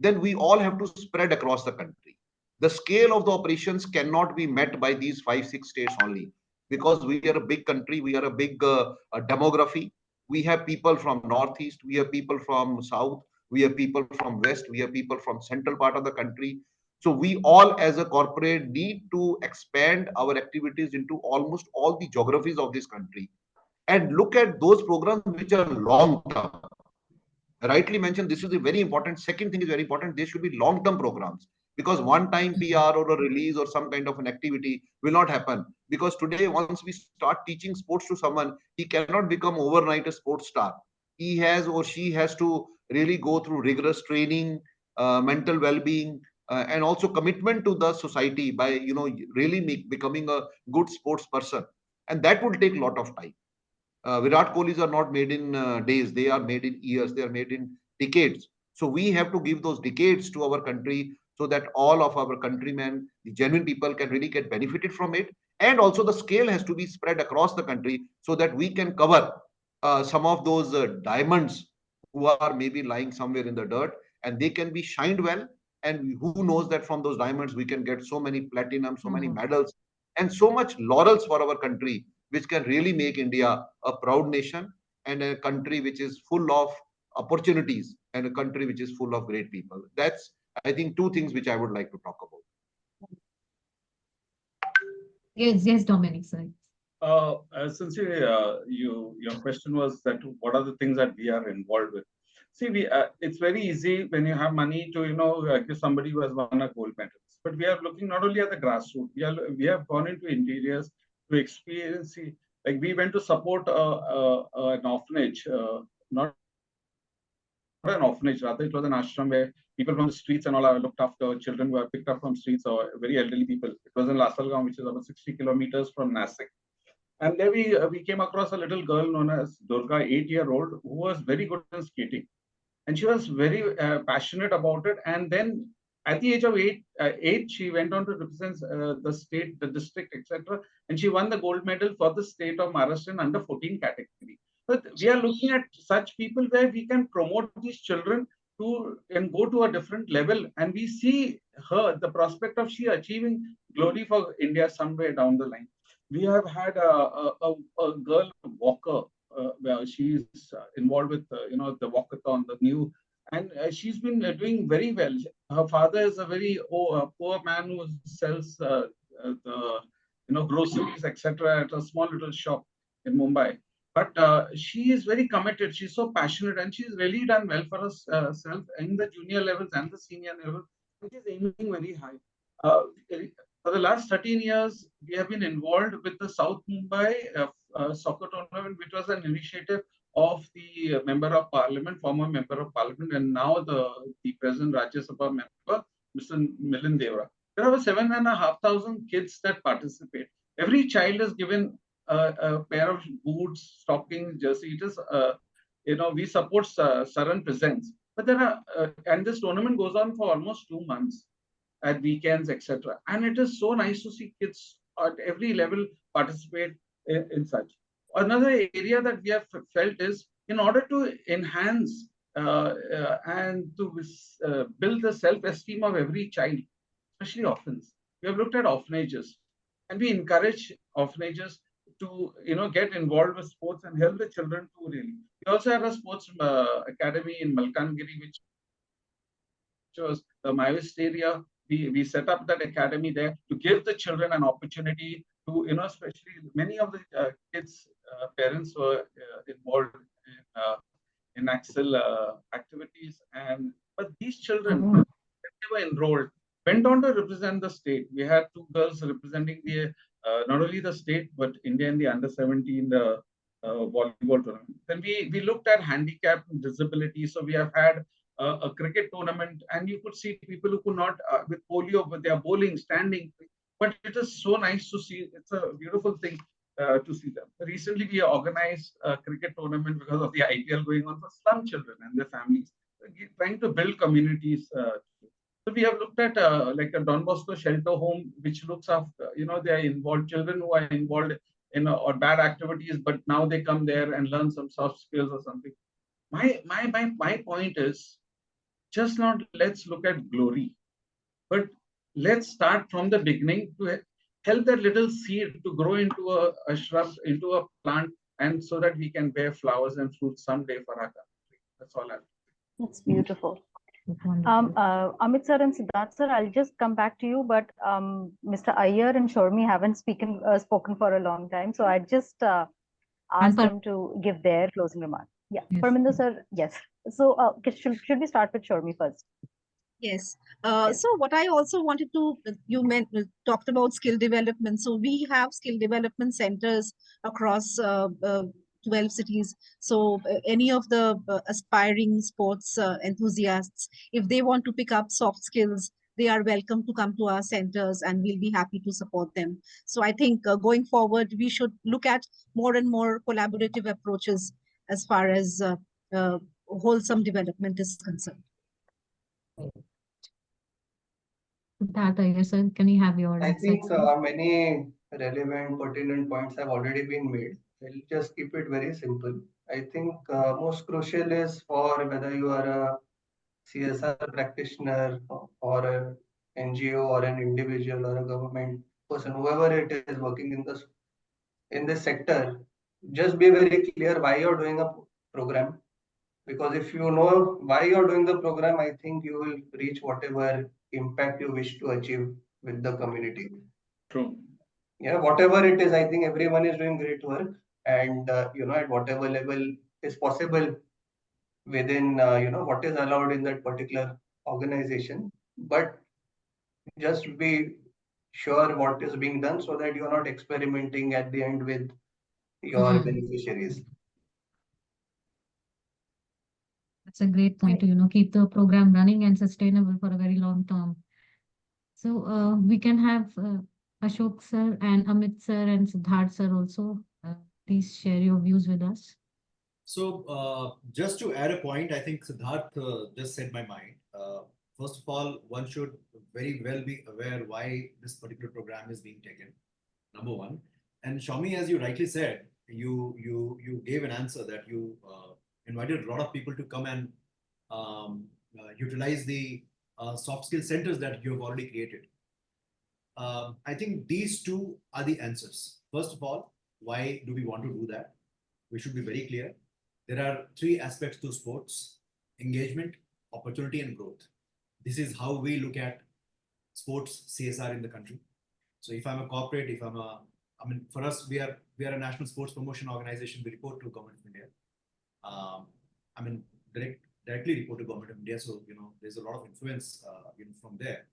[SPEAKER 8] then we all have to spread across the country. The scale of the operations cannot be met by these 5-6 states only, because we are a big country, we are a big demography. We have people from northeast, we have people from south, we have people from west, we have people from central part of the country. So we all as a corporate need to expand our activities into almost all the geographies of this country and look at those programs which are long term, rightly mentioned, this is a very important. Second thing is very important. There should be long-term programs, because one-time PR or a release or some kind of an activity will not happen. Because today, once we start teaching sports to someone, he cannot become overnight a sports star. He has or she has to really go through rigorous training, mental well-being, and also commitment to the society by really becoming a good sports person, and that will take a lot of time. Virat Kohlis are not made in days; they are made in years. They are made in decades. So we have to give those decades to our country so that all of our countrymen, the genuine people, can really get benefited from it. And also the scale has to be spread across the country so that we can cover some of those diamonds who are maybe lying somewhere in the dirt, and they can be shined well. And who knows that from those diamonds we can get so many platinum, so many medals, and so much laurels for our country, which can really make India a proud nation and a country which is full of opportunities and a country which is full of great people. That's, I think, two things which I would like to talk about.
[SPEAKER 1] Yes, Dominic, sorry.
[SPEAKER 3] Since your question was that what are the things that we are involved with? See, it's very easy when you have money to give somebody who has won a gold medal. But we are looking not only at the grassroots. We have gone into interiors to experience. See, like we went to support an orphanage, not an orphanage, rather it was an ashram where people from the streets and all are looked after. Children were picked up from streets or very elderly people. It was in Lasalgaon, which is about 60 kilometers from Nasik. And there we came across a little girl known as Durga, 8-year-old, who was very good in skating. And she was very passionate about it. And then at the age of eight, she went on to represent the state, the district, etc. And she won the gold medal for the state of Maharashtra in under 14 category. But we are looking at such people where we can promote these children to and go to a different level. And we see the prospect of she achieving glory for India somewhere down the line. We have had a girl walker where she's involved with the walkathon, the new, and she's been doing very well. Her father is a very poor man who sells the groceries, etc., at a small little shop in Mumbai. But she is very committed. She's so passionate, and she's really done well for herself in the junior levels and the senior level. Which is aiming very high. For the last 13 years, we have been involved with the South Mumbai soccer tournament, which was an initiative of the Member of Parliament, former Member of Parliament, and now the present Rajya Sabha member, Mr. Milind Devra. There are over 7,500 kids that participate. Every child is given a pair of boots, stockings, jersey. It is, we support Saran Presents. But there are, and this tournament goes on for almost 2 months. At weekends, etc. And it is so nice to see kids at every level participate in such. Another area that we have felt is in order to enhance and to build the self-esteem of every child, especially orphans. We have looked at orphanages, and we encourage orphanages to get involved with sports and help the children to really. We also have a sports academy in Malkangiri, which was the Maoist area. We set up that academy there to give the children an opportunity to, especially many of the kids' parents were involved in Axel activities. But these children, when they were enrolled, went on to represent the state. We had 2 girls representing the not only the state, but India in the under-17 volleyball tournament. Then we looked at handicap and disability. So we have had a cricket tournament, and you could see people who could not with polio, but they are bowling, standing. But it is so nice to see. It's a beautiful thing to see them. Recently, we organized a cricket tournament because of the IPL going on for slum children and their families, trying to build communities. So we have looked at like a Don Bosco shelter home, which looks after, they are involved, children who are involved in or bad activities, but now they come there and learn some soft skills or something. My point is, just not let's look at glory, but let's start from the beginning to help that little seed to grow into a shrub, into a plant, and so that we can bear flowers and fruits someday for our country. That's all I have to say.
[SPEAKER 5] That's beautiful. Amit sir and Siddhartha sir, I'll just come back to you, but Mr. Iyer and Shormi haven't spoken for a long time, so I just ask them to give their closing remarks. Yeah,
[SPEAKER 1] Yes.
[SPEAKER 5] Parminder sir, yes. So should we start with Shormi first?
[SPEAKER 6] Yes. So what I also wanted to, talked about skill development. So we have skill development centers across 12 cities. So any of the aspiring sports enthusiasts, if they want to pick up soft skills, they are welcome to come to our centers and we'll be happy to support them. So I think going forward, we should look at more and more collaborative approaches as far as wholesome development is concerned.
[SPEAKER 1] Siddhartha, yes, sir. Can we have your
[SPEAKER 13] I think
[SPEAKER 1] insights, please?
[SPEAKER 13] many relevant, pertinent points have already been made. I'll just keep it very simple. I think most crucial is for whether you are a CSR practitioner or an NGO or an individual or a government person, whoever it is working in this sector, just be very clear why you're doing a program. Because if you know why you're doing the program, I think you will reach whatever impact you wish to achieve with the community.
[SPEAKER 3] True.
[SPEAKER 13] Yeah, whatever it is, I think everyone is doing great work, and at whatever level is possible within what is allowed in that particular organization. But just be sure what is being done so that you're not experimenting at the end with your beneficiaries.
[SPEAKER 1] That's a great point to, keep the program running and sustainable for a very long term. So we can have Ashok sir and Amit sir and Siddharth sir also. Please share your views with us.
[SPEAKER 12] So just to add a point, I think Siddharth just said my mind. First of all, one should very well be aware why this particular program is being taken. Number one. And Shormi, as you rightly said, you gave an answer that you invited a lot of people to come and utilize the soft skill centers that you have already created. I think these two are the answers. First of all, why do we want to do that? We should be very clear. There are three aspects to sports: engagement, opportunity, and growth. This is how we look at sports CSR in the country. So if I'm a corporate, for us, we are a national sports promotion organization. We report to Government of India. Directly report to Government of India. So, there's a lot of influence, from there,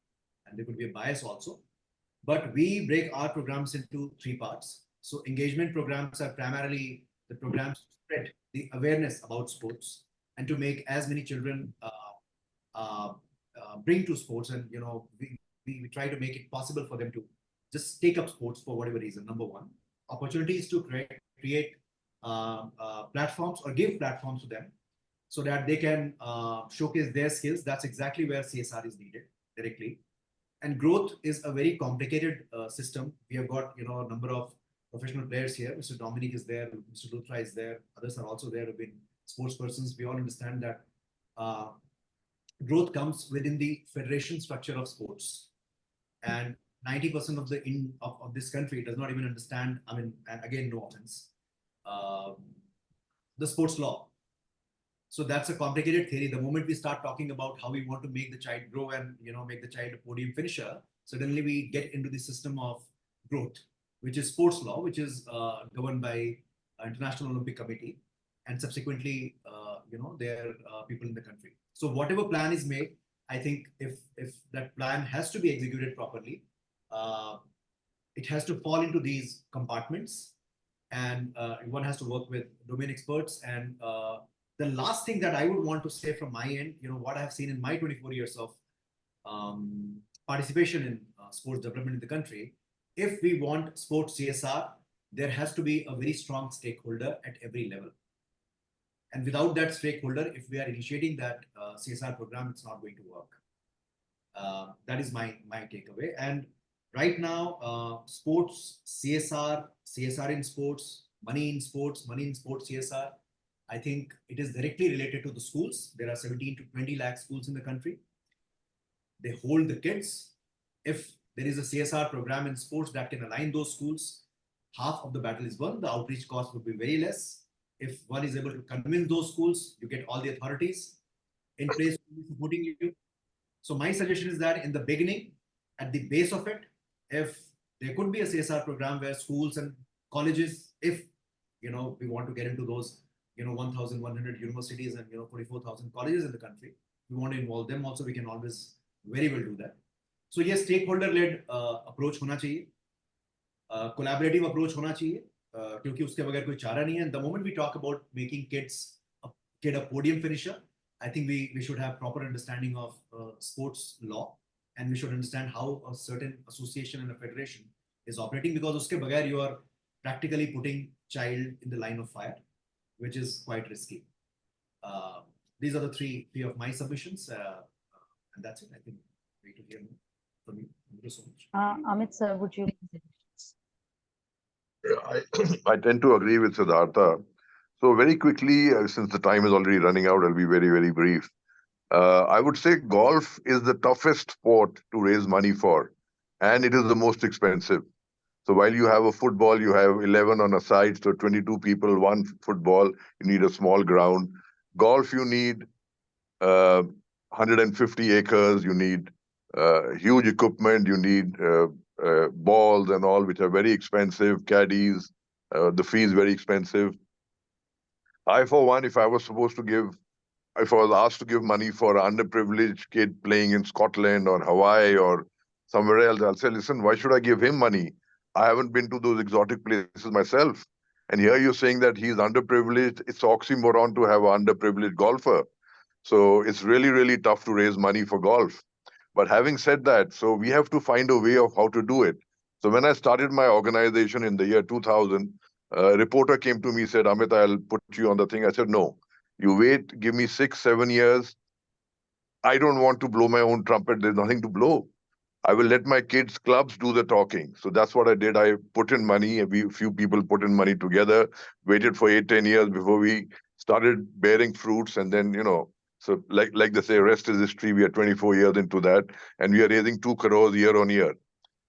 [SPEAKER 12] and there could be a bias also. But we break our programs into three parts. So engagement programs are primarily the programs to spread the awareness about sports and to make as many children bring to sports, and we try to make it possible for them to just take up sports for whatever reason. Number one, opportunities to create platforms or give platforms to them so that they can showcase their skills. That's exactly where CSR is needed directly. And growth is a very complicated system. We have got a number of professional players here. Mr. Dominic is there, Mr. Luthra is there, others are also there who've been sports persons. We all understand that growth comes within the federation structure of sports. And 90% of this country does not even understand, and again, no offense, the sports law. So that's a complicated theory. The moment we start talking about how we want to make the child grow and make the child a podium finisher, suddenly we get into the system of growth, which is sports law, which is governed by International Olympic Committee, and subsequently, their people in the country. So whatever plan is made, I think if that plan has to be executed properly, it has to fall into these compartments, and one has to work with domain experts. And the last thing that I would want to say from my end, what I have seen in my 24 years of participation in sports development in the country, if we want sports CSR, there has to be a very strong stakeholder at every level. And without that stakeholder, if we are initiating that CSR program, it's not going to work. That is my takeaway. And right now, sports CSR, CSR in sports, money in sports CSR, I think it is directly related to the schools. There are 17 to 20 lakh schools in the country. They hold the kids. If there is a CSR program in sports that can align those schools, half of the battle is won. The outreach cost would be very less. If one is able to convince those schools, you get all the authorities in place supporting you. So my suggestion is that in the beginning, at the base of it, if there could be a CSR program where schools and colleges, if we want to get into those 1,100 universities and 44,000 colleges in the country. We want to involve them also. We can always very well do that. So yes, stakeholder-led approach होना चाहिए, collaborative approach होना चाहिए, क्योंकि उसके बगैर कोई चारा नहीं है. And the moment we talk about making kid a podium finisher, I think we should have proper understanding of sports law, and we should understand how a certain association and a federation is operating, because uske bagair you are practically putting child in the line of fire, which is quite risky. These are the three of my submissions, and that's it. I think wait to hear more from you. Thank you so much.
[SPEAKER 5] Amit sir, would you?
[SPEAKER 4] I tend to agree with Siddhartha. So very quickly, since the time is already running out, I'll be very, very brief. I would say golf is the toughest sport to raise money for, and it is the most expensive. So while you have a football, you have 11 on a side, so 22 people, one football, you need a small ground. Golf, you need 150 acres, you need huge equipment, you need balls and all, which are very expensive, caddies, the fee is very expensive. I, for one, if I was asked to give money for an underprivileged kid playing in Scotland or Hawaii or somewhere else, I'll say, listen, why should I give him money? I haven't been to those exotic places myself. And here you're saying that he's underprivileged. It's oxymoron to have an underprivileged golfer. So it's really, really tough to raise money for golf. But having said that, so we have to find a way of how to do it. So when I started my organization in the year 2000, a reporter came to me, said, Amit, I'll put you on the thing. I said, no, you wait, give me 6-7 years. I don't want to blow my own trumpet. There's nothing to blow. I will let my kids' clubs do the talking. So that's what I did. I put in money. A few people put in money together, waited for 8-10 years before we started bearing fruits. And then, so like they say, rest is history. We are 24 years into that. And we are raising 2 crores year on year.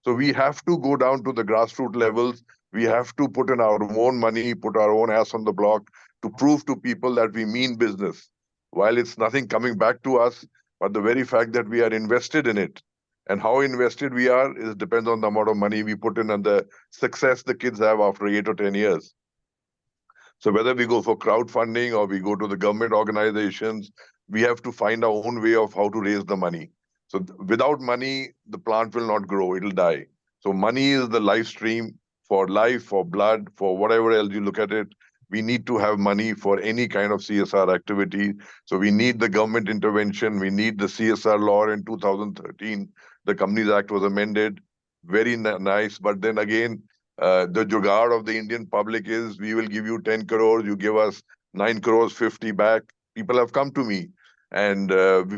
[SPEAKER 4] So we have to go down to the grassroots levels. We have to put in our own money, put our own ass on the block to prove to people that we mean business. While it's nothing coming back to us, but the very fact that we are invested in it. And how invested we are depends on the amount of money we put in and the success the kids have after 8 or 10 years. So whether we go for crowdfunding or we go to the government organizations, we have to find our own way of how to raise the money. So without money, the plant will not grow, it'll die. So money is the life stream for life, for blood, for whatever else you look at it. We need to have money for any kind of CSR activity. So we need the government intervention. We need the CSR law in 2013. The Companies Act was amended. Very nice. But then again, the jugaad of the Indian public is, we will give you 10 crores, you give us 9 crores, 50 back. People have come to me and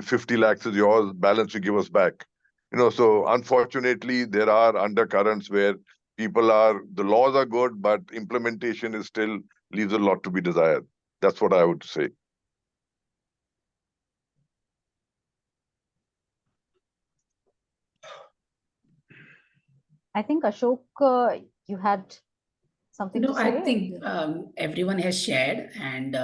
[SPEAKER 4] 50 lakhs is yours, balance you give us back. So unfortunately, there are undercurrents where the laws are good, but implementation is still leaves a lot to be desired. That's what I would say.
[SPEAKER 5] I think Ashok, you had something to say?
[SPEAKER 9] I think everyone has shared, and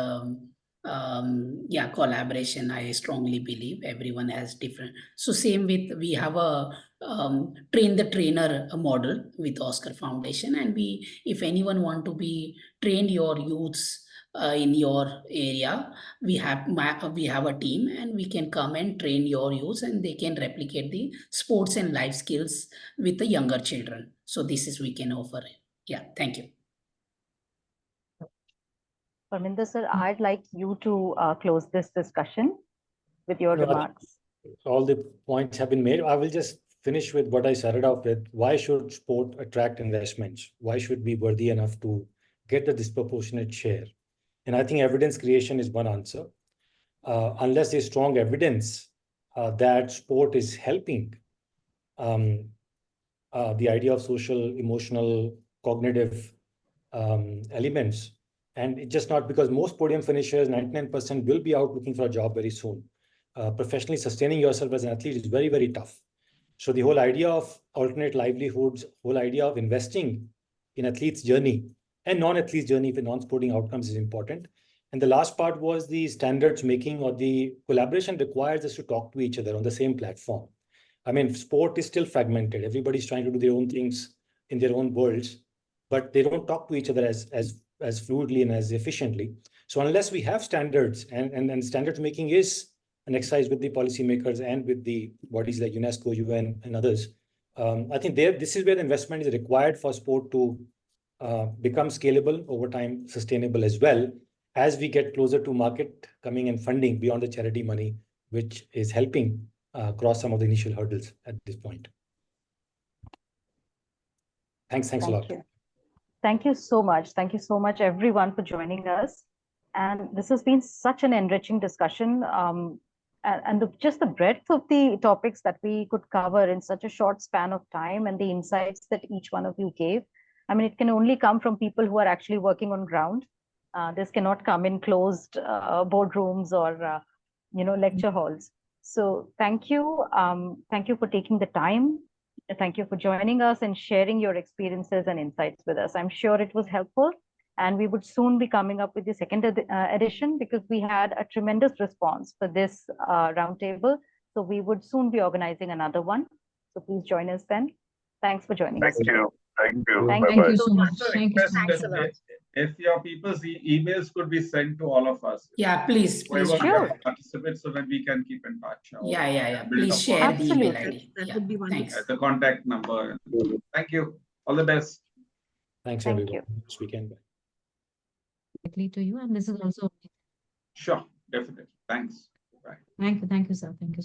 [SPEAKER 9] collaboration, I strongly believe everyone has different. So same with, we have a train the trainer model with Oscar Foundation, and if anyone want to be trained your youths in your area, we have a team, and we can come and train your youths, and they can replicate the sports and life skills with the younger children. So this is we can offer. Yeah, thank you.
[SPEAKER 5] Parminder sir, I'd like you to close this discussion with your remarks.
[SPEAKER 10] All the points have been made. I will just finish with what I started off with. Why should sport attract investments? Why should we be worthy enough to get the disproportionate share? And I think evidence creation is one answer. Unless there's strong evidence that sport is helping the idea of social, emotional, cognitive elements. And it's just not, because most podium finishers, 99% will be out looking for a job very soon. Professionally sustaining yourself as an athlete is very, very tough. So the whole idea of alternate livelihoods, whole idea of investing in athletes' journey and non-athletes' journey with non-sporting outcomes is important. And the last part was the standards making, or the collaboration requires us to talk to each other on the same platform. I mean, sport is still fragmented. Everybody's trying to do their own things in their own worlds, but they don't talk to each other as fluidly and as efficiently. So unless we have standards, and standards making is an exercise with the policymakers and with the bodies like UNESCO, UN, and others, I think this is where the investment is required for sport to become scalable over time, sustainable as well, as we get closer to market coming and funding beyond the charity money, which is helping cross some of the initial hurdles at this point. Thanks a lot.
[SPEAKER 5] Thank you so much. Thank you so much, everyone, for joining us. And this has been such an enriching discussion. Just the breadth of the topics that we could cover in such a short span of time, and the insights that each one of you gave. I mean, it can only come from people who are actually working on ground. This cannot come in closed boardrooms or lecture halls. So thank you. Thank you for taking the time. Thank you for joining us and sharing your experiences and insights with us. I'm sure it was helpful, and we would soon be coming up with the second edition, because we had a tremendous response for this roundtable. So we would soon be organizing another one. So please join us then. Thanks for joining us.
[SPEAKER 4] Thank you. Thank you.
[SPEAKER 5] Thank
[SPEAKER 1] Thank you so much.
[SPEAKER 3] Also
[SPEAKER 1] Thank you so
[SPEAKER 3] request
[SPEAKER 1] much.
[SPEAKER 3] that if your people's emails could be sent to all of us.
[SPEAKER 9] Yeah, please
[SPEAKER 3] Whoever
[SPEAKER 5] Sure.
[SPEAKER 3] participates, so that we can keep in touch.
[SPEAKER 9] Yeah.
[SPEAKER 3] Build
[SPEAKER 9] Please
[SPEAKER 3] up
[SPEAKER 9] share
[SPEAKER 3] on
[SPEAKER 9] the email
[SPEAKER 5] Absolutely.
[SPEAKER 9] ID.
[SPEAKER 6] That
[SPEAKER 9] Yeah,
[SPEAKER 6] would be wonderful.
[SPEAKER 9] thanks.
[SPEAKER 3] the contact number. Thank you. All the best.
[SPEAKER 10] Thanks,
[SPEAKER 5] Thank
[SPEAKER 10] everyone.
[SPEAKER 5] you.
[SPEAKER 10] This weekend.
[SPEAKER 1] To you, and this is also
[SPEAKER 3] Sure, definitely. Thanks. Bye.
[SPEAKER 1] thank you, sir. Thank you.